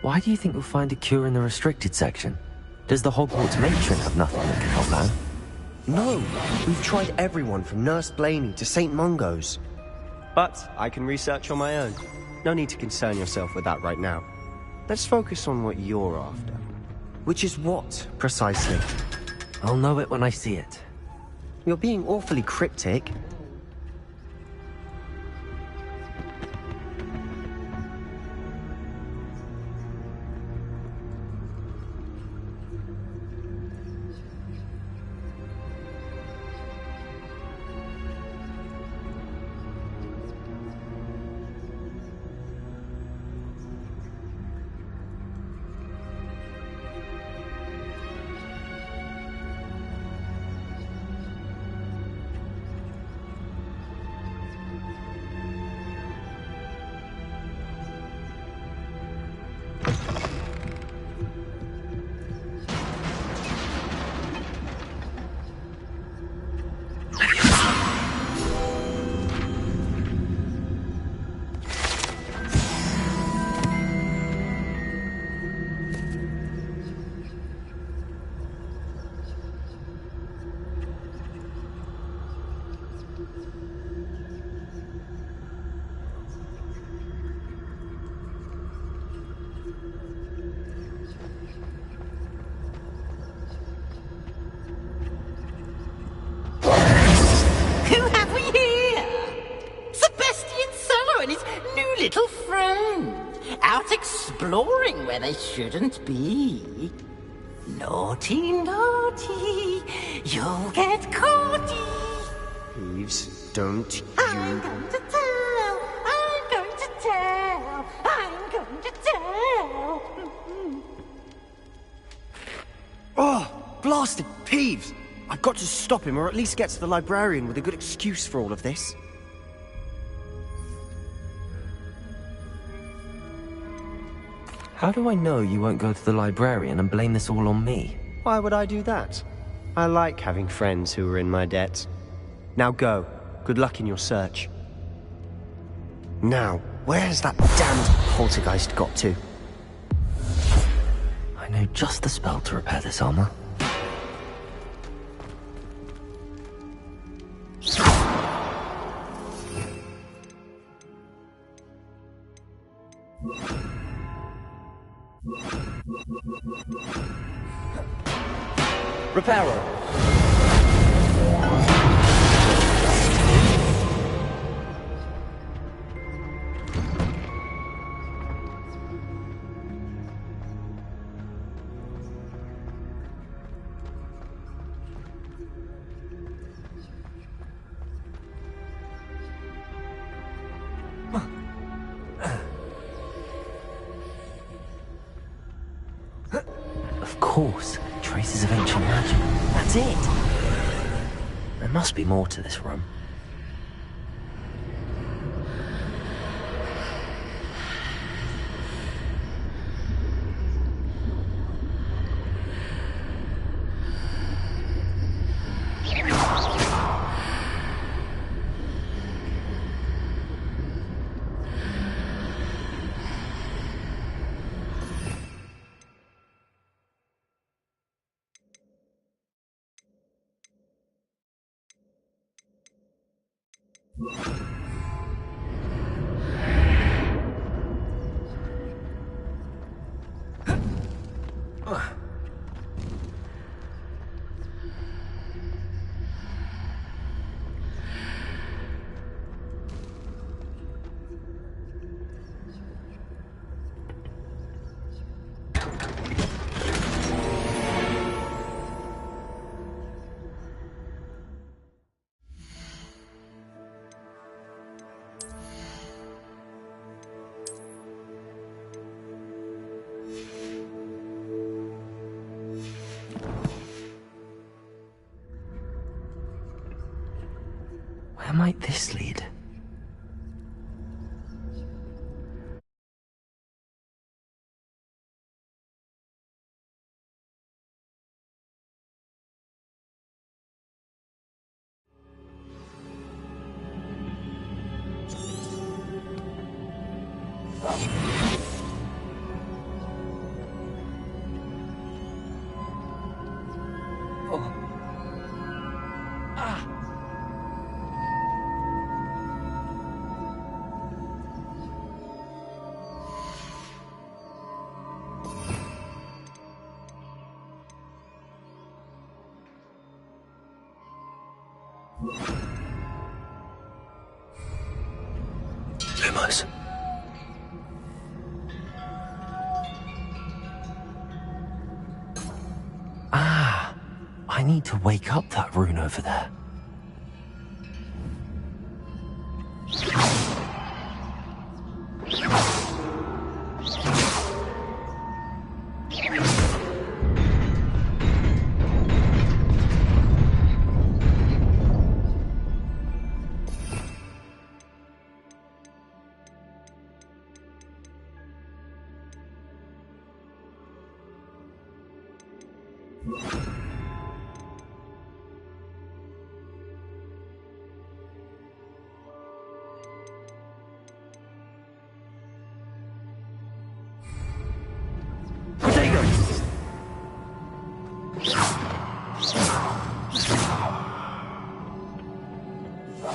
Why do you think we'll find a cure in the restricted section? Does the Hogwarts matron have nothing that can help Anne? No, we've tried everyone from Nurse Blaney to St. Mungo's. But I can research on my own. No need to concern yourself with that right now. Let's focus on what you're after. Which is what, precisely? I'll know it when I see it. You're being awfully cryptic. Little friend, out exploring where they shouldn't be. Naughty, naughty, you'll get caughty. Peeves, don't you... I'm going to tell, I'm going to tell, I'm going to tell. Oh, blasted Peeves! I've got to stop him, or at least get to the librarian with a good excuse for all of this. How do I know you won't go to the librarian and blame this all on me? Why would I do that? I like having friends who are in my debt. Now go. Good luck in your search. Now, where's that damned poltergeist got to? I know just the spell to repair this armor. Reparo. Of course, traces of ancient magic. That's it. There must be more to this room. Where might this lead? Lumos. Ah, I need to wake up that rune over there.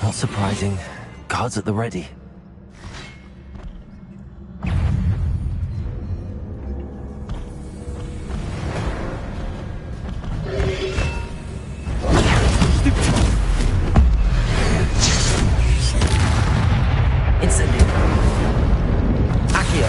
Not surprising. Guards at the ready. Incendio. Accio.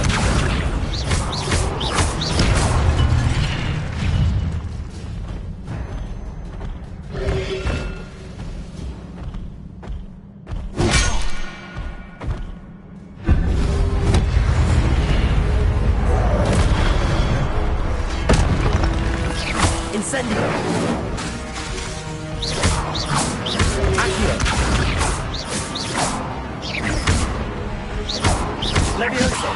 Incendio. Accio. Levioso.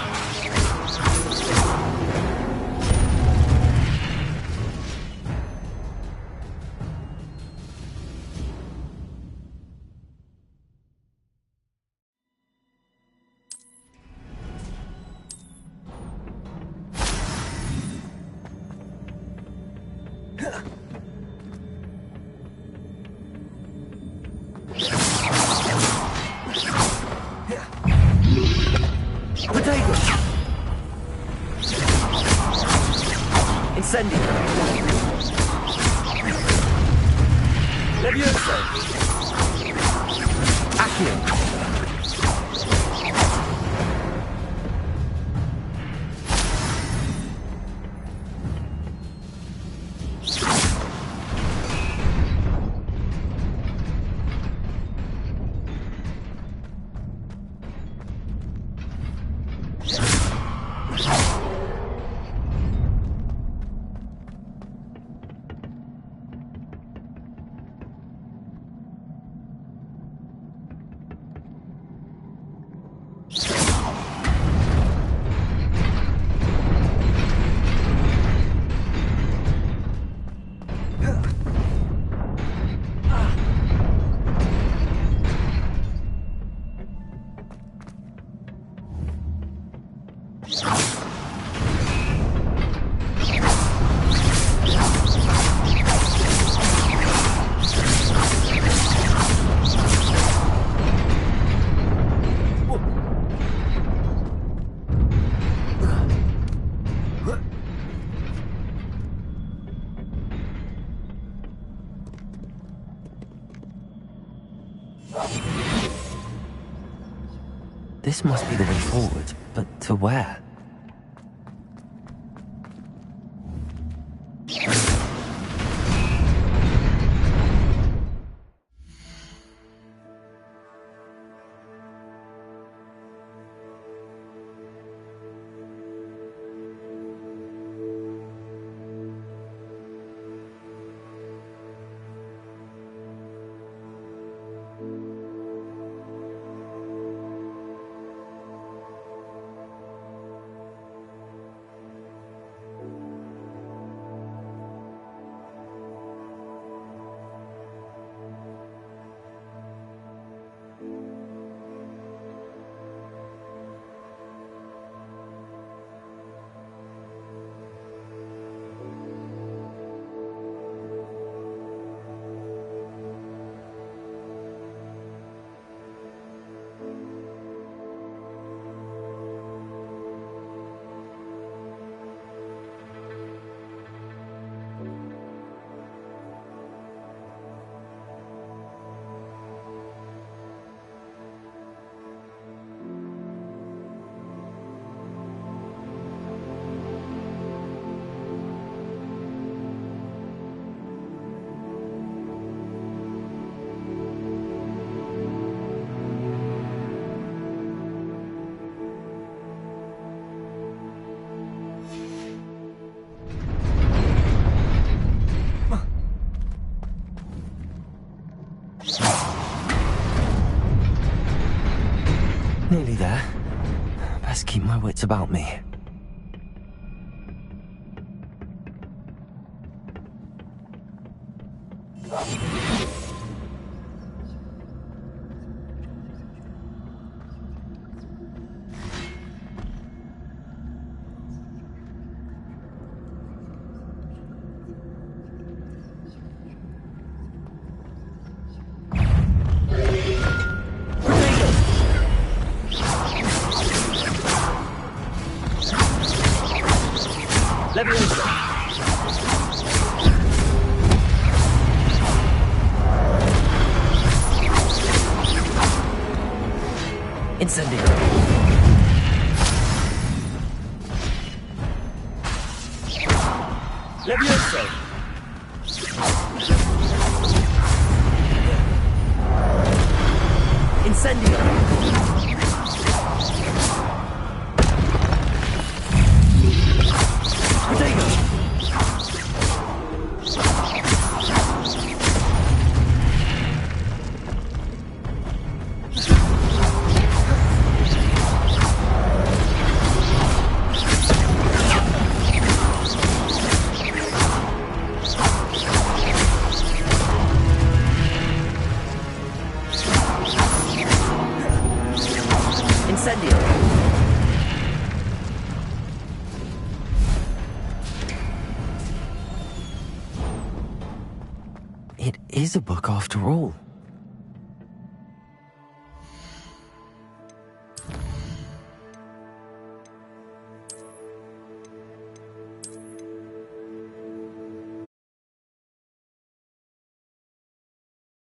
Potato. Incendio. Levioso. Accio. This must be the way forward, but to where? Nearly there. Best keep my wits about me. Incendio. Levioso. Incendio. Protego. It is a book after all.